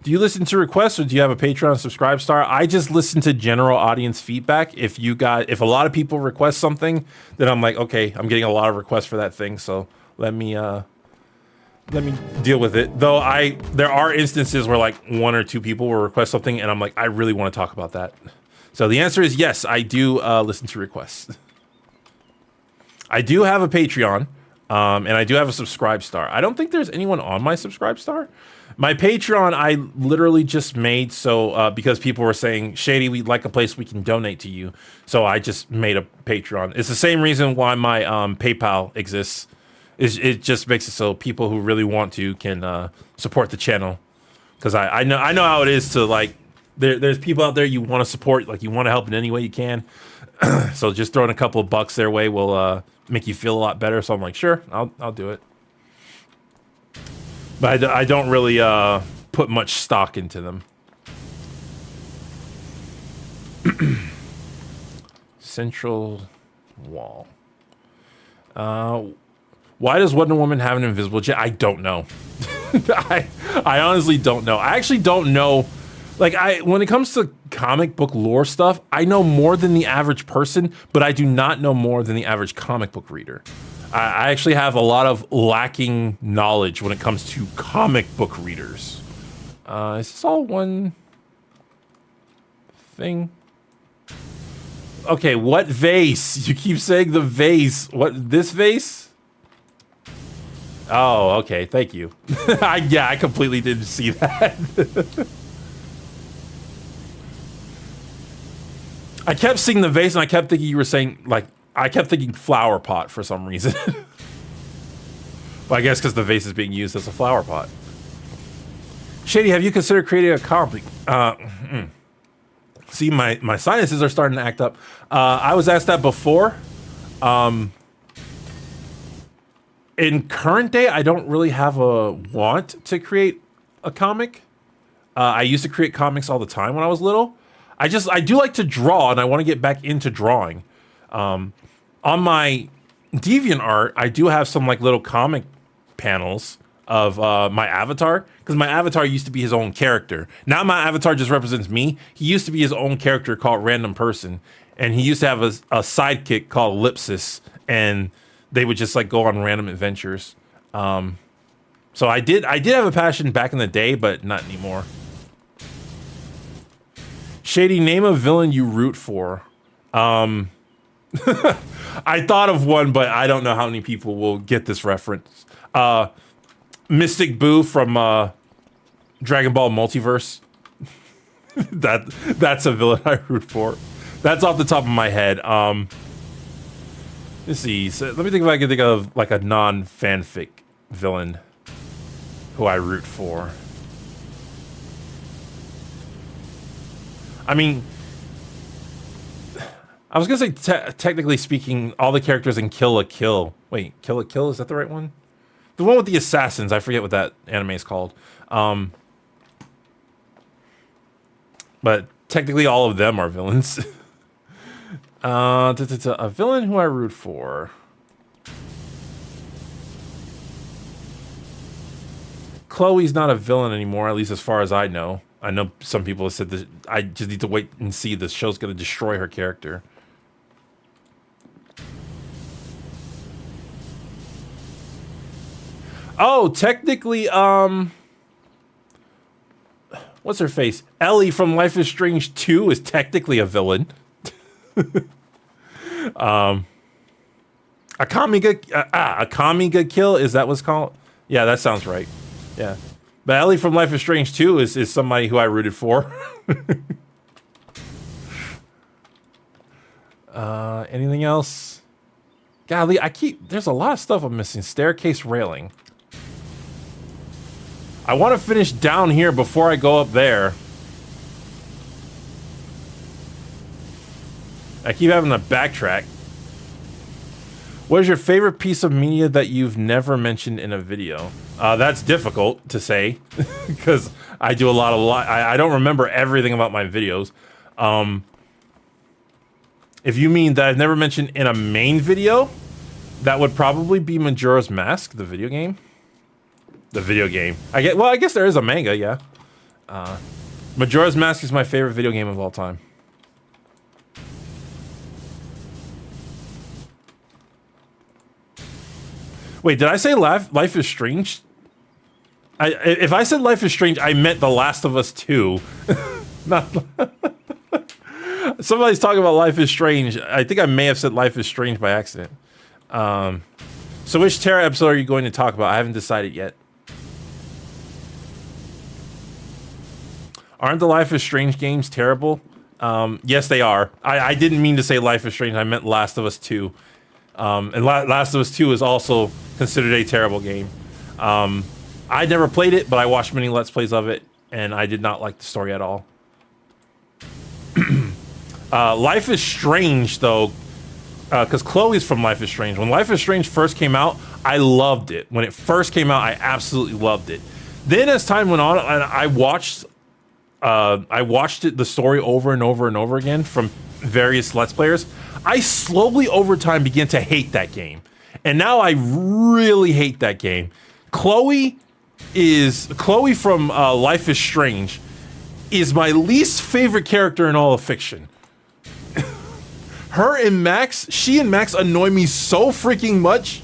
Do you listen to requests or do you have a Patreon subscribe star? I just listen to general audience feedback. If a lot of people request something, then I'm like, okay, I'm getting a lot of requests for that thing, so let me deal with it. Though there are instances where like one or two people will request something and I'm like, I really want to talk about that. So the answer is yes, I do listen to requests. I do have a Patreon, and I do have a subscribe star. I don't think there's anyone on my subscribe star. My Patreon, I literally just made so because people were saying, Shady, we'd like a place we can donate to you. So I just made a Patreon. It's the same reason why my PayPal exists. It just makes it so people who really want to can support the channel. Because I know how it is to like, there's people out there you want to support, like you want to help in any way you can. So just throwing a couple of bucks their way will make you feel a lot better. So I'm like, sure, I'll do it. But I don't really put much stock into them. Central wall. Why does Wonder Woman have an invisible jet? I don't know. I honestly don't know. I actually don't know. Like, when it comes to comic book lore stuff, I know more than the average person, but I do not know more than the average comic book reader. I actually have a lot of lacking knowledge when it comes to comic book readers. Is this all one thing? Okay, what vase? You keep saying the vase. What, this vase? Oh, okay, thank you. I completely didn't see that. I kept seeing the vase and I kept thinking you were saying, like, I kept thinking flower pot for some reason. Well, I guess because the vase is being used as a flower pot. Shady, have you considered creating a comic? See, my sinuses are starting to act up. I was asked that before. In current day, I don't really have a want to create a comic. I used to create comics all the time when I was little. I do like to draw, and I want to get back into drawing. On my DeviantArt, I do have some like little comic panels of my avatar, because my avatar used to be his own character. Now my avatar just represents me. He used to be his own character called Random Person, and he used to have a sidekick called Ellipsis, and they would just like go on random adventures. So I did have a passion back in the day, but not anymore. Shady, name a villain you root for. I thought of one, but I don't know how many people will get this reference. Mystic Boo from Dragon Ball Multiverse. That's a villain I root for. That's off the top of my head. Let's see. So let me think if I can think of like a non-fanfic villain who I root for. I mean, I was gonna say technically speaking, all the characters in Kill la Kill. Wait, Kill la Kill, is that the right one? The one with the assassins. I forget what that anime is called. But technically, all of them are villains. A villain who I root for. Chloe's not a villain anymore, at least as far as I know. I know some people have said that I just need to wait and see. The show's going to destroy her character. Oh, technically, what's her face? Ellie from Life is Strange 2 is technically a villain. A Kamiga kill, is that what's called? Yeah, that sounds right. Yeah. But Ellie from Life is Strange 2 is somebody who I rooted for. Anything else? Golly, there's a lot of stuff I'm missing. Staircase railing. I want to finish down here before I go up there. I keep having to backtrack. What is your favorite piece of media that you've never mentioned in a video? That's difficult to say because I do a lot of I don't remember everything about my videos. If you mean that I've never mentioned in a main video, that would probably be Majora's Mask, the video game. The video game. I guess there is a manga, yeah. Majora's Mask is my favorite video game of all time. Wait, did I say Life is Strange? If I said Life is Strange, I meant The Last of Us 2. Not. Somebody's talking about Life is Strange. I think I may have said Life is Strange by accident. So which Terra episode are you going to talk about? I haven't decided yet. Aren't the Life is Strange games terrible? Yes, they are. I didn't mean to say Life is Strange. I meant Last of Us 2. And Last of Us 2 is also considered a terrible game. I never played it, but I watched many Let's Plays of it, and I did not like the story at all. Life is Strange, though, because Chloe's from Life is Strange. When Life is Strange first came out, I loved it. When it first came out, I absolutely loved it. Then as time went on, and I watched the story over and over and over again from various Let's Players, I slowly over time began to hate that game. And now I really hate that game. Chloe from Life is Strange is my least favorite character in all of fiction. Her and Max, she and Max annoy me so freaking much.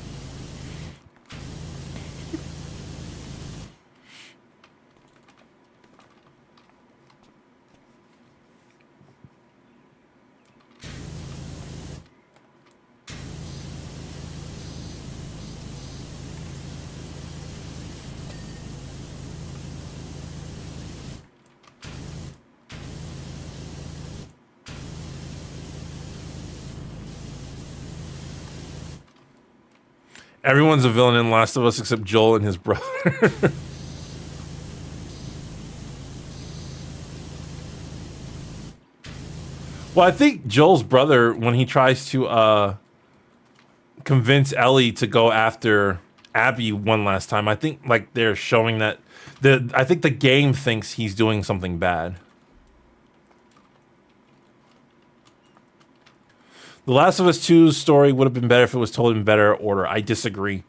Everyone's a villain in Last of Us except Joel and his brother. Well, I think Joel's brother, when he tries to convince Ellie to go after Abby one last time, I think like they're showing that I think the game thinks he's doing something bad. The Last of Us 2's story would have been better if it was told in better order. I disagree.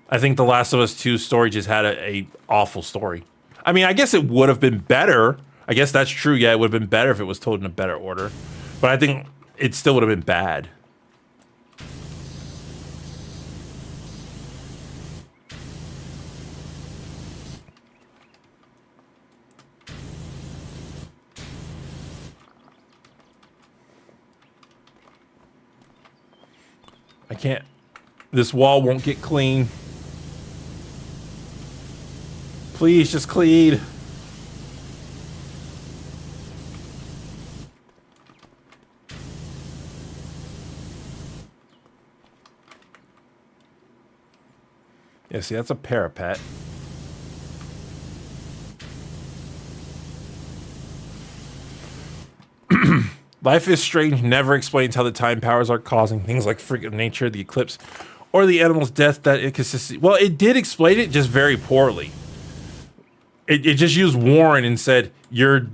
I think The Last of Us 2's story just had a awful story. I mean, I guess it would have been better. I guess that's true. Yeah, it would have been better if it was told in a better order. But I think it still would have been bad. I can't. This wall won't get clean. Please, just clean. Yeah, see, that's a parapet. Life is Strange never explains how the time powers are causing things like freak of nature, the eclipse, or the animal's death that inconsistency. Well, it did explain it just very poorly. It just used Warren and said you're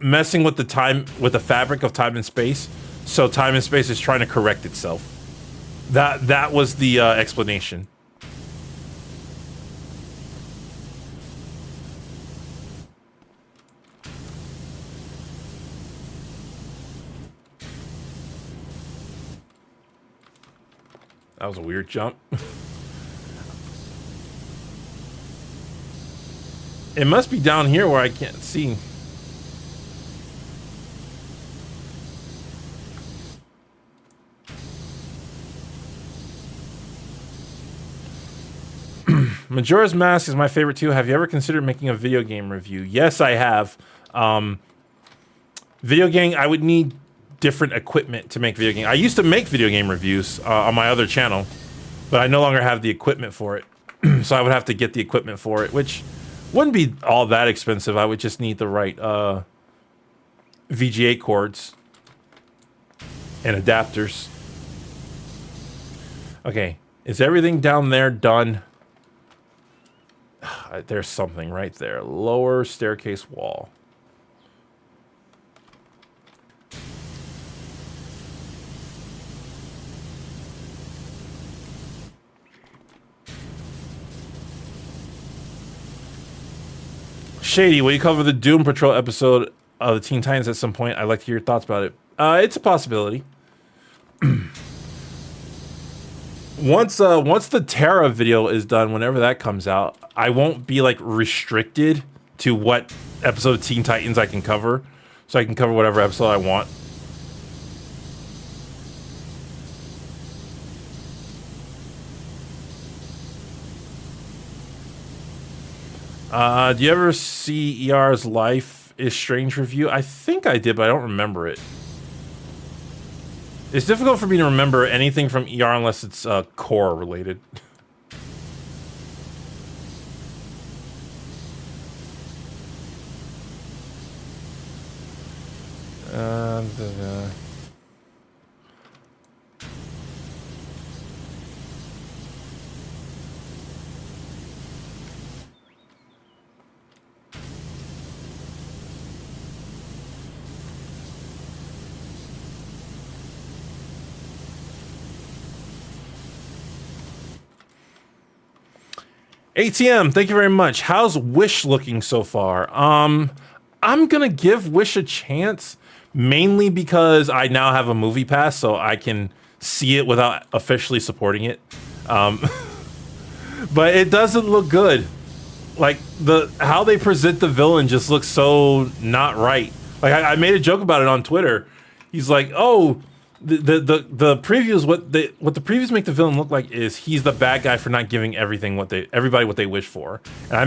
messing with the fabric of time and space. So time and space is trying to correct itself. That was the explanation. That was a weird jump. It must be down here where I can't see. Majora's Mask is my favorite too. Have you ever considered making a video game review? Yes, I have. Video game, I would need different equipment to make video game. I used to make video game reviews on my other channel, but I no longer have the equipment for it. So I would have to get the equipment for it, which wouldn't be all that expensive. I would just need the right VGA cords and adapters. Okay, is everything down there done? There's something right there. Lower staircase wall. Shady, will you cover the Doom Patrol episode of the Teen Titans at some point? I'd like to hear your thoughts about it. It's a possibility. Once the Terra video is done, whenever that comes out, I won't be like restricted to what episode of Teen Titans I can cover, so I can cover whatever episode I want. Do you ever see ER's Life is Strange review? I think I did, but I don't remember it. It's difficult for me to remember anything from ER unless it's core related. ATM, thank you very much. How's Wish looking so far? I'm gonna give Wish a chance, mainly because I now have a movie pass, so I can see it without officially supporting it. But it doesn't look good. Like, how they present the villain just looks so not right. Like, I made a joke about it on Twitter. He's like, oh, the previews, what the previews make the villain look like is he's the bad guy for not giving everybody what they wish for. And I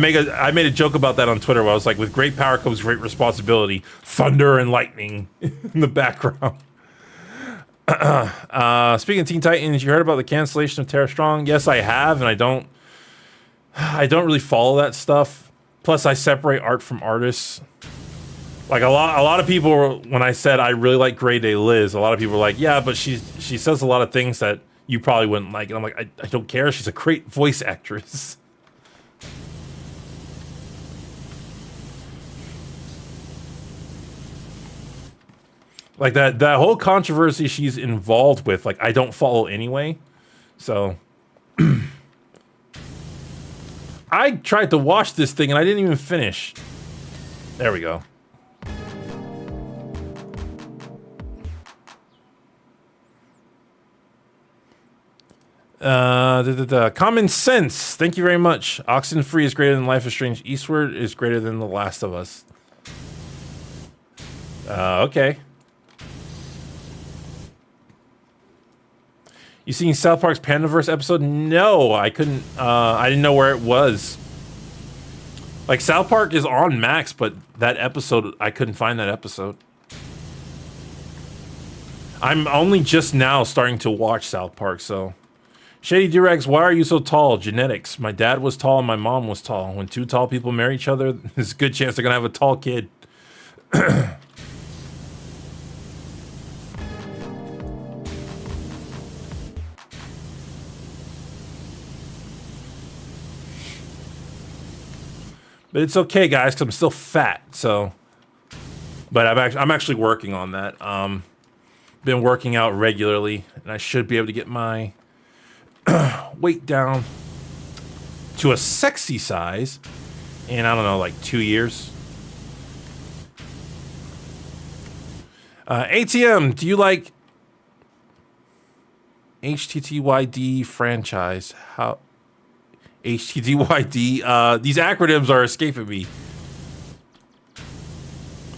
made a joke about that on Twitter where I was like, with great power comes great responsibility. Thunder and lightning in the background. Speaking of Teen Titans, you heard about the cancellation of Tara Strong? Yes, I have, and I don't really follow that stuff. Plus, I separate art from artists. Like a lot of people, when I said I really like Grey Day Liz, a lot of people were like, yeah, but she says a lot of things that you probably wouldn't like. And I'm like, I don't care. She's a great voice actress. Like that whole controversy she's involved with, like, I don't follow anyway. So I tried to watch this thing and I didn't even finish. There we go. Common sense. Thank you very much. Oxenfree is greater than Life is Strange. Eastward is greater than The Last of Us. Okay. You seen South Park's Pandaverse episode? No, I couldn't. I didn't know where it was. Like, South Park is on Max, but that episode, I couldn't find that episode. I'm only just now starting to watch South Park, so. Shady Doorags, why are you so tall? Genetics. My dad was tall and my mom was tall. When two tall people marry each other, there's a good chance they're gonna have a tall kid. But it's okay, guys, because I'm still fat, so. But I'm actually working on that. been working out regularly, and I should be able to get my weight down to a sexy size in, I don't know, like 2 years. ATM, do you like HTTYD franchise? How HTTYD? These acronyms are escaping me.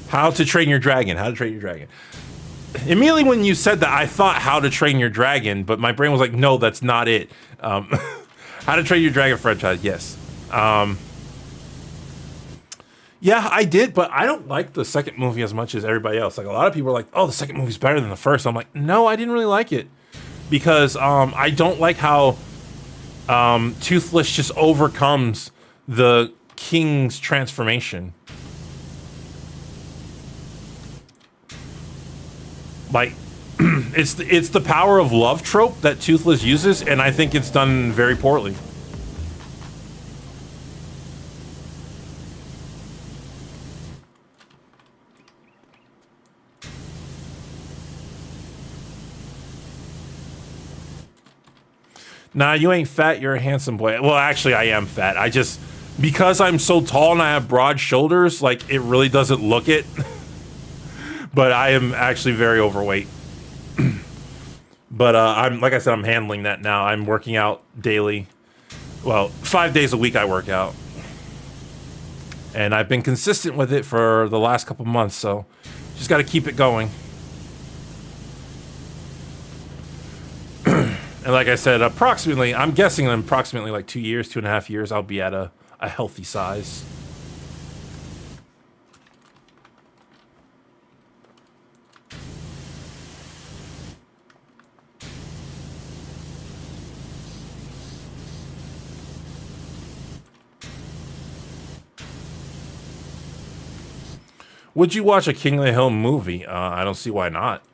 How to Train Your Dragon. How to Train Your Dragon. Immediately when you said that, I thought How to Train Your Dragon, but my brain was like, no, that's not it. How to Train Your Dragon franchise, yes. Yeah, I did, but I don't like the second movie as much as everybody else. Like, a lot of people are like, oh, the second movie's better than the first. I'm like, no, I didn't really like it. Because I don't like how Toothless just overcomes the king's transformation. Like, it's the power of love trope that Toothless uses, and I think it's done very poorly. Nah, you ain't fat, you're a handsome boy. Well, actually, I am fat. I just, because I'm so tall and I have broad shoulders, like, it really doesn't look it. But I am actually very overweight. But I'm, like I said, I'm handling that now. I'm working out daily. Well, 5 days a week I work out. And I've been consistent with it for the last couple months, so just got to keep it going. And like I said, approximately, I'm guessing in approximately like 2 years, 2.5 years, I'll be at a healthy size. Would you watch a King of the Hill movie? I don't see why not.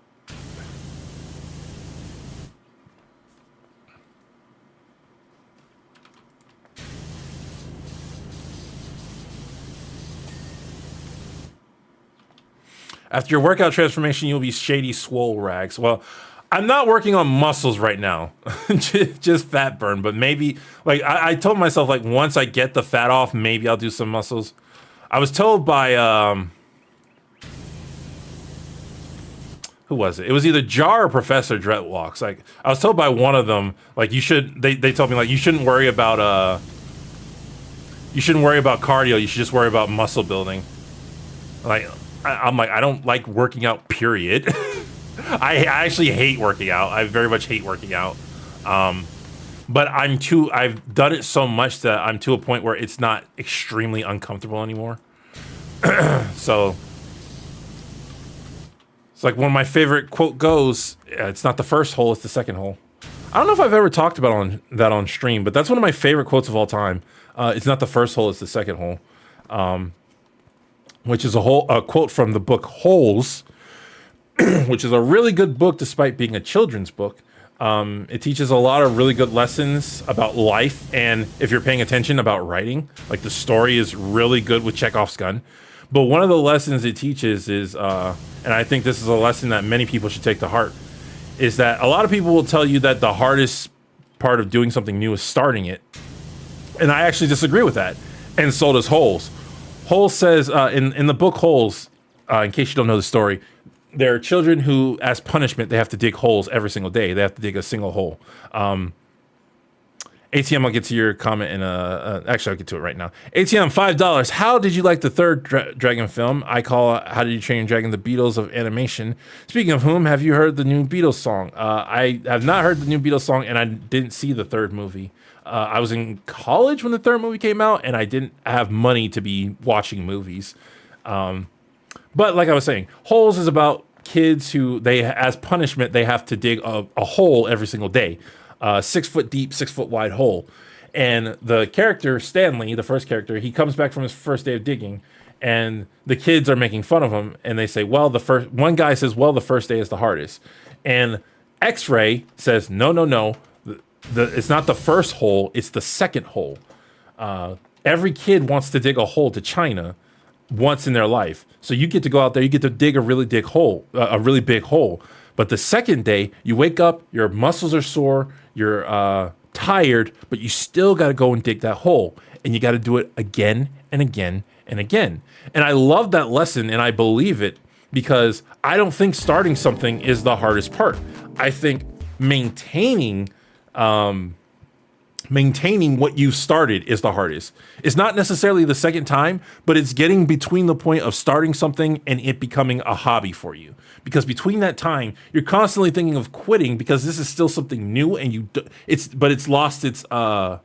After your workout transformation, you'll be Shady Swole Rags. Well, I'm not working on muscles right now, just fat burn. But maybe, like, I told myself, like, once I get the fat off, maybe I'll do some muscles. I was told by, who was it? It was either Jar or Professor Dreadlocks. Like, I was told by one of them, like, you should, they told me, like, you shouldn't worry about cardio. You should just worry about muscle building. Like, I'm like, I don't like working out, period. I actually hate working out. I very much hate working out. But I've done it so much that I'm to a point where it's not extremely uncomfortable anymore. So it's like one of my favorite quote goes, it's not the first hole, it's the second hole. I don't know if I've ever talked about that on stream, but that's one of my favorite quotes of all time. It's not the first hole, it's the second hole. Which is a quote from the book Holes, which is a really good book despite being a children's book. It teaches a lot of really good lessons about life, and if you're paying attention, about writing. Like, the story is really good with Chekhov's gun. But one of the lessons it teaches is, and I think this is a lesson that many people should take to heart, is that a lot of people will tell you that the hardest part of doing something new is starting it. And I actually disagree with that. And so does Holes. Holes says, in the book Holes, in case you don't know the story, there are children who, as punishment, they have to dig holes every single day. They have to dig a single hole. ATM, I'll get to your comment in actually, I'll get to it right now. ATM, $5. How did you like the third Dragon film? I call How Did You Train Your Dragon the Beatles of animation. Speaking of whom, have you heard the new Beatles song? I have not heard the new Beatles song, and I didn't see the third movie. I was in college when the third movie came out, and I didn't have money to be watching movies. But like I was saying, Holes is about kids who, as punishment, they have to dig a hole every single day. 6 foot deep, 6 foot wide hole. And the character, Stanley, the first character, he comes back from his first day of digging, and the kids are making fun of him, and they say, well, one guy says, well, the first day is the hardest. And X-Ray says, no. It's not the first hole, it's the second hole. Every kid wants to dig a hole to China once in their life. So you get to go out there, you get to dig a really big hole. But the second day, you wake up, your muscles are sore, you're tired, but you still got to go and dig that hole. And you got to do it again and again and again. And I love that lesson, and I believe it, because I don't think starting something is the hardest part. I think maintaining what you've started is the hardest. It's not necessarily the second time, but it's getting between the point of starting something and it becoming a hobby for you. Because between that time, you're constantly thinking of quitting because this is still something new, and it's lost its I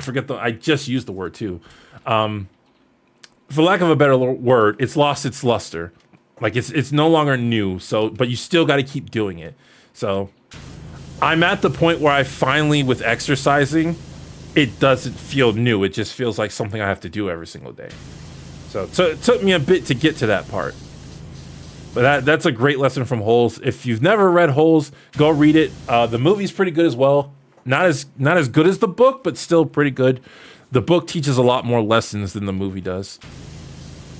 forget I just used the word too. For lack of a better word, it's lost its luster. Like it's no longer new. So, but you still got to keep doing it. So I'm at the point where I finally, with exercising, it doesn't feel new. It just feels like something I have to do every single day. So it took me a bit to get to that part. But that's a great lesson from Holes. If you've never read Holes, go read it. The movie's pretty good as well. Not as good as the book, but still pretty good. The book teaches a lot more lessons than the movie does.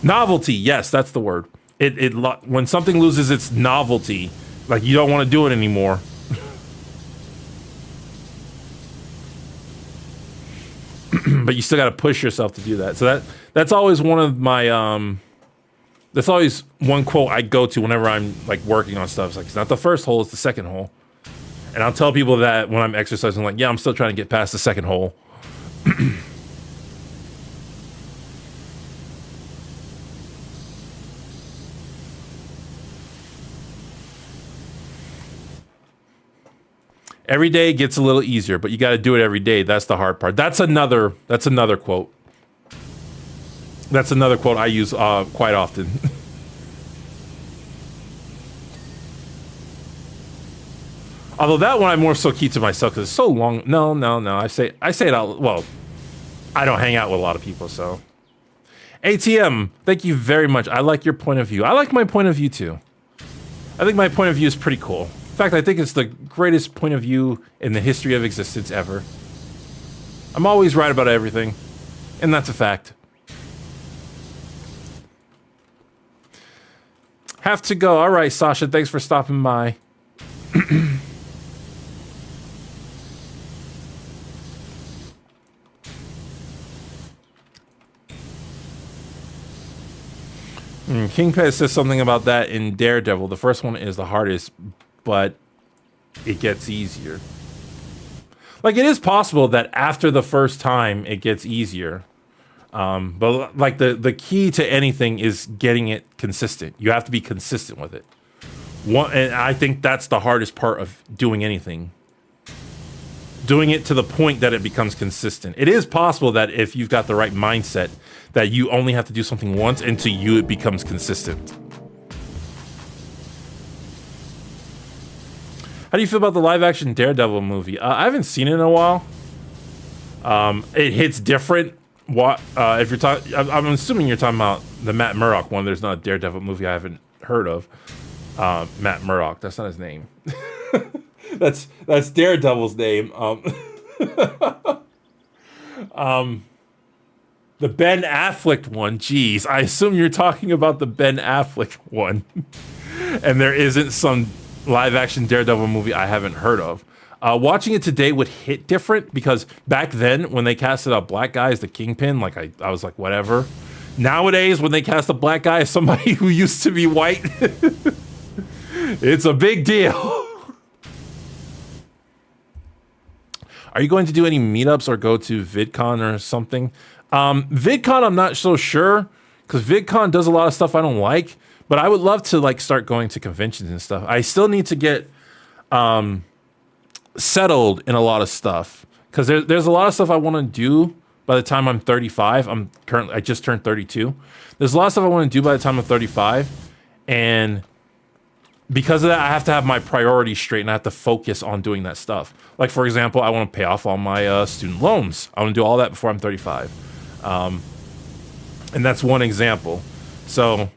Novelty, yes, that's the word. When something loses its novelty, like you don't want to do it anymore. But you still got to push yourself to do that. So that's always one of my that's always one quote I go to whenever I'm like working on stuff. It's like, it's not the first hole, it's the second hole. And I'll tell people that when I'm exercising, like, yeah, I'm still trying to get past the second hole. Every day gets a little easier, but you got to do it every day. That's the hard part. That's another quote. That's another quote I use quite often. Although that one I more so keep to myself because it's so long. No. I say it out. Well, I don't hang out with a lot of people, so. ATM, thank you very much. I like your point of view. I like my point of view too. I think my point of view is pretty cool. In fact, I think it's the greatest point of view in the history of existence ever. I'm always right about everything, and that's a fact. Have to go. All right, Sasha, thanks for stopping by. Kingpin says something about that in Daredevil. The first one is the hardest, but it gets easier. Like, it is possible that after the first time it gets easier. But like the key to anything is getting it consistent. You have to be consistent with it. And I think that's the hardest part of doing anything. Doing it to the point that it becomes consistent. It is possible that if you've got the right mindset, that you only have to do something once until it becomes consistent. How do you feel about the live-action Daredevil movie? I haven't seen it in a while. It hits different. If you're talking, I'm assuming you're talking about the Matt Murdock one. There's not a Daredevil movie I haven't heard of. Matt Murdock. That's not his name. That's Daredevil's name. The Ben Affleck one. Jeez, I assume you're talking about the Ben Affleck one. And there isn't some live-action Daredevil movie I haven't heard of. Watching it today would hit different because back then when they casted a black guy as the Kingpin, like I was like, whatever. Nowadays, when they cast a black guy as somebody who used to be white, it's a big deal. Are you going to do any meetups or go to VidCon or something? VidCon, I'm not so sure because VidCon does a lot of stuff I don't like, but I would love to like start going to conventions and stuff. I still need to get settled in a lot of stuff because there's a lot of stuff I want to do by the time I'm 35. I just turned 32. There's a lot of stuff I want to do by the time I'm 35, and because of that, I have to have my priorities straight and I have to focus on doing that stuff. Like, for example, I want to pay off all my student loans. I want to do all that before I'm 35. And that's one example. So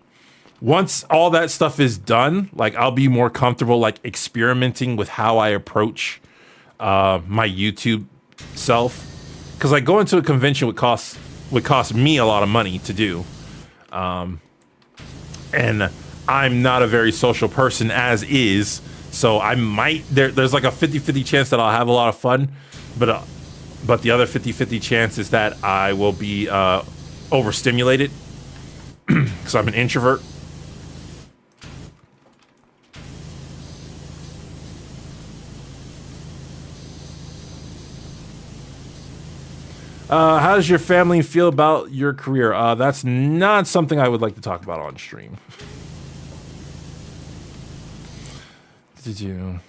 once all that stuff is done, like I'll be more comfortable like experimenting with how I approach my YouTube self. Because like going to a convention would cost me a lot of money to do. And I'm not a very social person as is, so I might there's like a 50-50 chance that I'll have a lot of fun, but the other 50-50 chance is that I will be overstimulated because I'm an introvert. How does your family feel about your career? That's not something I would like to talk about on stream. Did you?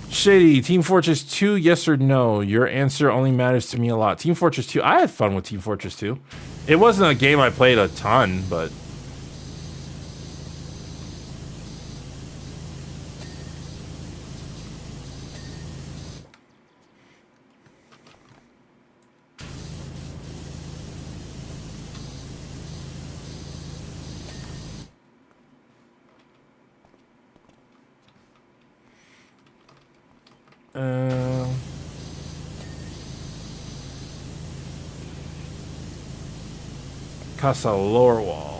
Shady, Team Fortress 2, yes or no? Your answer only matters to me a lot. Team Fortress 2, I had fun with Team Fortress 2. It wasn't a game I played a ton, but... Casa Lore Walls.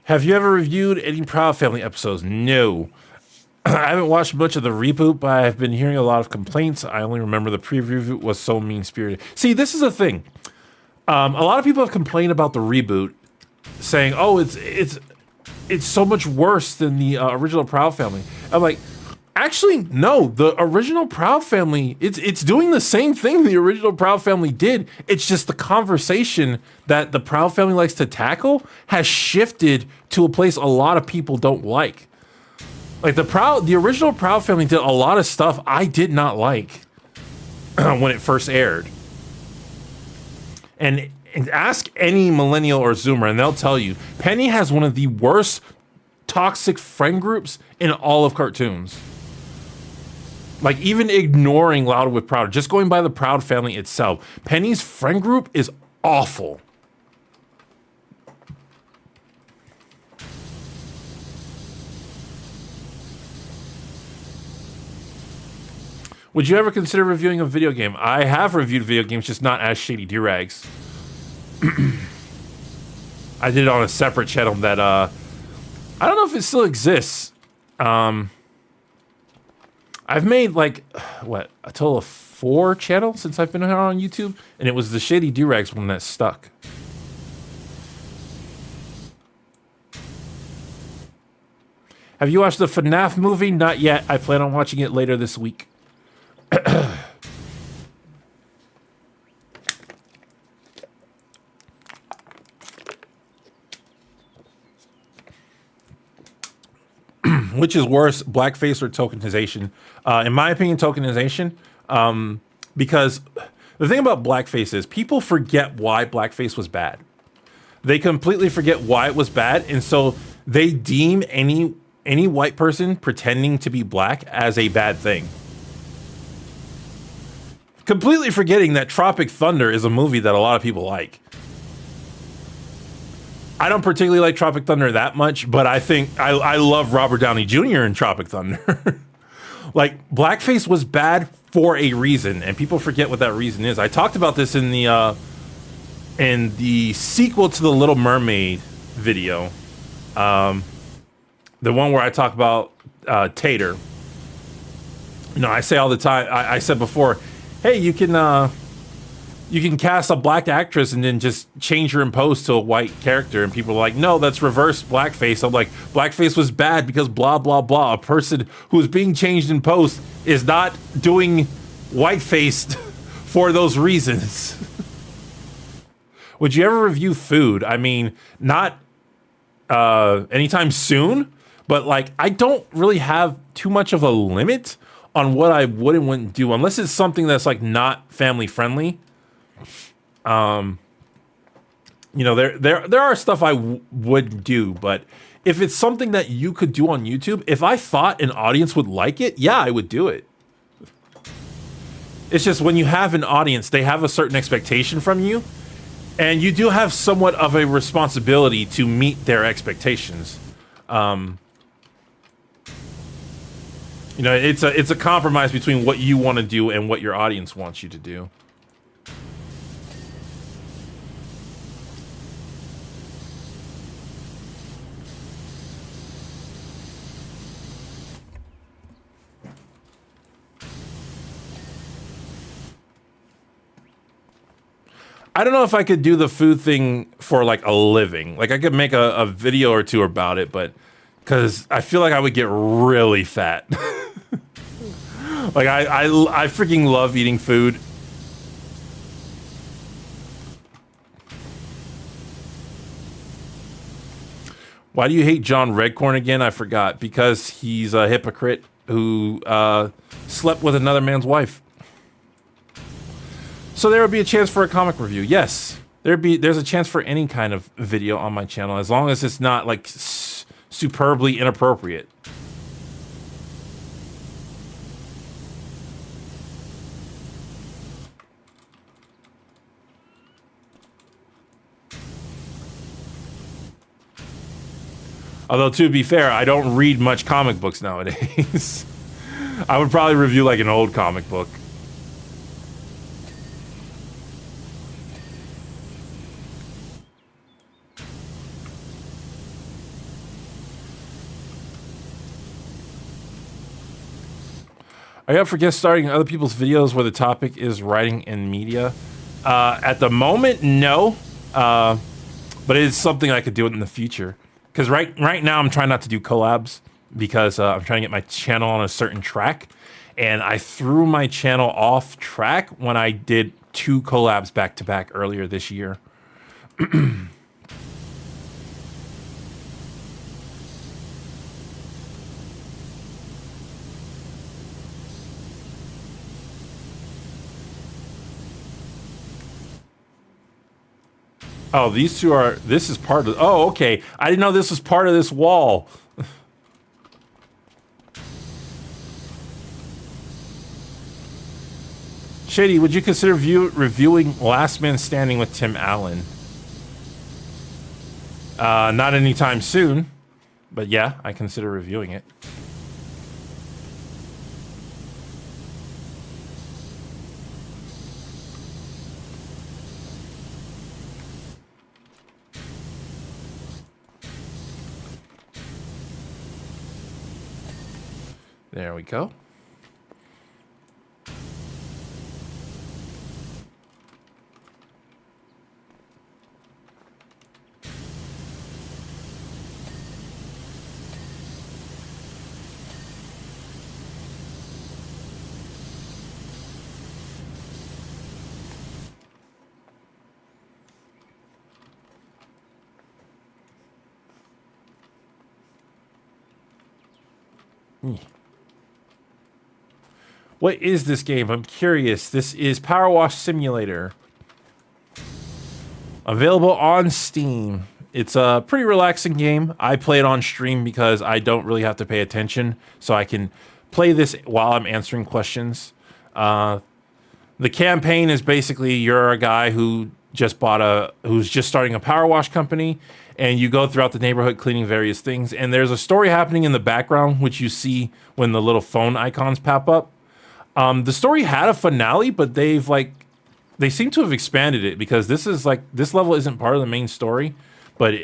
Have you ever reviewed any Proud Family episodes? No. I haven't watched much of the reboot, but I've been hearing a lot of complaints. I only remember the preview was so mean-spirited. See, this is the thing. A lot of people have complained about the reboot, saying, "Oh, it's so much worse than the original Proud Family." I'm like, actually, no. The original Proud Family, it's doing the same thing the original Proud Family did. It's just the conversation that the Proud Family likes to tackle has shifted to a place a lot of people don't like. Like the original Proud Family did a lot of stuff I did not like when it first aired. And ask any millennial or Zoomer, and they'll tell you, Penny has one of the worst toxic friend groups in all of cartoons. Like, even ignoring Louder with Proud, just going by the Proud Family itself, Penny's friend group is awful. Would you ever consider reviewing a video game? I have reviewed video games, just not as Shady Doorags. I did it on a separate channel that, I don't know if it still exists. I've made, like, what, a total of 4 channels since I've been here on YouTube, and it was the Shady Doorags one that stuck. Have you watched the FNAF movie? Not yet. I plan on watching it later this week. Which is worse, blackface or tokenization? In my opinion, tokenization. Because the thing about blackface is people forget why blackface was bad. They completely forget why it was bad, and so they deem any white person pretending to be black as a bad thing. Completely forgetting that Tropic Thunder is a movie that a lot of people like. I don't particularly like Tropic Thunder that much, but I think I love Robert Downey Jr. in Tropic Thunder. Like, blackface was bad for a reason, and people forget what that reason is. I talked about this in the sequel to the Little Mermaid video, the one where I talk about Tater. You know, I say all the time. I said before, hey, you can cast a black actress and then just change her in post to a white character. And people are like, no, that's reverse blackface. I'm like, blackface was bad because blah, blah, blah. A person who is being changed in post is not doing whiteface for those reasons. Would you ever review food? I mean, not anytime soon, but like I don't really have too much of a limit on what I would and wouldn't do, unless it's something that's like not family friendly. You know, there are stuff I would do, but if it's something that you could do on YouTube, if I thought an audience would like it, yeah, I would do it. It's just when you have an audience, they have a certain expectation from you, and you do have somewhat of a responsibility to meet their expectations. You know, it's a compromise between what you want to do and what your audience wants you to do. I don't know if I could do the food thing for like a living. Like I could make a video or two about it, but because I feel like I would get really fat. Like I freaking love eating food. Why do you hate John Redcorn again? I forgot. Because he's a hypocrite who slept with another man's wife. So there would be a chance for a comic review. Yes, there's a chance for any kind of video on my channel, as long as it's not like superbly inappropriate. Although, to be fair, I don't read much comic books nowadays. I would probably review like an old comic book. Are you up for guest starring in other people's videos where the topic is writing and media? At the moment, no. But it is something I could do in the future. Because right now I'm trying not to do collabs because I'm trying to get my channel on a certain track. And I threw my channel off track when I did 2 collabs back to back earlier this year. Oh, these two are, this is part of, oh, okay. I didn't know this was part of this wall. Shady, would you consider reviewing Last Man Standing with Tim Allen? Not anytime soon, but yeah, I consider reviewing it. There we go. What is this game? I'm curious. This is Power Wash Simulator. Available on Steam. It's a pretty relaxing game. I play it on stream because I don't really have to pay attention, so I can play this while I'm answering questions. The campaign is basically you're a guy who who's just starting a power wash company, and you go throughout the neighborhood cleaning various things. And there's a story happening in the background, which you see when the little phone icons pop up. The story had a finale, but they seem to have expanded it because this level isn't part of the main story, but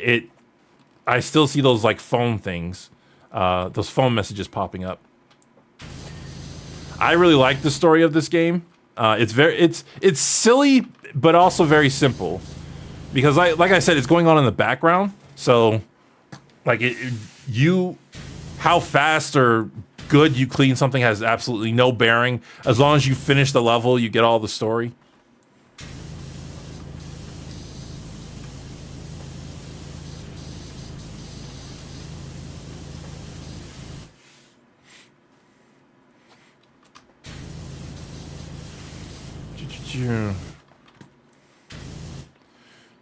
I still see those like phone things, those phone messages popping up. I really like the story of this game. It's silly, but also very simple because like I said, it's going on in the background. So like how fast or good you clean something has absolutely no bearing. As long as you finish the level, you get all the story. Do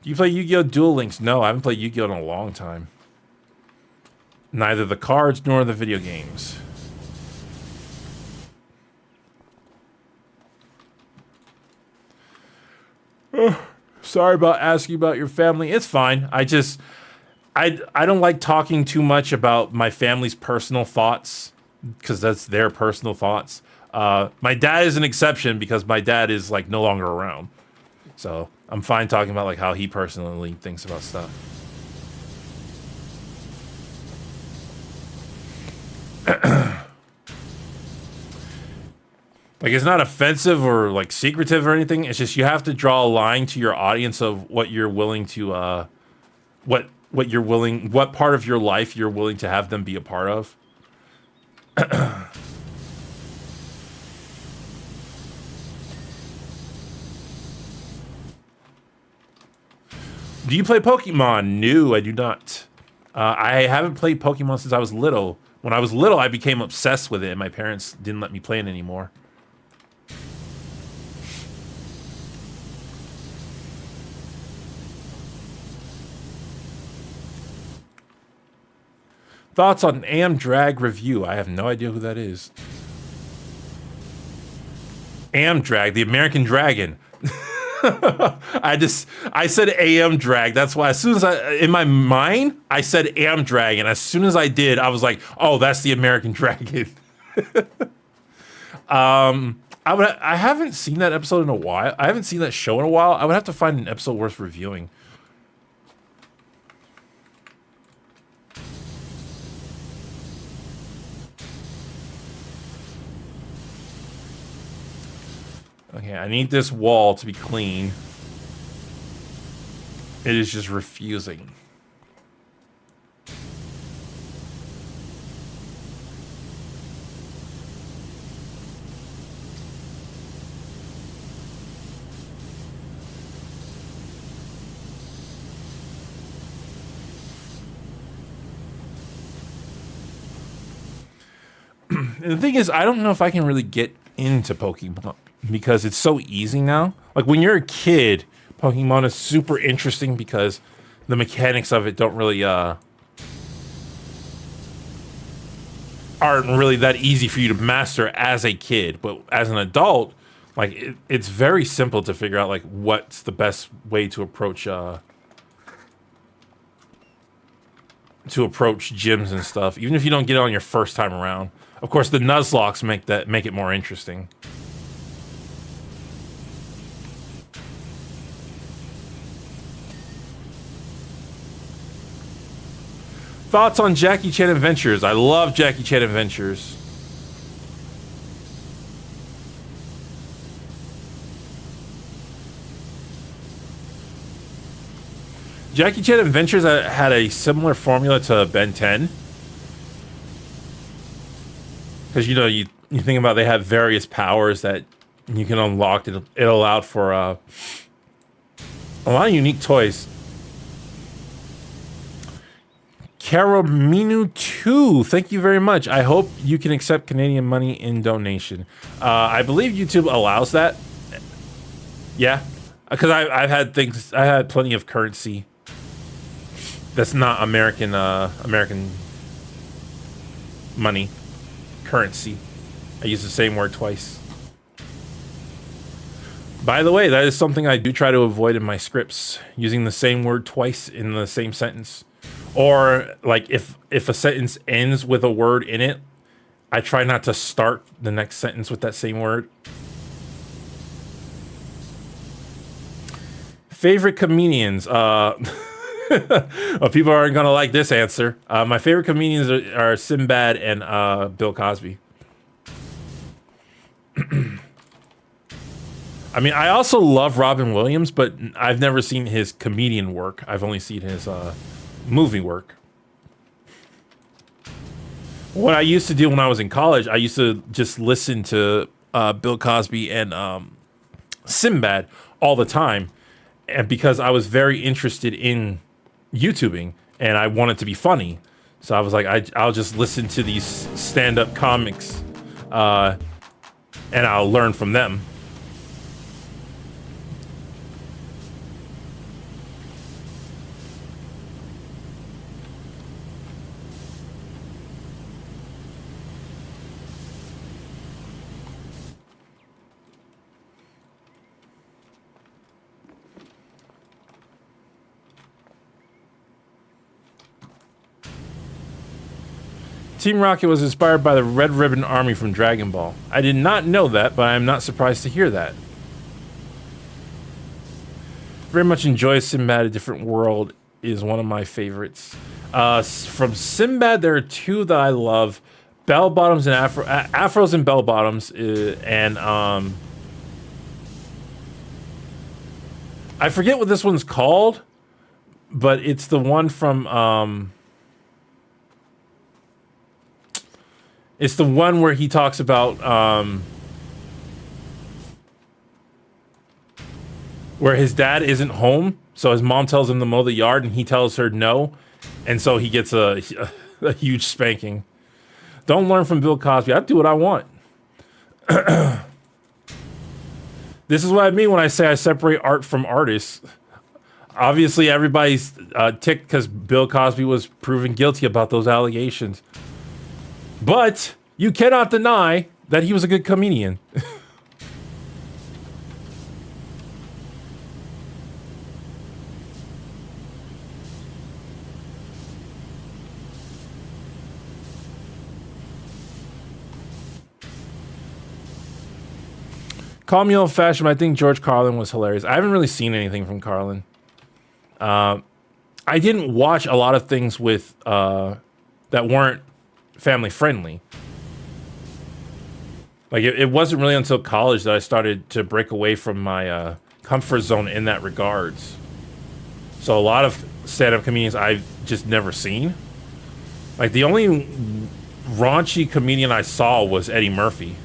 you play Yu-Gi-Oh! Duel Links? No, I haven't played Yu-Gi-Oh! In a long time. Neither the cards nor the video games. Sorry about asking about your family. It's fine. I don't like talking too much about my family's personal thoughts because that's their personal thoughts. My dad is an exception because my dad is like no longer around. So I'm fine talking about like how he personally thinks about stuff. Like, it's not offensive or like secretive or anything. It's just you have to draw a line to your audience of what you're willing to what part of your life you're willing to have them be a part of. Do you play Pokemon? No, I do not. I haven't played Pokemon since I was little. When I was little, I became obsessed with it, and my parents didn't let me play it anymore. Thoughts on Amdrag review? I have no idea who that is. Amdrag, the American Dragon. I said AM drag. That's why as soon as in my mind, I said AM drag. And as soon as I did, I was like, oh, that's the American Dragon. I haven't seen that episode in a while. I haven't seen that show in a while. I would have to find an episode worth reviewing. Okay, I need this wall to be clean. It is just refusing. And the thing is, I don't know if I can really get into Pokemon because it's so easy now. Like when you're a kid, Pokemon is super interesting because the mechanics of it don't really aren't really that easy for you to master as a kid. But as an adult, like it's very simple to figure out like what's the best way to approach gyms and stuff, even if you don't get it on your first time around. Of course, the Nuzlocke make it more interesting. Thoughts on Jackie Chan Adventures? I love Jackie Chan Adventures. Jackie Chan Adventures had a similar formula to Ben 10. Because, you know, you think about they have various powers that you can unlock. It allowed for a lot of unique toys. Karaminu 2, thank you very much. I hope you can accept Canadian money in donation. I believe YouTube allows that. Yeah, because I've had plenty of currency that's not American money. Currency. I use the same word twice. By the way, that is something I do try to avoid in my scripts, using the same word twice in the same sentence. Or like if a sentence ends with a word in it, I try not to start the next sentence with that same word. Favorite comedians? Well, people aren't gonna like this answer. My favorite comedians are Sinbad and Bill Cosby. I mean, I also love Robin Williams, but I've never seen his comedian work. I've only seen his movie work. What I used to do when I was in college, I used to just listen to Bill Cosby and Sinbad all the time, and because I was very interested in YouTubing and I wanted to be funny, so I was like, I'll just listen to these stand-up comics, and I'll learn from them. Team Rocket was inspired by the Red Ribbon Army from Dragon Ball. I did not know that, but I am not surprised to hear that. Very much enjoy Sinbad, A Different World is one of my favorites. From Sinbad, there are two that I love. Bell Bottoms and Afros and Bell Bottoms. And I forget what this one's called, but it's the one from... it's the one where he talks about... where his dad isn't home, so his mom tells him to mow the yard, and he tells her no, and so he gets a huge spanking. Don't learn from Bill Cosby. I do what I want. This is what I mean when I say I separate art from artists. Obviously, everybody's ticked because Bill Cosby was proven guilty about those allegations. But you cannot deny that he was a good comedian. Call me old-fashioned, but I think George Carlin was hilarious. I haven't really seen anything from Carlin. I didn't watch a lot of things with that weren't family-friendly. Like, it wasn't really until college that I started to break away from my comfort zone in that regards. So a lot of stand-up comedians I've just never seen. Like, the only raunchy comedian I saw was Eddie Murphy.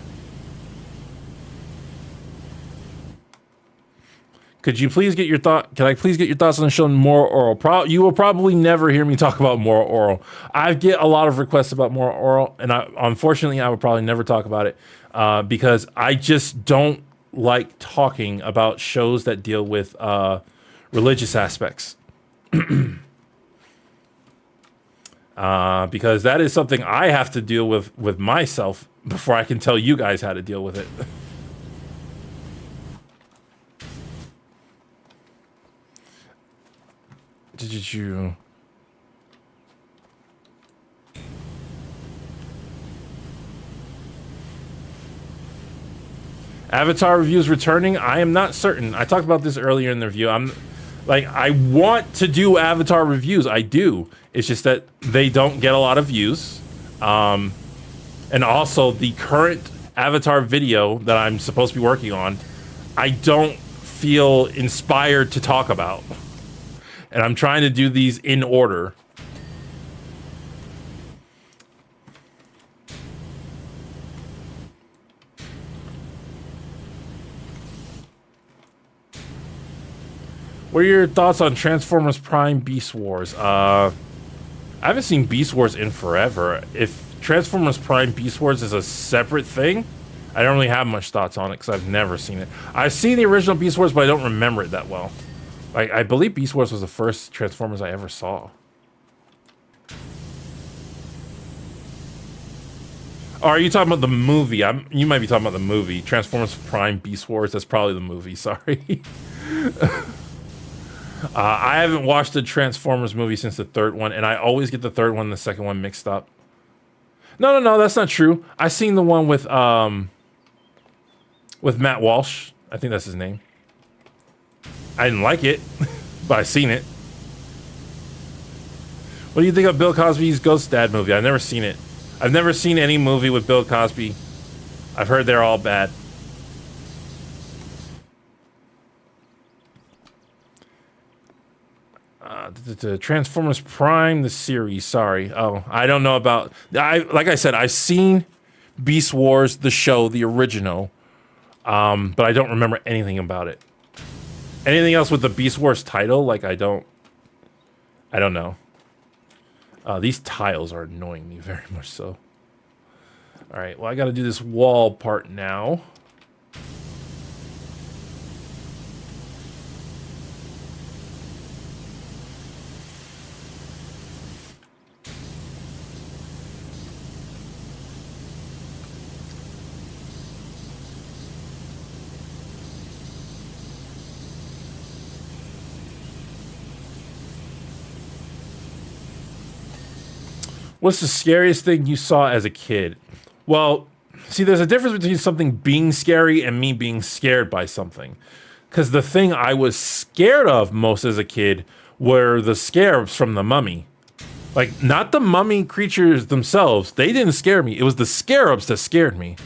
Could you please get your Can I please get your thoughts on the show Moral Oral? You will probably never hear me talk about Moral Oral. I get a lot of requests about Moral Oral, and unfortunately, I will probably never talk about it because I just don't like talking about shows that deal with religious aspects. Because that is something I have to deal with myself before I can tell you guys how to deal with it. Did you... Avatar reviews returning? I am not certain. I talked about this earlier in the review. I want to do Avatar reviews. I do. It's just that they don't get a lot of views. And also, the current Avatar video that I'm supposed to be working on, I don't feel inspired to talk about. And I'm trying to do these in order. What are your thoughts on Transformers Prime Beast Wars? I haven't seen Beast Wars in forever. If Transformers Prime Beast Wars is a separate thing, I don't really have much thoughts on it because I've never seen it. I've seen the original Beast Wars, but I don't remember it that well. I believe Beast Wars was the first Transformers I ever saw. Oh, are you talking about the movie? You might be talking about the movie. Transformers Prime Beast Wars. That's probably the movie. Sorry. I haven't watched the Transformers movie since the third one, and I always get the third one and the second one mixed up. No, that's not true. I seen the one with Matt Walsh. I think that's his name. I didn't like it, but I seen it. What do you think of Bill Cosby's Ghost Dad movie? I've never seen it. I've never seen any movie with Bill Cosby. I've heard they're all bad. The Transformers Prime, the series. Sorry. Oh, I don't know about... like I said, I've seen Beast Wars, the show, the original. But I don't remember anything about it. Anything else with the Beast Wars title? Like, I don't know. These tiles are annoying me very much so. All right, well, I got to do this wall part now. What's the scariest thing you saw as a kid? Well, see, there's a difference between something being scary and me being scared by something. Because the thing I was scared of most as a kid were the scarabs from the mummy. Like, not the mummy creatures themselves. They didn't scare me. It was the scarabs that scared me.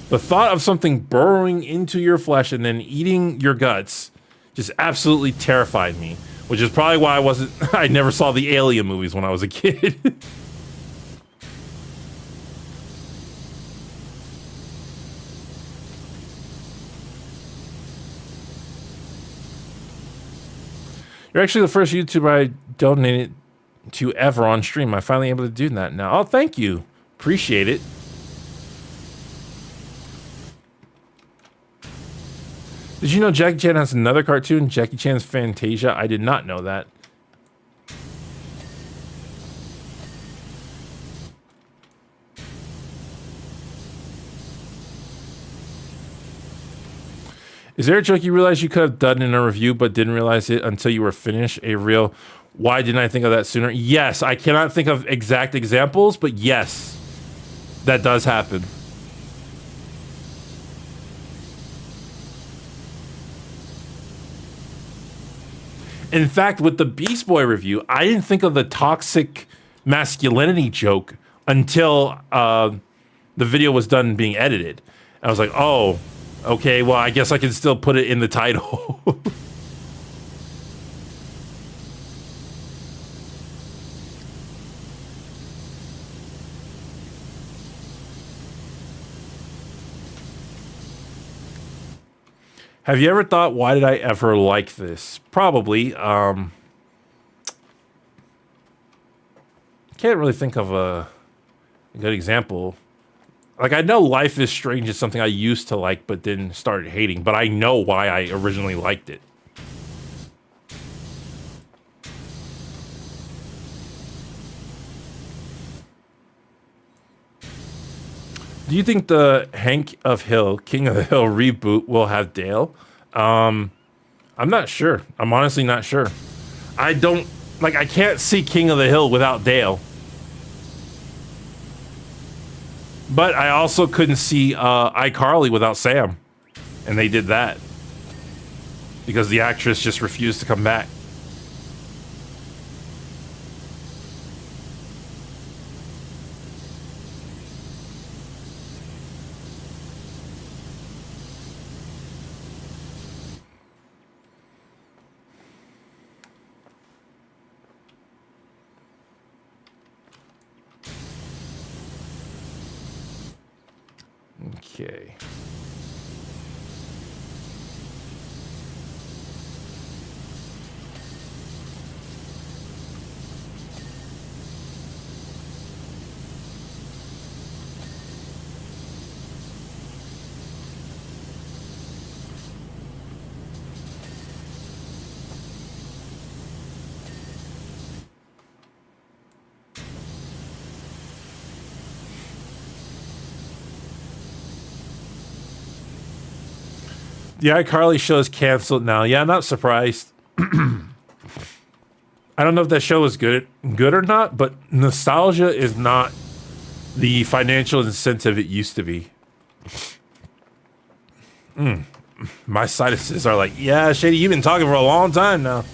The thought of something burrowing into your flesh and then eating your guts just absolutely terrified me. Which is probably why I never saw the Alien movies when I was a kid. You're actually the first YouTuber I donated to ever on stream. I'm finally able to do that now. Oh, thank you. Appreciate it. Did you know Jackie Chan has another cartoon, Jackie Chan's Fantasia? I did not know that. Is there a joke you realize you could have done in a review but didn't realize it until you were finished? A real, why didn't I think of that sooner? Yes, I cannot think of exact examples, but yes, that does happen. In fact, with the Beast Boy review, I didn't think of the toxic masculinity joke until the video was done being edited. I was like, oh, okay, well, I guess I can still put it in the title. Have you ever thought, why did I ever like this? Probably. Can't really think of a good example. Like, I know Life is Strange is something I used to like, but then started hating. But I know why I originally liked it. Do you think the Hank of Hill, King of the Hill reboot will have Dale? I'm not sure. I'm honestly not sure. I can't see King of the Hill without Dale. But I also couldn't see iCarly without Sam. And they did that. Because the actress just refused to come back. Okay. The iCarly show is canceled now. Yeah, I'm not surprised. I don't know if that show is good or not, but nostalgia is not the financial incentive it used to be. My sinuses are like, yeah, Shady, you've been talking for a long time now.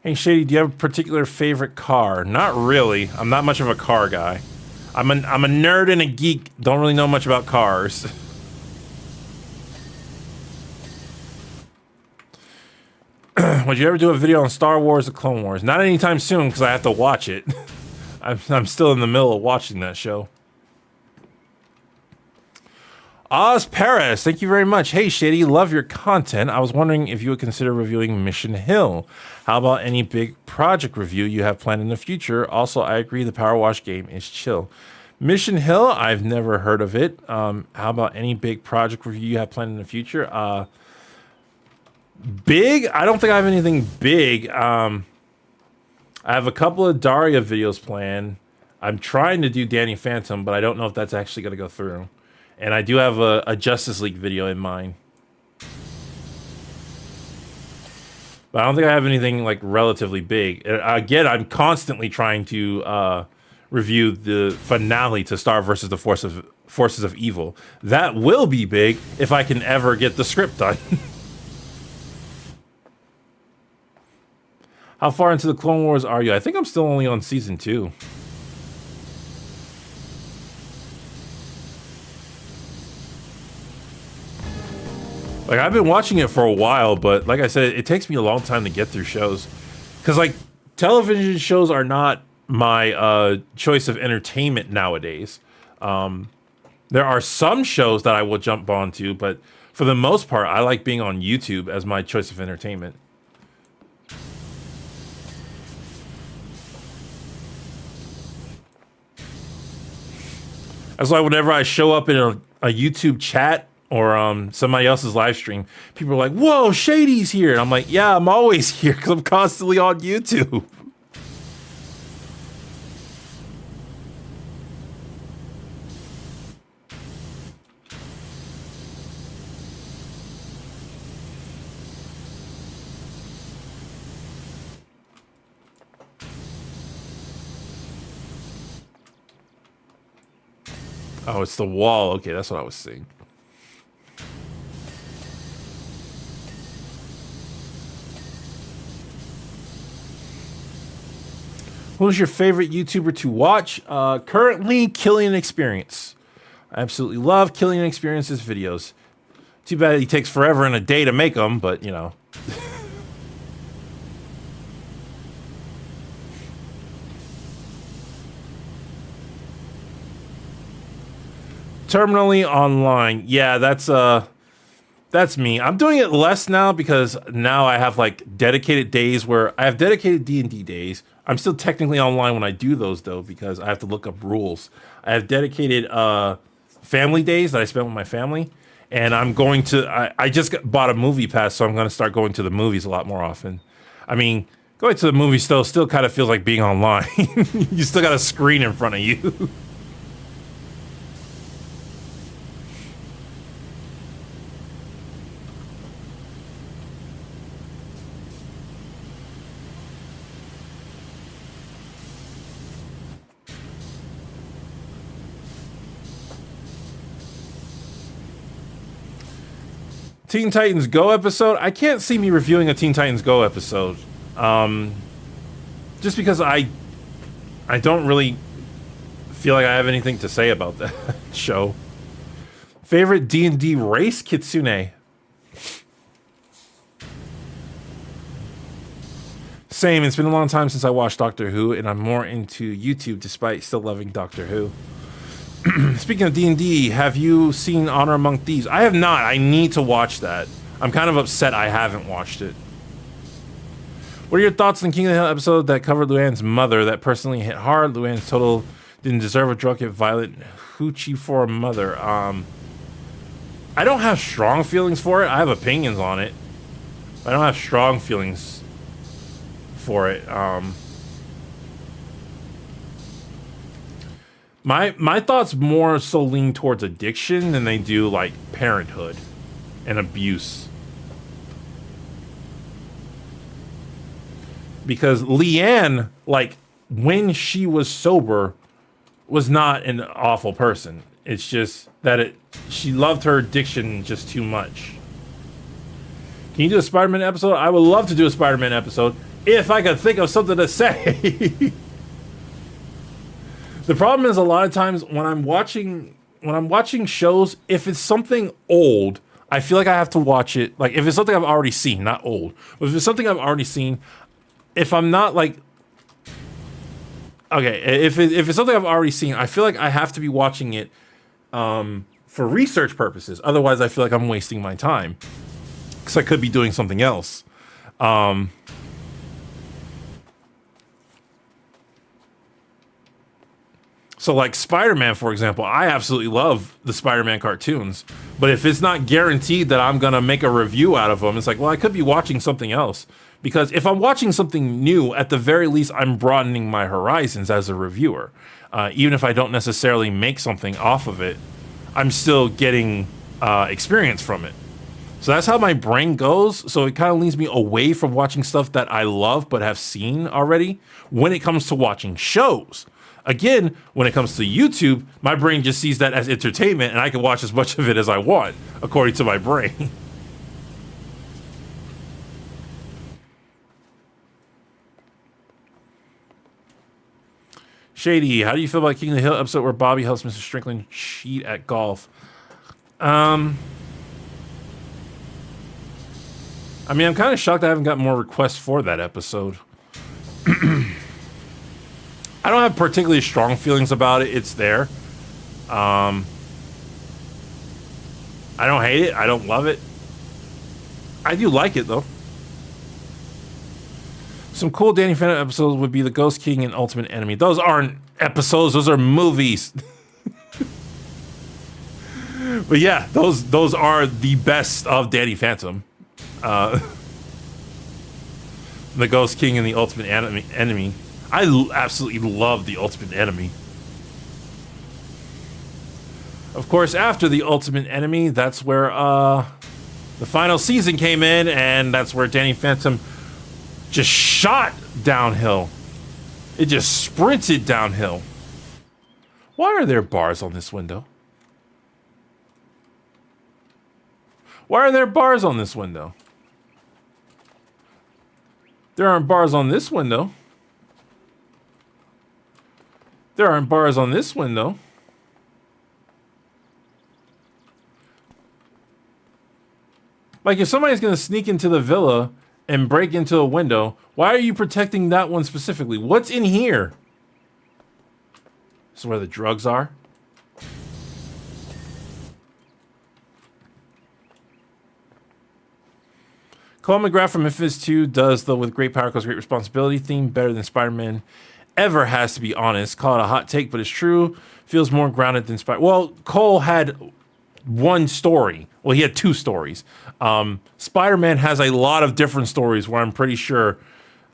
Hey, Shady, do you have a particular favorite car? Not really. I'm not much of a car guy. I'm a nerd and a geek. Don't really know much about cars. Would you ever do a video on Star Wars or Clone Wars? Not anytime soon, because I have to watch it. I'm still in the middle of watching that show. Oz Perez, thank you very much. Hey, Shady, love your content. I was wondering if you would consider reviewing Mission Hill. How about any big project review you have planned in the future? Also, I agree the Power Wash game is chill. Mission Hill, I've never heard of it. How about any big project review you have planned in the future? Big? I don't think I have anything big. I have a couple of Daria videos planned. I'm trying to do Danny Phantom, but I don't know if that's actually going to go through. And I do have a Justice League video in mind. But I don't think I have anything like relatively big. Again, I'm constantly trying to review the finale to Star versus the Forces of Evil. That will be big if I can ever get the script done. How far into the Clone Wars are you? I think I'm still only on season 2. Like, I've been watching it for a while, but like I said, it takes me a long time to get through shows. Because, like, television shows are not my choice of entertainment nowadays. There are some shows that I will jump onto, but for the most part, I like being on YouTube as my choice of entertainment. That's why whenever I show up in a YouTube chat or somebody else's live stream, people are like, whoa, Shady's here. And I'm like, yeah, I'm always here because I'm constantly on YouTube. Oh, it's the wall. Okay, that's what I was seeing. Who's your favorite YouTuber to watch? Currently, Killian Experience. I absolutely love Killian Experience's videos. Too bad he takes forever and a day to make them, but you know. Terminally online. Yeah, that's me. I'm doing it less now because now I have like dedicated days where I have dedicated D&D days. I'm still technically online when I do those though because I have to look up rules. I have dedicated family days that I spend with my family, and I'm going to. I just bought a movie pass, so I'm going to start going to the movies a lot more often. I mean, going to the movies still kind of feels like being online. You still got a screen in front of you. Teen Titans Go episode. I can't see me reviewing a Teen Titans Go episode. Just because I don't really feel like I have anything to say about that show. Favorite D&D race? Kitsune. Same. It's been a long time since I watched Doctor Who, and I'm more into YouTube despite still loving Doctor Who. Speaking of D&D, have you seen Honor Among Thieves? I have not. I need to watch that. I'm kind of upset I haven't watched it. What are your thoughts on King of the Hill episode that covered Luann's mother that personally hit hard? Luann's total didn't deserve a drunk yet violent hoochie for a mother. I don't have strong feelings for it. I have opinions on it. I don't have strong feelings for it. My thoughts more so lean towards addiction than they do like parenthood and abuse. Because Leanne, like when she was sober, was not an awful person. It's just that she loved her addiction just too much. Can you do a Spider-Man episode? I would love to do a Spider-Man episode if I could think of something to say. The problem is a lot of times when I'm watching shows, if it's something old, I feel like I have to watch it. Like if it's something I've already seen, not old, but if it's something I've already seen, if I'm not like, okay, if it's something I've already seen, I feel like I have to be watching it for research purposes. Otherwise, I feel like I'm wasting my time because I could be doing something else. So like Spider-Man, for example, I absolutely love the Spider-Man cartoons. But if it's not guaranteed that I'm going to make a review out of them, it's like, well, I could be watching something else. Because if I'm watching something new, at the very least, I'm broadening my horizons as a reviewer. Even if I don't necessarily make something off of it, I'm still getting experience from it. So that's how my brain goes. So it kind of leads me away from watching stuff that I love but have seen already when it comes to watching shows. Again, when it comes to YouTube, my brain just sees that as entertainment and I can watch as much of it as I want, according to my brain. Shady, how do you feel about King of the Hill episode where Bobby helps Mr. Strickland cheat at golf? I mean, I'm kind of shocked I haven't got more requests for that episode. I don't have particularly strong feelings about it. It's there. I don't hate it. I don't love it. I do like it, though. Some cool Danny Phantom episodes would be The Ghost King and Ultimate Enemy. Those aren't episodes. Those are movies. But yeah, those are the best of Danny Phantom. The Ghost King and the Ultimate Enemy. I absolutely love the Ultimate Enemy. Of course, after the Ultimate Enemy, that's where the final season came in, and that's where Danny Phantom just shot downhill. It just sprinted downhill. Why are there bars on this window? Why are there bars on this window? There aren't bars on this window. There aren't bars on this window. Like, if somebody's going to sneak into the villa and break into a window, why are you protecting that one specifically? What's in here? This is where the drugs are. Cole McGrath from Memphis 2 does the with great power comes great responsibility theme better than Spider-Man ever has, to be honest. Call it a hot take, but it's true. Feels more grounded than Spider. Well, Cole had one story. Well, he had two stories. Spider-Man has a lot of different stories where I'm pretty sure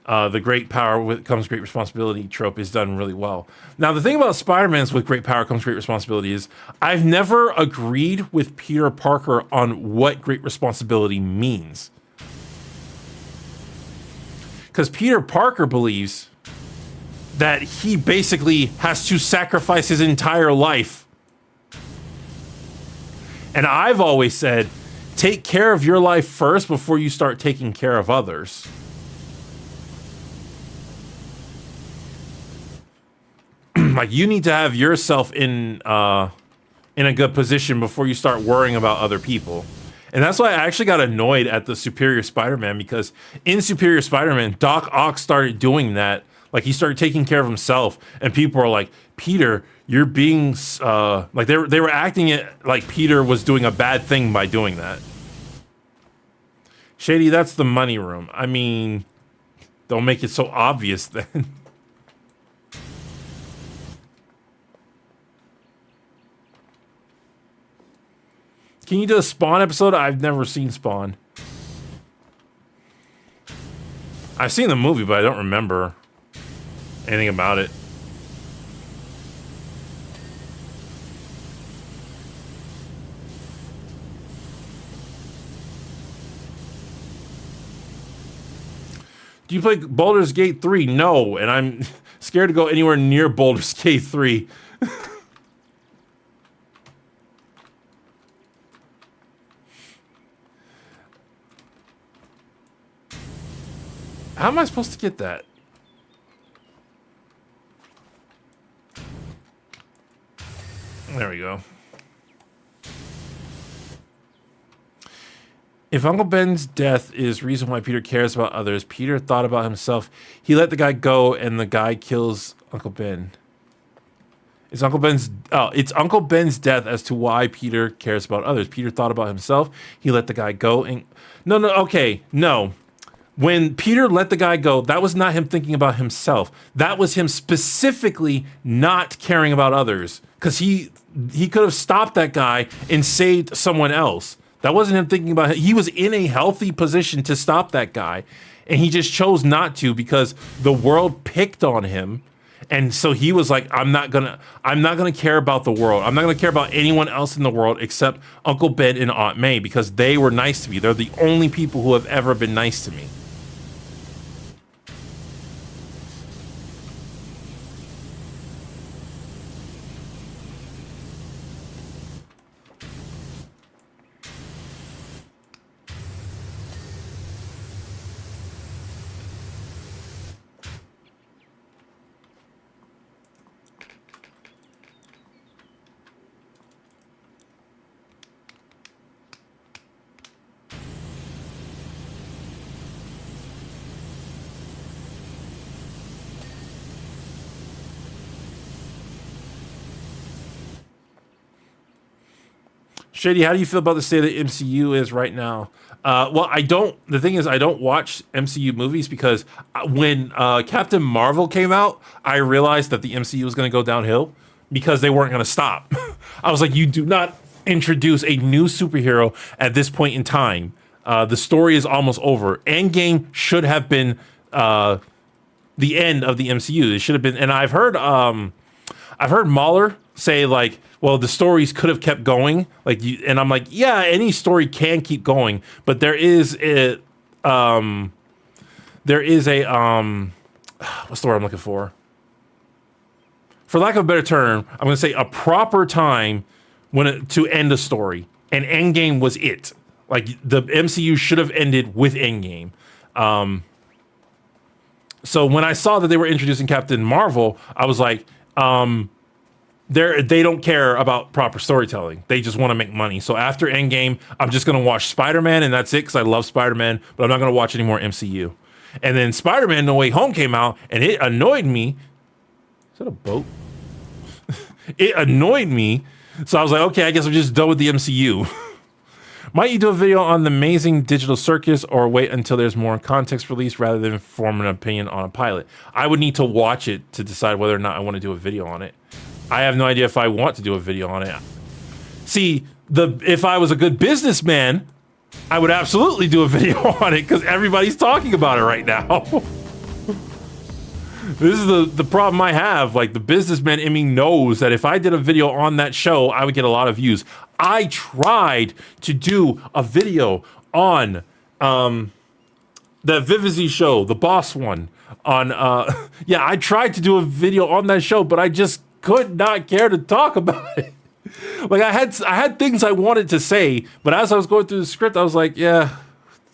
the great power comes great responsibility trope is done really well. Now, the thing about Spider-Man's with great power comes great responsibility is I've never agreed with Peter Parker on what great responsibility means. Because Peter Parker believes that he basically has to sacrifice his entire life. And I've always said, take care of your life first before you start taking care of others. Like, you need to have yourself in a good position before you start worrying about other people. And that's why I actually got annoyed at the Superior Spider-Man, because in Superior Spider-Man, Doc Ock started doing that. Like, he started taking care of himself, and people are like, Peter, you're being, like, they were acting it like Peter was doing a bad thing by doing that. Shady, that's the money room. I mean, don't make it so obvious then. Can you do a Spawn episode? I've never seen Spawn. I've seen the movie, but I don't remember anything about it. Do you play Baldur's Gate 3? No, and I'm scared to go anywhere near Baldur's Gate 3. How am I supposed to get that? There we go. If Uncle Ben's death is reason why Peter cares about others, Peter thought about himself. He let the guy go, and the guy kills Uncle Ben. It's Uncle Ben's death as to why Peter cares about others. Peter thought about himself. He let the guy go, and no, okay, no. When Peter let the guy go, that was not him thinking about himself. That was him specifically not caring about others, because he could have stopped that guy and saved someone else. That wasn't him thinking about it. He was in a healthy position to stop that guy, and he just chose not to because the world picked on him. And so he was like, I'm not gonna care about the world. I'm not gonna care about anyone else in the world except Uncle Ben and Aunt May, because they were nice to me. They're the only people who have ever been nice to me. Shady, how do you feel about the state of the MCU is right now? Well, the thing is, I don't watch MCU movies because when Captain Marvel came out, I realized that the MCU was going to go downhill because they weren't going to stop. I was like, you do not introduce a new superhero at this point in time. The story is almost over. Endgame should have been the end of the MCU. It should have been, and I've heard Mahler say like, well, the stories could have kept going, and I'm like, yeah, any story can keep going, but there is a what's the word I'm looking for? For lack of a better term, I'm going to say a proper time to end a story, and Endgame was it. Like the MCU should have ended with Endgame. So when I saw that they were introducing Captain Marvel, I was like, they don't care about proper storytelling. They just want to make money. So after Endgame, I'm just going to watch Spider-Man, and that's it, because I love Spider-Man, but I'm not going to watch any more MCU. And then Spider-Man No Way Home came out, and it annoyed me. Is that a boat? It annoyed me. So I was like, okay, I guess I'm just done with the MCU. Might you do a video on the amazing digital circus, or wait until there's more context released rather than form an opinion on a pilot? I would need to watch it to decide whether or not I want to do a video on it. I have no idea if I want to do a video on it. See, if I was a good businessman, I would absolutely do a video on it because everybody's talking about it right now. This is the problem I have. Like, the businessman in me knows that if I did a video on that show, I would get a lot of views. I tried to do a video on the Vivizy show, the boss one. I tried to do a video on that show, but I just could not care to talk about it. Like, I had things I wanted to say, but as I was going through the script, I was like, yeah,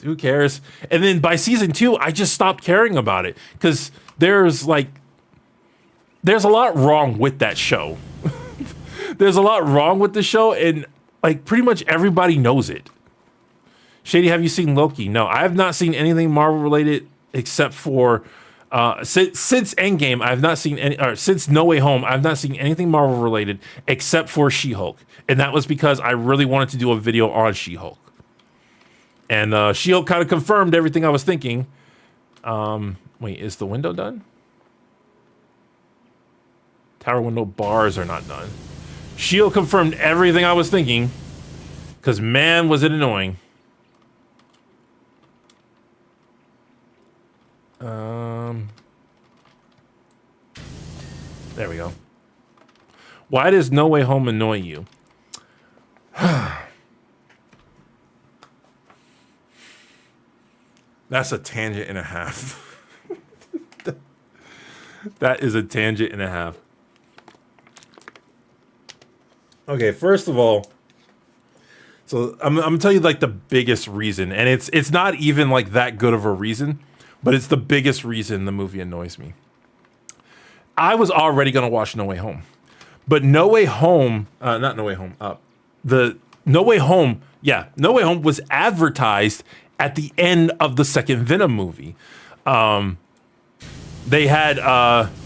who cares? And then by season 2, I just stopped caring about it because there's a lot wrong with that show. There's a lot wrong with the show, and like pretty much everybody knows it. Shady, have you seen Loki? No, I have not seen anything Marvel related except for since Endgame. I've not seen any, or since No Way Home, I've not seen anything Marvel related except for She-Hulk, and that was because I really wanted to do a video on She-Hulk. And She-Hulk kind of confirmed everything I was thinking. Wait, is the window done? Tower window bars are not done. She-Hulk confirmed everything I was thinking, because man, was it annoying. There we go. Why does No Way Home annoy you? That's a tangent and a half. That is a tangent and a half. Okay, first of all, so I'm gonna tell you like the biggest reason, and it's not even like that good of a reason, but it's the biggest reason the movie annoys me. I was already gonna watch No Way Home, but No Way Home, not No Way Home, the No Way Home, yeah, No Way Home was advertised at the end of the second Venom movie. They had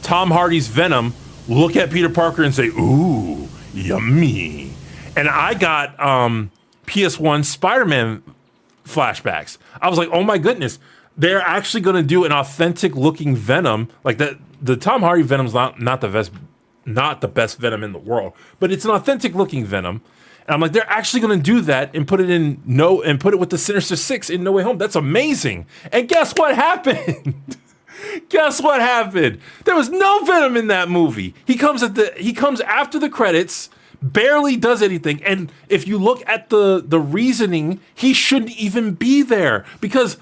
Tom Hardy's Venom look at Peter Parker and say, "Ooh, yummy," and I got PS1 Spider-Man flashbacks. I was like, "Oh my goodness, they're actually going to do an authentic looking Venom. Like the Tom Hardy Venom's not the best Venom in the world, but it's an authentic looking Venom. And I'm like, they're actually going to do that and put it with the Sinister Six in No Way Home. That's amazing. And guess what happened? Guess what happened? There was no Venom in that movie. He comes after the credits, barely does anything. And if you look at the reasoning, he shouldn't even be there because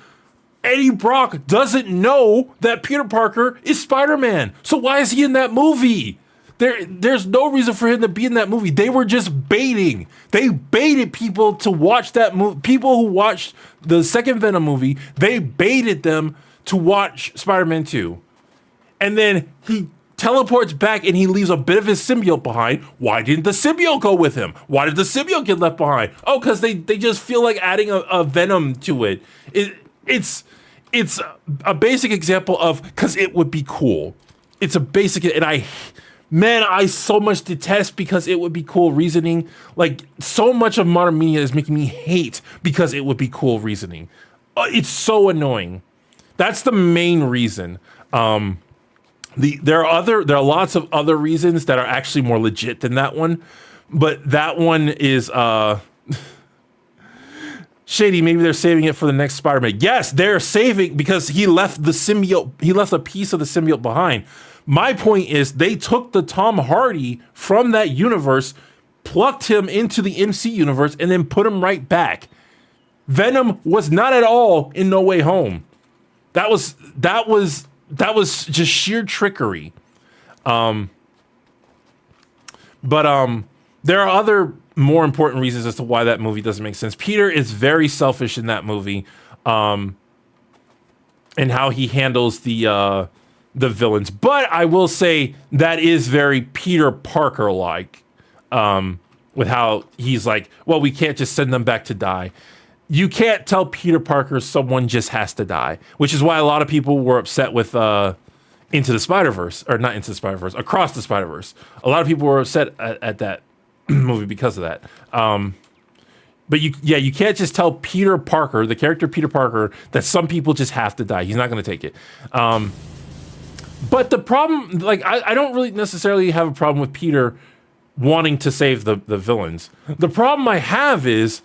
Eddie Brock doesn't know that Peter Parker is Spider-Man. So why is he in that movie? There's no reason for him to be in that movie. They were just baiting. They baited people to watch that movie. People who watched the second Venom movie, they baited them to watch Spider-Man 2. And then he teleports back and he leaves a bit of his symbiote behind. Why didn't the symbiote go with him? Why did the symbiote get left behind? Oh, because they just feel like adding a Venom to it. It's a basic example of because it would be cool. It's a basic, and I so much detest because it would be cool reasoning. Like, so much of modern media is making me hate because it would be cool reasoning. It's so annoying. That's the main reason. There are lots of other reasons that are actually more legit than that one, but that one is Shady. Maybe they're saving it for the next Spider-Man. Yes, they're saving because he left the symbiote. He left a piece of the symbiote behind. My point is they took the Tom Hardy from that universe, plucked him into the MC universe, and then put him right back. Venom was not at all in No Way Home. That was just sheer trickery. But there are other more important reasons as to why that movie doesn't make sense. Peter is very selfish in that movie, and how he handles the villains. But I will say that is very Peter Parker-like, with how he's like, well, we can't just send them back to die. You can't tell Peter Parker someone just has to die, which is why a lot of people were upset with Into the Spider-Verse, or not Into the Spider-Verse, Across the Spider-Verse. A lot of people were upset at that movie because of that. But you can't just tell Peter Parker, the character Peter Parker, that some people just have to die. He's not going to take it. But the problem, like, I don't really necessarily have a problem with Peter wanting to save the villains. The problem I have is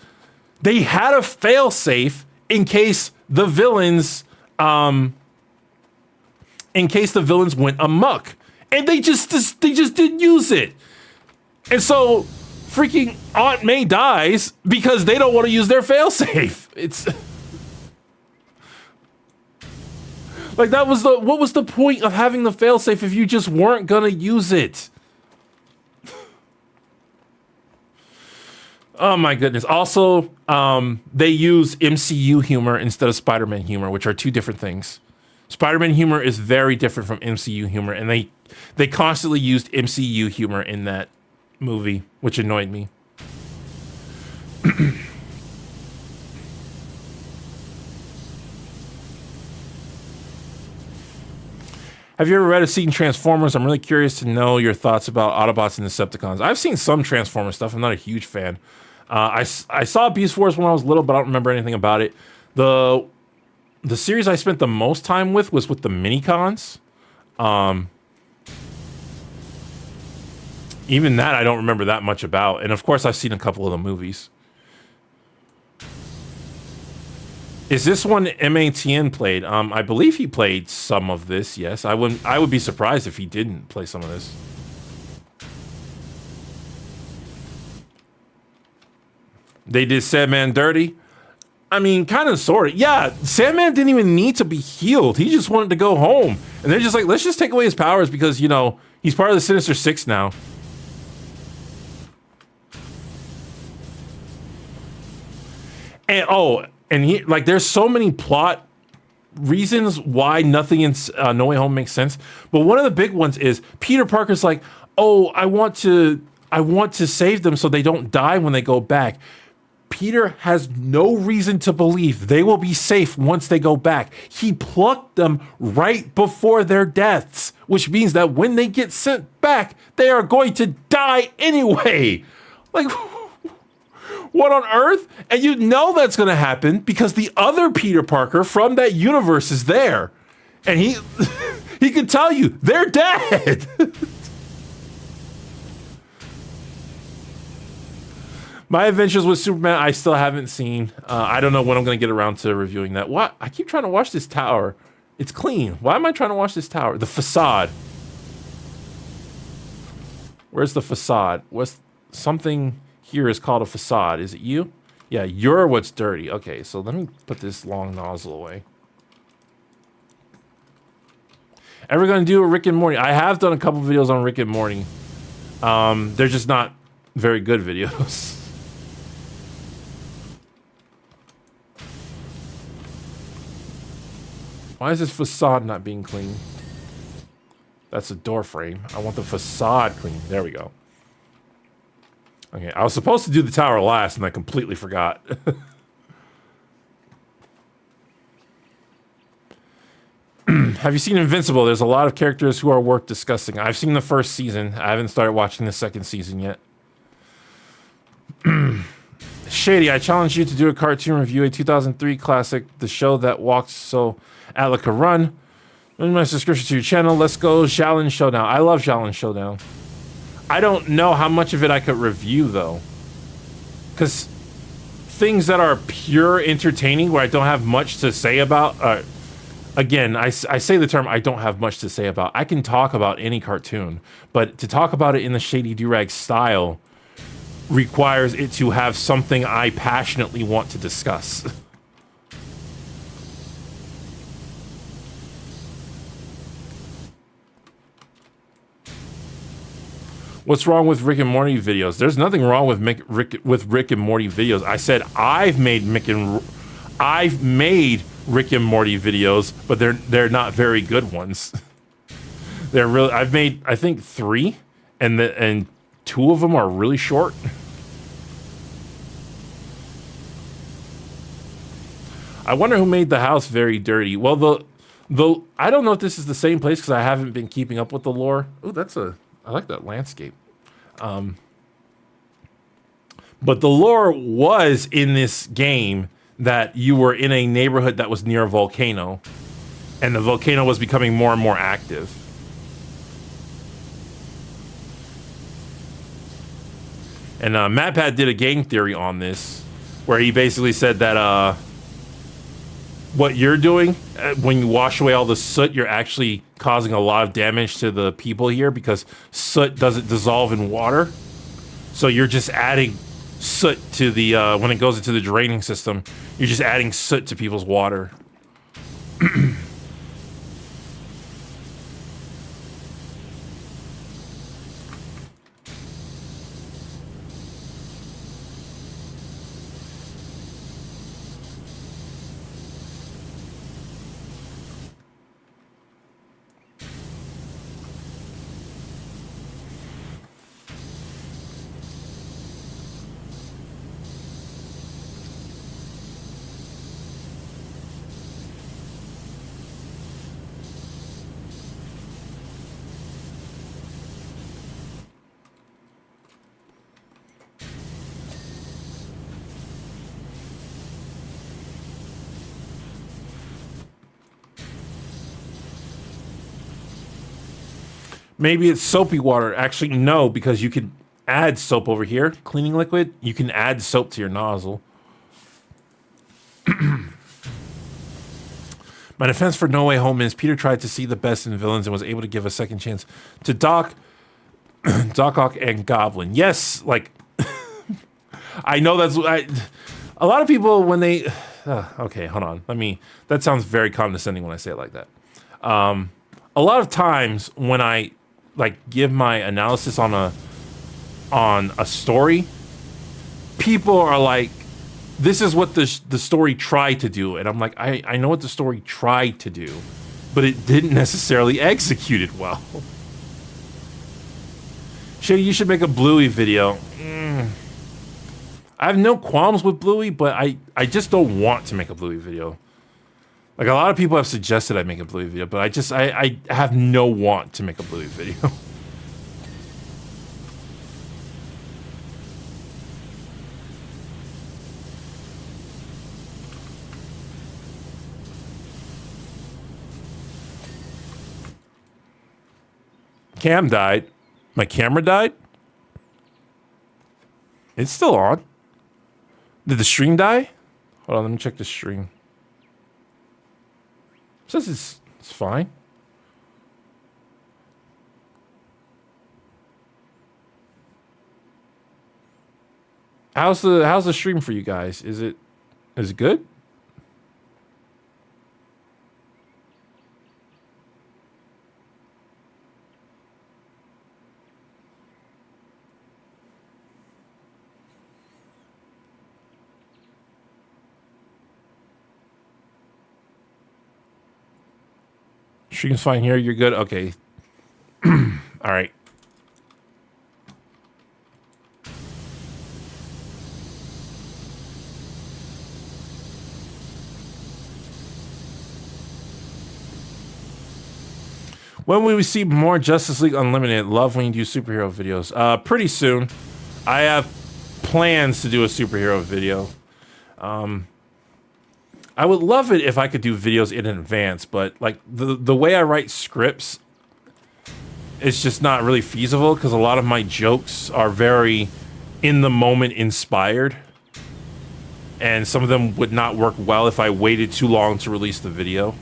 they had a fail-safe in case the villains went amok. And they just didn't use it. And so freaking Aunt May dies because they don't want to use their fail-safe. It's like what was the point of having the fail-safe if you just weren't gonna use it? Oh my goodness. Also, they use MCU humor instead of Spider-Man humor, which are two different things. Spider-Man humor is very different from MCU humor, and they constantly used MCU humor in that movie, which annoyed me. Have you ever read or seen Transformers? I'm really curious to know your thoughts about Autobots and Decepticons. I've seen some Transformers stuff. I'm not a huge fan. I saw Beast Wars when I was little, but I don't remember anything about it. The series I spent the most time with was with the Minicons. Even that I don't remember that much about. And of course, I've seen a couple of the movies. Is this one MATN played? I believe he played some of this, yes. I would be surprised if he didn't play some of this. They did Sandman dirty? I mean, kind of, sort of. Yeah, Sandman didn't even need to be healed. He just wanted to go home. And they're just like, let's just take away his powers because, you know, he's part of the Sinister Six now. And he, like, there's so many plot reasons why nothing in No Way Home makes sense. But one of the big ones is Peter Parker's like, oh, I want to save them so they don't die when they go back. Peter has no reason to believe they will be safe once they go back. He plucked them right before their deaths, which means that when they get sent back, they are going to die anyway. Like, What on earth? And you know that's going to happen because the other Peter Parker from that universe is there. And he he can tell you they're dead. My Adventures with Superman, I still haven't seen. I don't know when I'm going to get around to reviewing that. What? I keep trying to watch this tower. It's clean. Why am I trying to watch this tower? The facade. Where's the facade? What's something here is called a facade. Is it you? Yeah, you're what's dirty. Okay, so let me put this long nozzle away. Ever going to do a Rick and Morty? I have done a couple videos on Rick and Morty. They're just not very good videos. Why is this facade not being clean? That's a door frame. I want the facade clean. There we go. Okay, I was supposed to do the tower last and I completely forgot. Have you seen Invincible? There's a lot of characters who are worth discussing. I've seen the first season. I haven't started watching the second season yet. Shady, I challenge you to do a cartoon review, a 2003 classic, the show that walked so Attica Run. In my subscription to your channel, let's go Xiaolin Showdown. I love Xiaolin Showdown. I don't know how much of it I could review, though. Because things that are pure entertaining, where I don't have much to say about... again, I say the term I don't have much to say about. I can talk about any cartoon, but to talk about it in the Shady Doorags style requires it to have something I passionately want to discuss. What's wrong with Rick and Morty videos? There's nothing wrong with Rick and Morty videos. I said I've made Rick and Morty videos, but they're not very good ones. They're really I've made I think 3, and 2 of them are really short. I wonder who made the house very dirty. Well, the I don't know if this is the same place because I haven't been keeping up with the lore. Oh, I like that landscape. But the lore was in this game that you were in a neighborhood that was near a volcano, and the volcano was becoming more and more active. And MatPat did a game theory on this, where he basically said that what you're doing when you wash away all the soot, you're actually causing a lot of damage to the people here because soot doesn't dissolve in water. So you're just adding soot to the when it goes into the draining system, you're just adding soot to people's water. Maybe it's soapy water. Actually, no, because you could add soap over here. Cleaning liquid, you can add soap to your nozzle. My defense for No Way Home is Peter tried to see the best in villains and was able to give a second chance to Doc Ock and Goblin. Yes, like, I know that's... a lot of people, when they... okay, hold on. That sounds very condescending when I say it like that. A lot of times when I give my analysis on a story, people are like, this is what the story tried to do. And I'm like, I know what the story tried to do, but it didn't necessarily execute it well. Shady, you should make a Bluey video. I have no qualms with Bluey, but I just don't want to make a Bluey video. Like, a lot of people have suggested I make a Bluey video, but I have no want to make a Bluey video. Cam died. My camera died? It's still on. Did the stream die? Hold on, let me check the stream. It says it's fine. How's the stream for you guys? Is it good? Stream's fine here. You're good. Okay. All right. When will we see more Justice League Unlimited? Love when you do superhero videos. Pretty soon. I have plans to do a superhero video. I would love it if I could do videos in advance, but like the way I write scripts, it's just not really feasible because a lot of my jokes are very in the moment inspired. And some of them would not work well if I waited too long to release the video.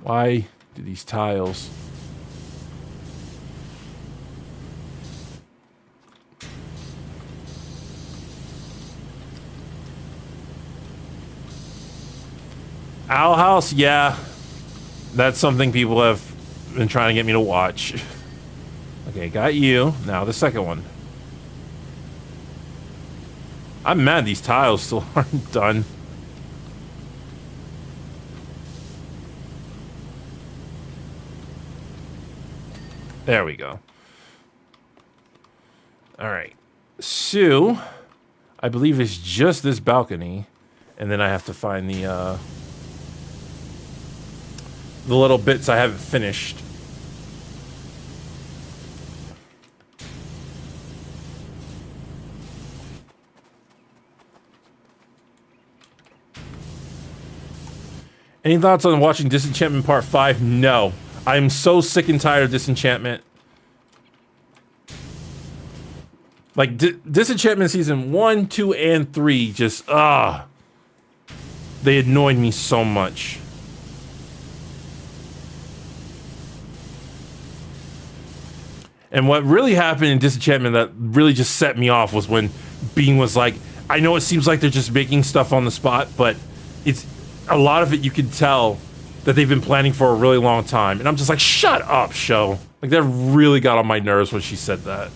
Why do these tiles? Owl House, yeah. That's something people have been trying to get me to watch. Okay, got you. Now the second one. I'm mad these tiles still aren't done. There we go. All right. So, I believe it's just this balcony. And then I have to find the little bits I haven't finished. Any thoughts on watching Disenchantment Part 5? No. I'm so sick and tired of Disenchantment. Like, Disenchantment Season 1, 2, and 3 just, they annoyed me so much. And what really happened in Disenchantment that really just set me off was when Bean was like, I know it seems like they're just making stuff on the spot, but it's a lot of it you can tell that they've been planning for a really long time. And I'm just like, shut up, show. Like, that really got on my nerves when she said that.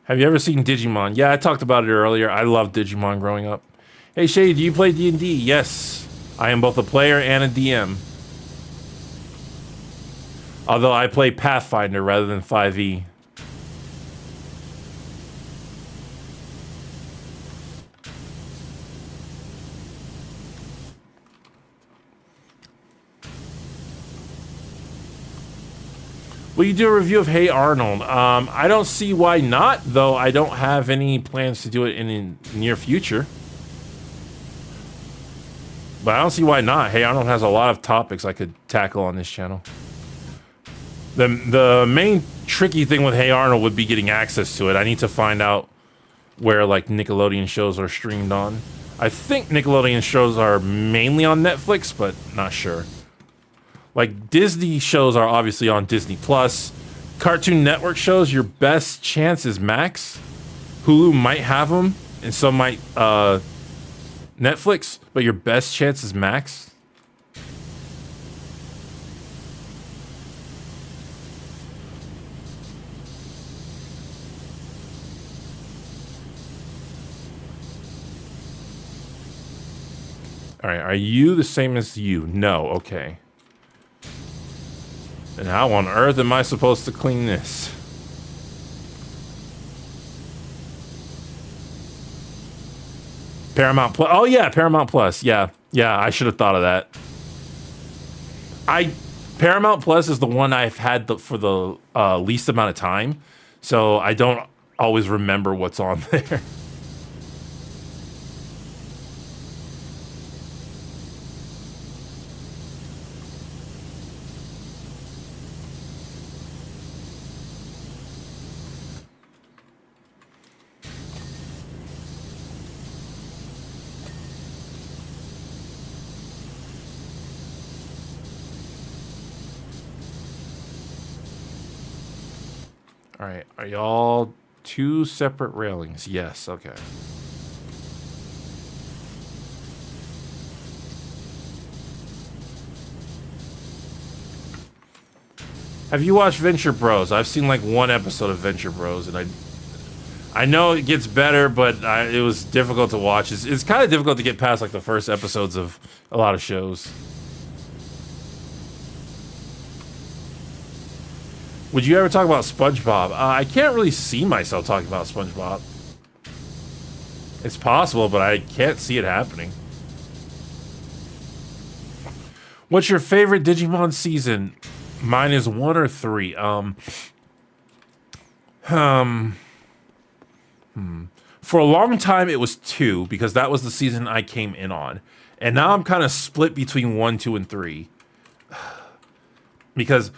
Have you ever seen Digimon? Yeah, I talked about it earlier. I loved Digimon growing up. Hey, Shady, do you play D&D? Yes. I am both a player and a DM. Although I play Pathfinder rather than 5e. Will you do a review of Hey Arnold? I don't see why not, though I don't have any plans to do it in the near future. But I don't see why not. Hey Arnold has a lot of topics I could tackle on this channel. The main tricky thing with Hey Arnold would be getting access to it. I need to find out where like Nickelodeon shows are streamed on. I think Nickelodeon shows are mainly on Netflix, but not sure. Like, Disney shows are obviously on Disney Plus. Cartoon Network shows, your best chance is Max. Hulu might have them, and some might Netflix, but your best chance is Max. All right, are you the same as you? No, okay. And how on earth am I supposed to clean this? Paramount Plus. Oh yeah, Paramount Plus. Yeah, yeah. I should have thought of that. Paramount Plus is the one I've had for the least amount of time, so I don't always remember what's on there. All right, are y'all two separate railings? Yes, okay. Have you watched Venture Bros? I've seen like one episode of Venture Bros, and I know it gets better, but it was difficult to watch. It's kind of difficult to get past like the first episodes of a lot of shows. Would you ever talk about SpongeBob? I can't really see myself talking about SpongeBob. It's possible, but I can't see it happening. What's your favorite Digimon season? Mine is 1 or 3. For a long time, it was 2 because that was the season I came in on, and now I'm kind of split between 1, 2, and 3 because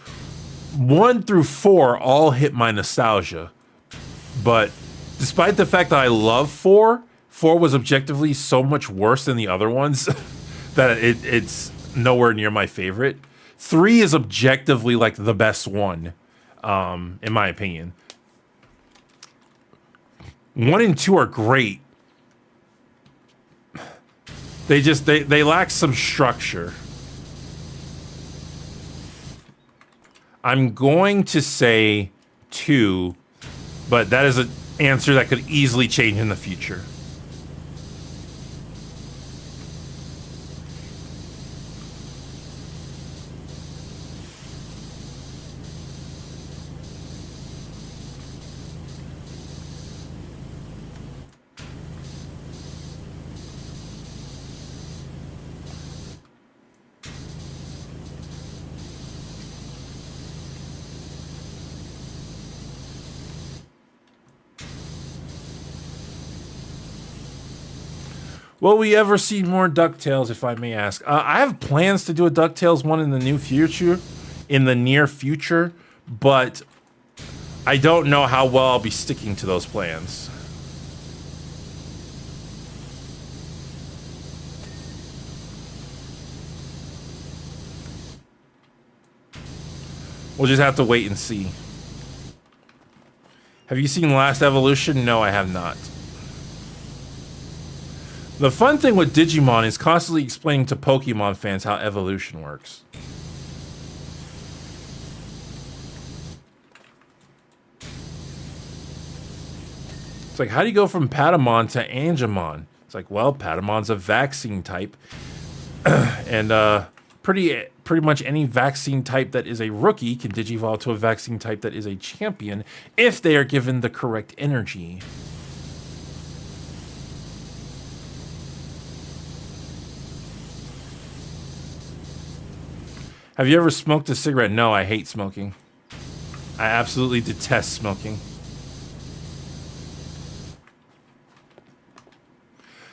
1 through 4 all hit my nostalgia. But despite the fact that I love 4 was objectively so much worse than the other ones that it's nowhere near my favorite. 3 is objectively like the best one, in my opinion. 1 and 2 are great. They lack some structure. I'm going to say 2, but that is an answer that could easily change in the future. Will we ever see more DuckTales, if I may ask? I have plans to do a DuckTales one in the near future, but I don't know how well I'll be sticking to those plans. We'll just have to wait and see. Have you seen Last Evolution? No, I have not. The fun thing with Digimon is constantly explaining to Pokemon fans how evolution works. It's like, how do you go from Patamon to Angemon? It's like, well, Patamon's a vaccine type. And pretty much any vaccine type that is a rookie can digivolve to a vaccine type that is a champion if they are given the correct energy. Have you ever smoked a cigarette? No, I hate smoking. I absolutely detest smoking.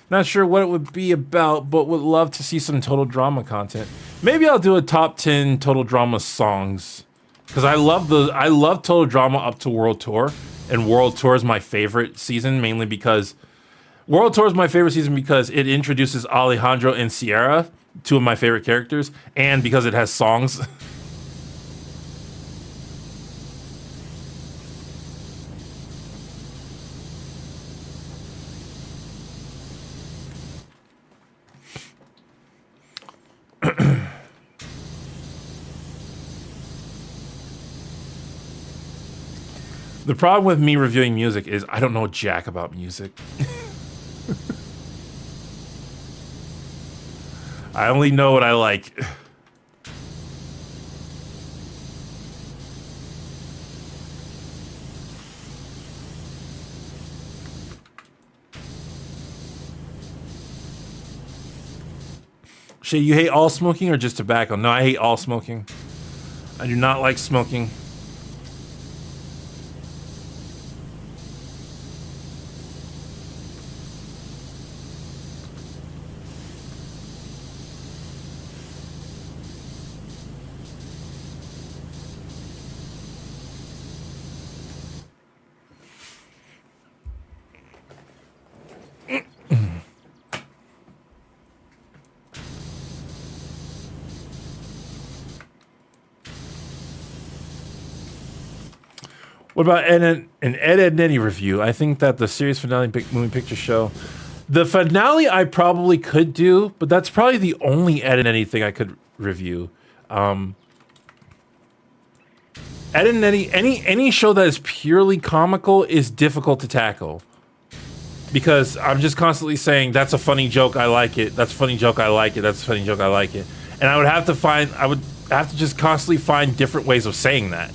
Not sure what it would be about, but would love to see some Total Drama content. Maybe I'll do a top 10 Total Drama songs. Because I love Total Drama up to World Tour. And World Tour is my favorite season, mainly because World Tour is my favorite season because it introduces Alejandro and Sierra, two of my favorite characters, and because it has songs. The problem with me reviewing music is I don't know jack about music. I only know what I like. Shay, you hate all smoking or just tobacco? No, I hate all smoking. I do not like smoking. What about an Ed Nettie review? I think that the series finale moving picture show, the finale I probably could do, but that's probably the only Ed and Nettie thing I could review. Ed and Nettie, any show that is purely comical is difficult to tackle because I'm just constantly saying that's a funny joke, I like it. That's a funny joke, I like it. That's a funny joke, I like it. And I would have to just constantly find different ways of saying that.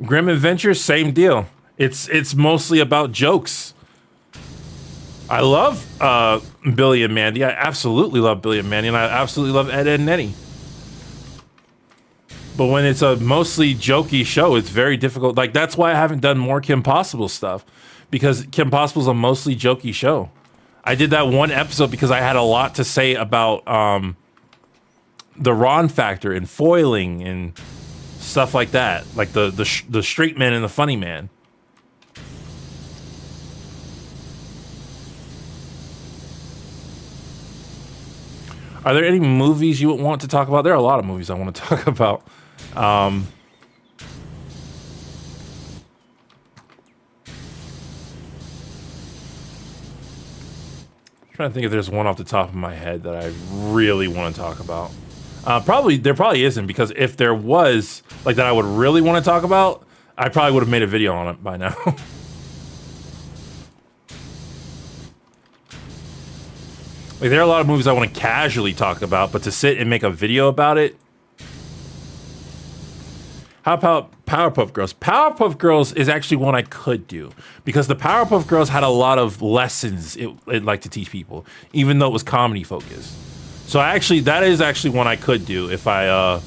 Grim Adventures, same deal. It's mostly about jokes. I love Billy and Mandy. I absolutely love Billy and Mandy, and I absolutely love Ed and Nettie. But when it's a mostly jokey show, it's very difficult. Like, that's why I haven't done more Kim Possible stuff, because Kim Possible's a mostly jokey show. I did that one episode because I had a lot to say about the Ron factor and foiling and stuff like that, like the straight man and the funny man. Are there any movies you want to talk about? There are a lot of movies I want to talk about. Trying to think if there's one off the top of my head that I really want to talk about. There probably isn't, because if there was, like, that I would really want to talk about, I probably would have made a video on it by now. Like, there are a lot of movies I want to casually talk about, but to sit and make a video about it. How about Powerpuff Girls? Powerpuff Girls is actually one I could do, because the Powerpuff Girls had a lot of lessons it liked to teach people, even though it was comedy focused. So that is actually one I could do if I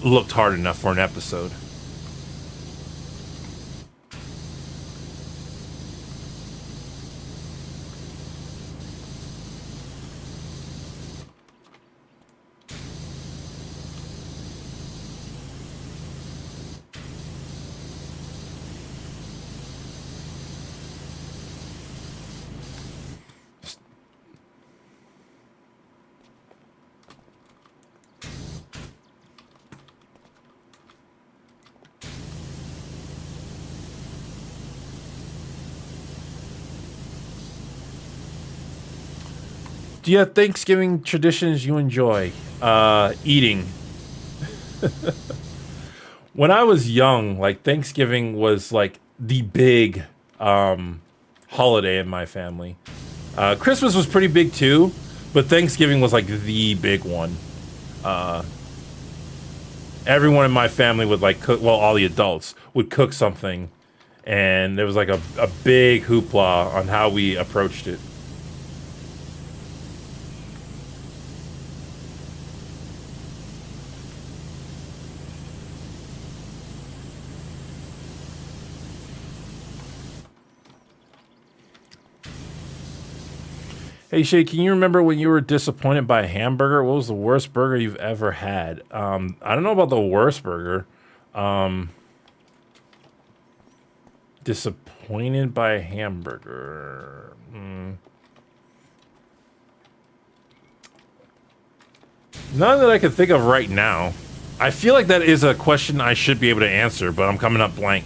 looked hard enough for an episode. Do you have Thanksgiving traditions you enjoy? Eating. When I was young, like, Thanksgiving was like the big holiday in my family. Christmas was pretty big too, but Thanksgiving was like the big one. Everyone in my family would like cook. Well, all the adults would cook something, and there was like a big hoopla on how we approached it. Hey Shay, can you remember when you were disappointed by a hamburger? What was the worst burger you've ever had? I don't know about the worst burger. Disappointed by a hamburger. None that I can think of right now. I feel like that is a question I should be able to answer, but I'm coming up blank.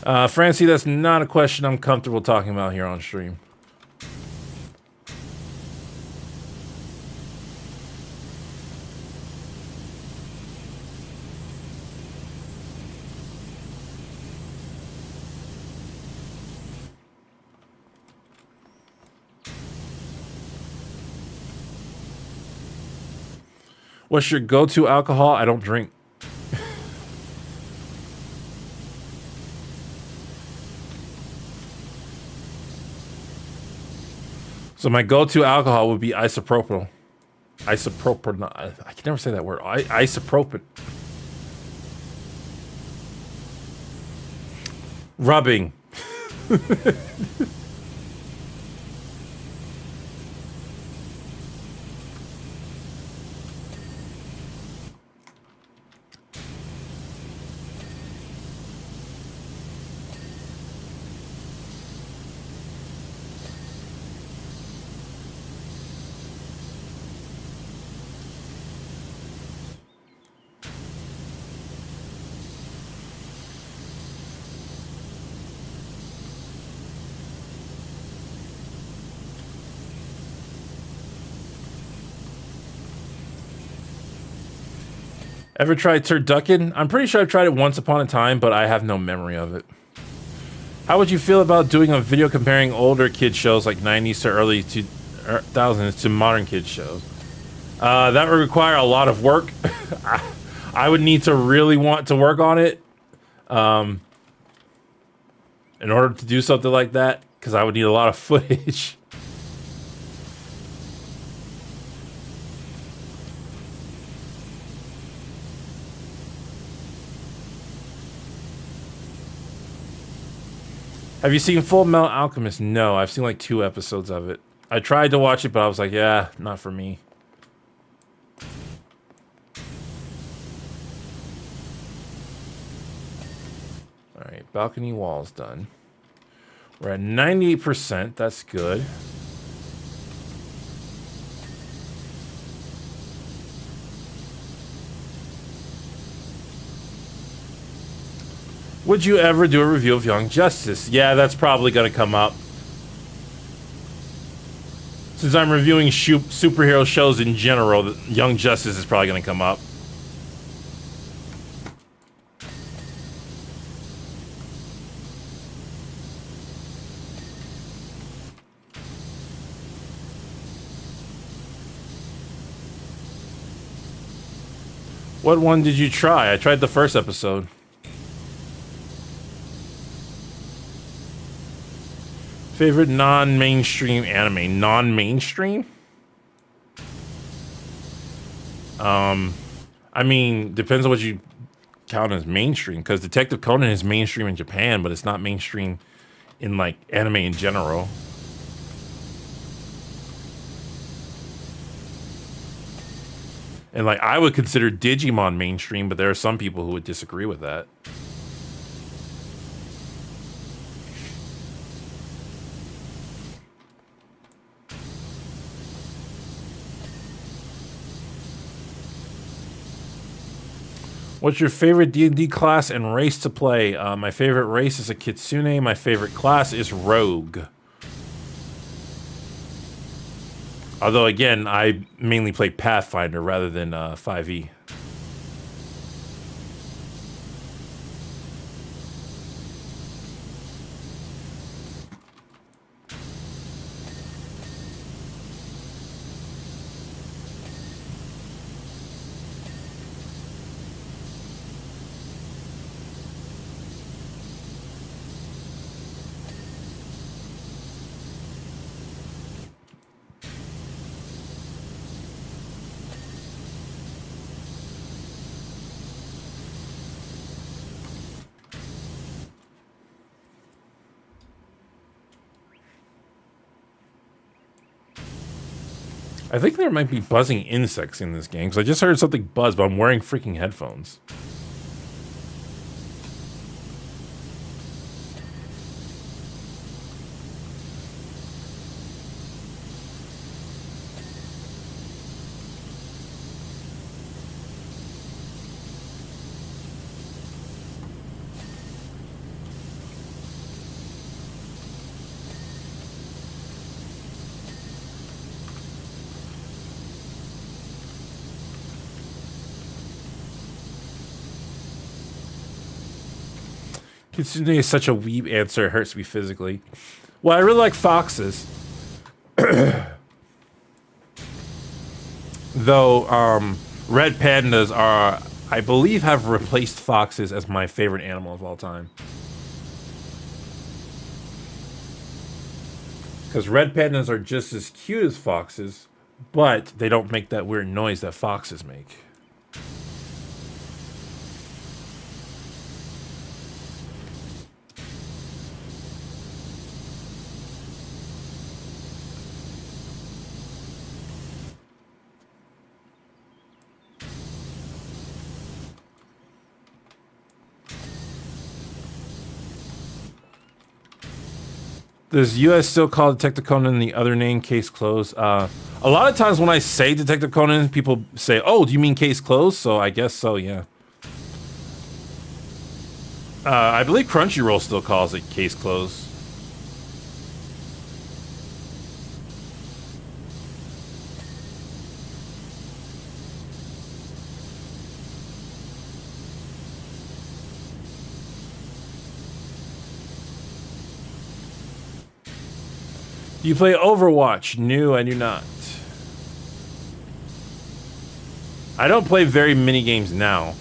Francie, that's not a question I'm comfortable talking about here on stream. What's your go-to alcohol? I don't drink. So my go-to alcohol would be isopropyl. Isopropyl. I can never say that word. Isopropyl. Rubbing. Ever tried turducken? I'm pretty sure I've tried it once upon a time, but I have no memory of it. How would you feel about doing a video comparing older kid shows like 90s to early 2000s to modern kid shows? That would require a lot of work. I would need to really want to work on it in order to do something like that, because I would need a lot of footage. Have you seen Full Metal Alchemist? No, I've seen like 2 episodes of it. I tried to watch it, but I was like, yeah, not for me. All right, balcony walls done. We're at 98%. That's good. Would you ever do a review of Young Justice? Yeah, that's probably going to come up. Since I'm reviewing superhero shows in general, Young Justice is probably going to come up. What one did you try? I tried the first episode. Favorite non-mainstream anime? Non-mainstream? I mean, depends on what you count as mainstream, because Detective Conan is mainstream in Japan, but it's not mainstream in, like, anime in general. And, like, I would consider Digimon mainstream, but there are some people who would disagree with that. What's your favorite D&D class and race to play? My favorite race is a Kitsune. My favorite class is Rogue. Although, again, I mainly play Pathfinder rather than 5e. I think there might be buzzing insects in this game, because I just heard something buzz, but I'm wearing freaking headphones. Kitsune is such a weeb answer. It hurts me physically. Well, I really like foxes. Though, red pandas are, I believe, have replaced foxes as my favorite animal of all time. Because red pandas are just as cute as foxes, but they don't make that weird noise that foxes make. Does US still call Detective Conan the other name, Case Closed? A lot of times when I say Detective Conan, people say, oh, do you mean Case Closed? So I guess so, yeah. I believe Crunchyroll still calls it Case Closed. Do you play Overwatch? No, I do not. I don't play very many games now.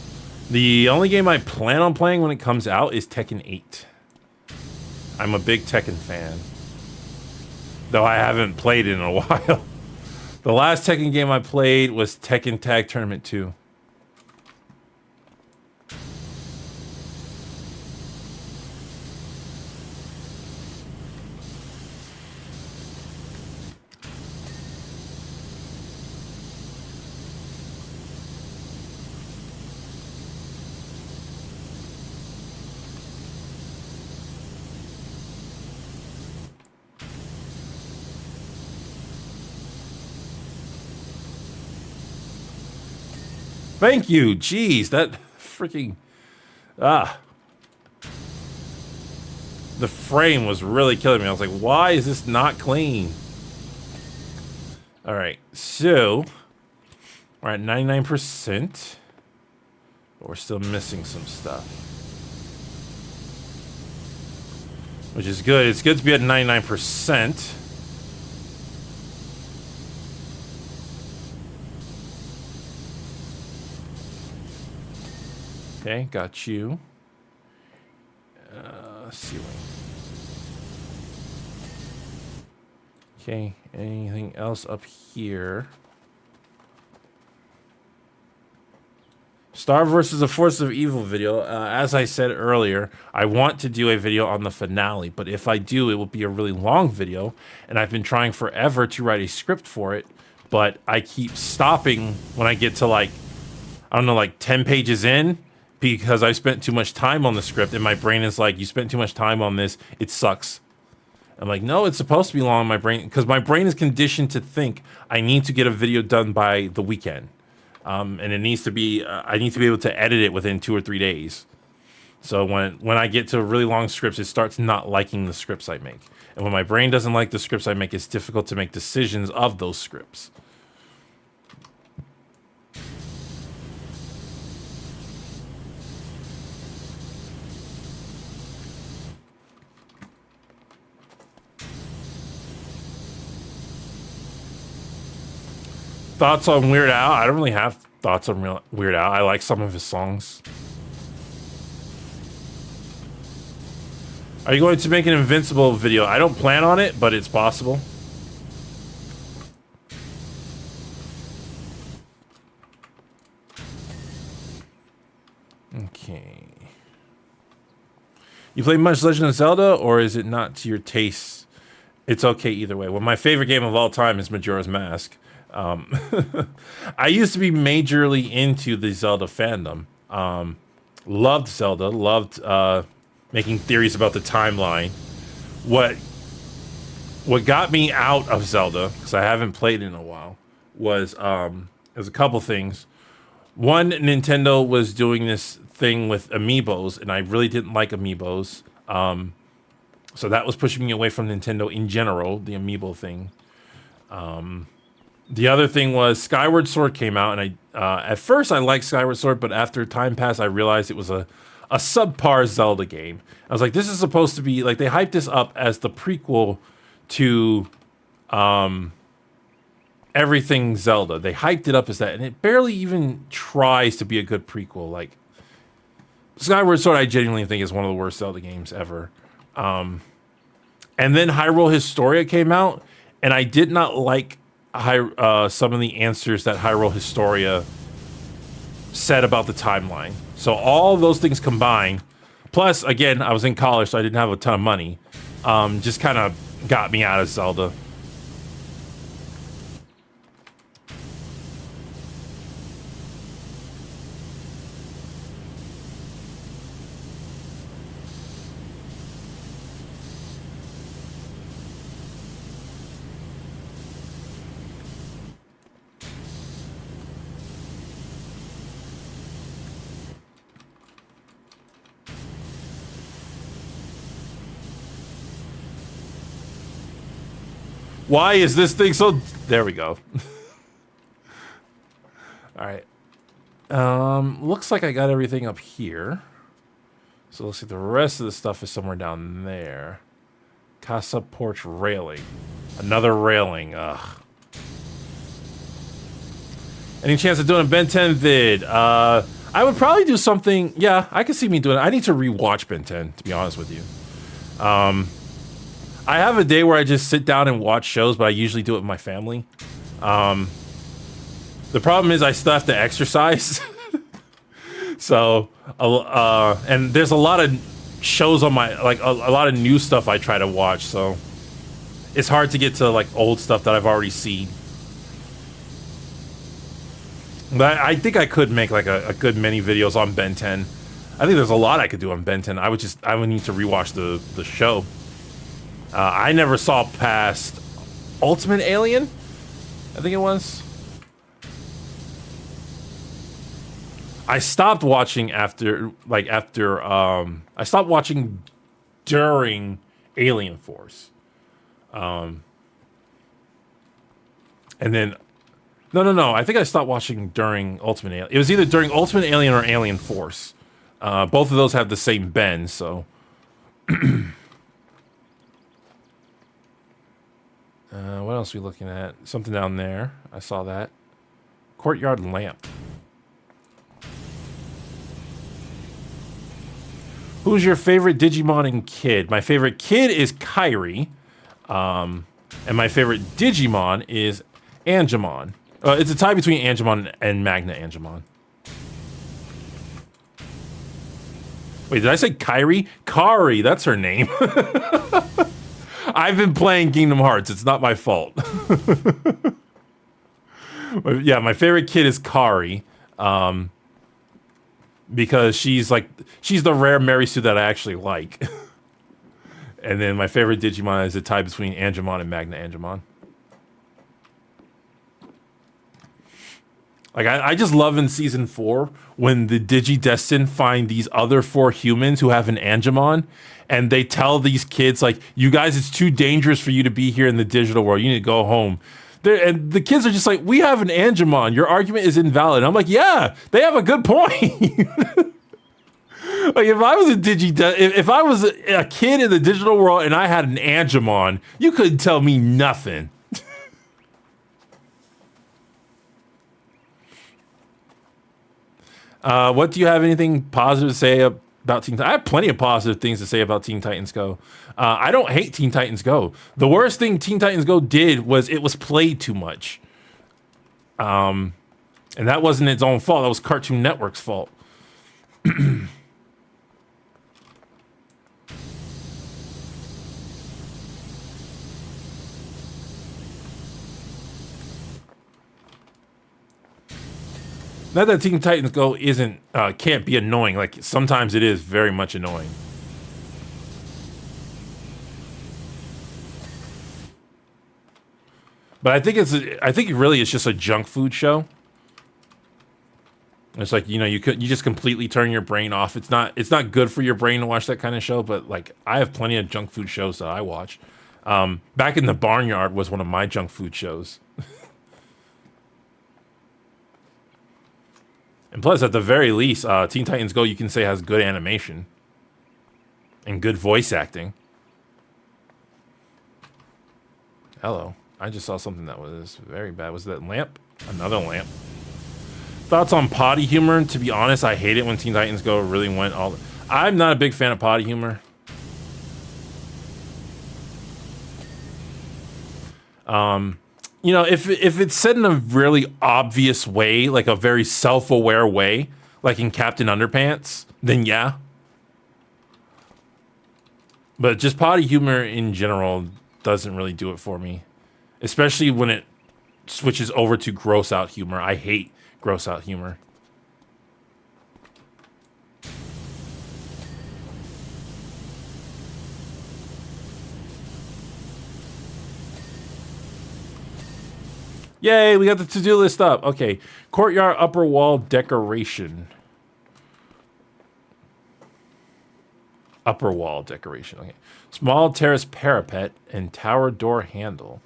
The only game I plan on playing when it comes out is Tekken 8. I'm a big Tekken fan. Though I haven't played it in a while. The last Tekken game I played was Tekken Tag Tournament 2. Thank you. Jeez, that freaking... The frame was really killing me. I was like, why is this not clean? All right, so... we're at 99%. But we're still missing some stuff. Which is good. It's good to be at 99%. Okay, got you. Ceiling. Okay, anything else up here? Star versus the Force of Evil video. As I said earlier, I want to do a video on the finale, but if I do, it will be a really long video, and I've been trying forever to write a script for it, but I keep stopping when I get to like, I don't know, like 10 pages in, because I spent too much time on the script, and my brain is like, you spent too much time on this, it sucks. I'm like, no, it's supposed to be long in my brain, because my brain is conditioned to think I need to get a video done by the weekend. And it needs to be, I need to be able to edit it within 2 or 3 days. So when I get to really long scripts, it starts not liking the scripts I make. And when my brain doesn't like the scripts I make, it's difficult to make decisions of those scripts. Thoughts on Weird Al? I don't really have thoughts on Weird Al. I like some of his songs. Are you going to make an Invincible video? I don't plan on it, but it's possible. Okay. You play much Legend of Zelda, or is it not to your taste? It's okay either way. Well, my favorite game of all time is Majora's Mask. I used to be majorly into the Zelda fandom. Loved Zelda, loved making theories about the timeline. What got me out of Zelda, because I haven't played it in a while, was there's a couple things. One, Nintendo was doing this thing with amiibos, and I really didn't like amiibos. So that was pushing me away from Nintendo in general, the amiibo thing. The other thing was Skyward Sword came out, and I at first I liked Skyward Sword, but after time passed, I realized it was a a subpar Zelda game. I was like, this is supposed to be like, they hyped this up as the prequel to everything Zelda. They hyped it up as that, and it barely even tries to be a good prequel. Like, Skyward Sword, I genuinely think is one of the worst Zelda games ever. And then Hyrule Historia came out, and I did not like some of the answers that Hyrule Historia said about the timeline. So all those things combined, plus, again, I was in college, so I didn't have a ton of money, just kind of got me out of Zelda. Why is this thing so... There we go. All right. Looks like I got everything up here. So let's see. The rest of the stuff is somewhere down there. Casa porch railing. Another railing. Ugh. Any chance of doing a Ben 10 vid? I would probably do something... Yeah, I could see me doing it. I need to rewatch Ben 10, to be honest with you. I have a day where I just sit down and watch shows, but I usually do it with my family. The problem is I still have to exercise. So, and there's a lot of shows on my, like, a lot of new stuff I try to watch, so it's hard to get to, like, old stuff that I've already seen. But I think I could make, like, a good many videos on Ben 10. I think there's a lot I could do on Ben 10. I would need to rewatch the show. I never saw past Ultimate Alien, I think it was. I stopped watching I stopped watching during Alien Force. And then, no, I think I stopped watching during Ultimate Alien. It was either during Ultimate Alien or Alien Force. Both of those have the same Ben, so... what else are we looking at? Something down there. I saw that. Courtyard lamp. Who's your favorite Digimon and kid? My favorite kid is Kairi. And my favorite Digimon is Angemon. It's a tie between Angemon and Magna Angemon. Wait, did I say Kairi? Kari, that's her name. I've been playing Kingdom Hearts. It's not my fault. Yeah, my favorite kid is Kari. Because she's the rare Mary Sue that I actually like. And then my favorite Digimon is a tie between Angemon and Magna Angemon. Like, I just love in Season 4 when the Digidestined find these other 4 humans who have an Angemon, and they tell these kids, like, you guys, it's too dangerous for you to be here in the digital world. You need to go home. And the kids are just like, we have an Angemon. Your argument is invalid. And I'm like, yeah, they have a good point. Like, if I was if I was a kid in the digital world and I had an Angemon, you couldn't tell me nothing. What do you have anything positive to say about Teen Titans? I have plenty of positive things to say about Teen Titans Go. I don't hate Teen Titans Go. The worst thing Teen Titans Go did was it was played too much. And that wasn't its own fault. That was Cartoon Network's fault. Not that Teen Titans Go can't be annoying. Like, sometimes it is very much annoying. But I think it really is just a junk food show. It's like, you know, you just completely turn your brain off. It's not good for your brain to watch that kind of show, but like, I have plenty of junk food shows that I watch. Back in the Barnyard was one of my junk food shows. And plus, at the very least, Teen Titans Go, you can say, has good animation and good voice acting. Hello. I just saw something that was very bad. Was that lamp? Another lamp. Thoughts on potty humor? To be honest, I hate it when Teen Titans Go really went all... I'm not a big fan of potty humor. You know, if it's said in a really obvious way, like a very self-aware way, like in Captain Underpants, then yeah. But just potty humor in general doesn't really do it for me. Especially when it switches over to gross out humor. I hate gross out humor. Yay, we got the to-do list up. Okay, courtyard upper wall decoration. Upper wall decoration, okay. Small terrace parapet and tower door handle.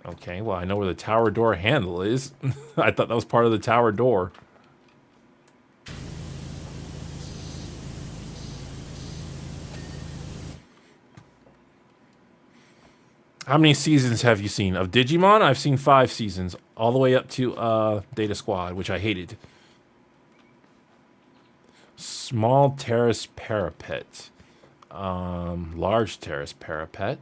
Okay, well, I know where the tower door handle is. I thought that was part of the tower door. How many seasons have you seen of Digimon? I've seen 5 seasons, all the way up to Data Squad, which I hated. Small terrace parapet. Large terrace parapet.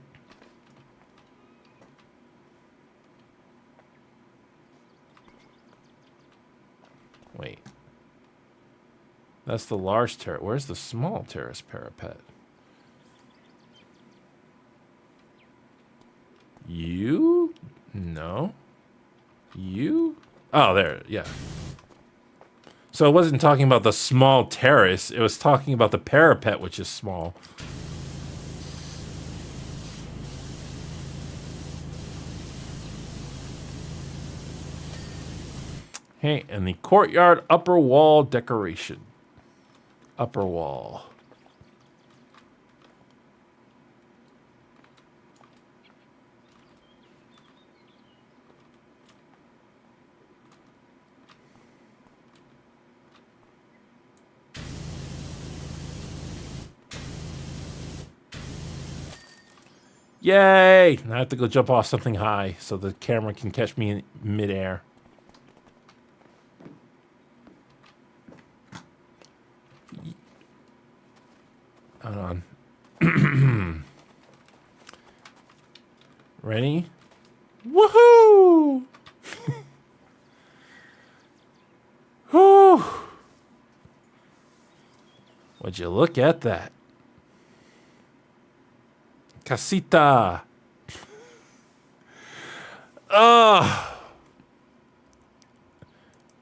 Wait. That's the large terrace. Where's the small terrace parapet? You? No. You? Oh, there. Yeah. So it wasn't talking about the small terrace. It was talking about the parapet, which is small. Hey, and the courtyard upper wall decoration. Upper wall. Yay! Now I have to go jump off something high so the camera can catch me in midair. Hold on. Ready? Woohoo! Whew. Would you look at that? Casita. Oh.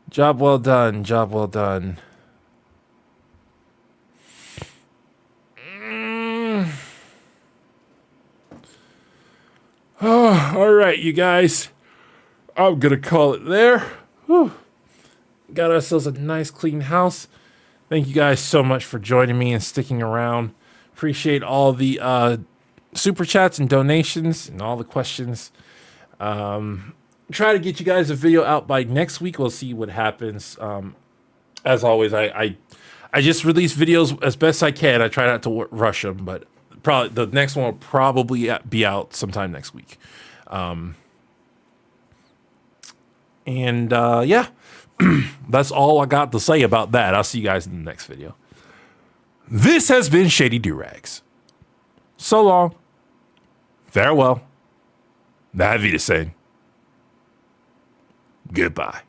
Job well done. Job well done. Oh, all right, you guys. I'm going to call it there. Whew. Got ourselves a nice, clean house. Thank you guys so much for joining me and sticking around. Appreciate all the super chats and donations and all the questions. Try to get you guys a video out by next week. We'll see what happens. As always, I just release videos as best I can. I try not to rush them, but probably the next one will probably be out sometime next week. Yeah, that's all I got to say about that. I'll see you guys in the next video. This has been Shady Doorags. So long. Farewell. Na Wiedersehen. Goodbye.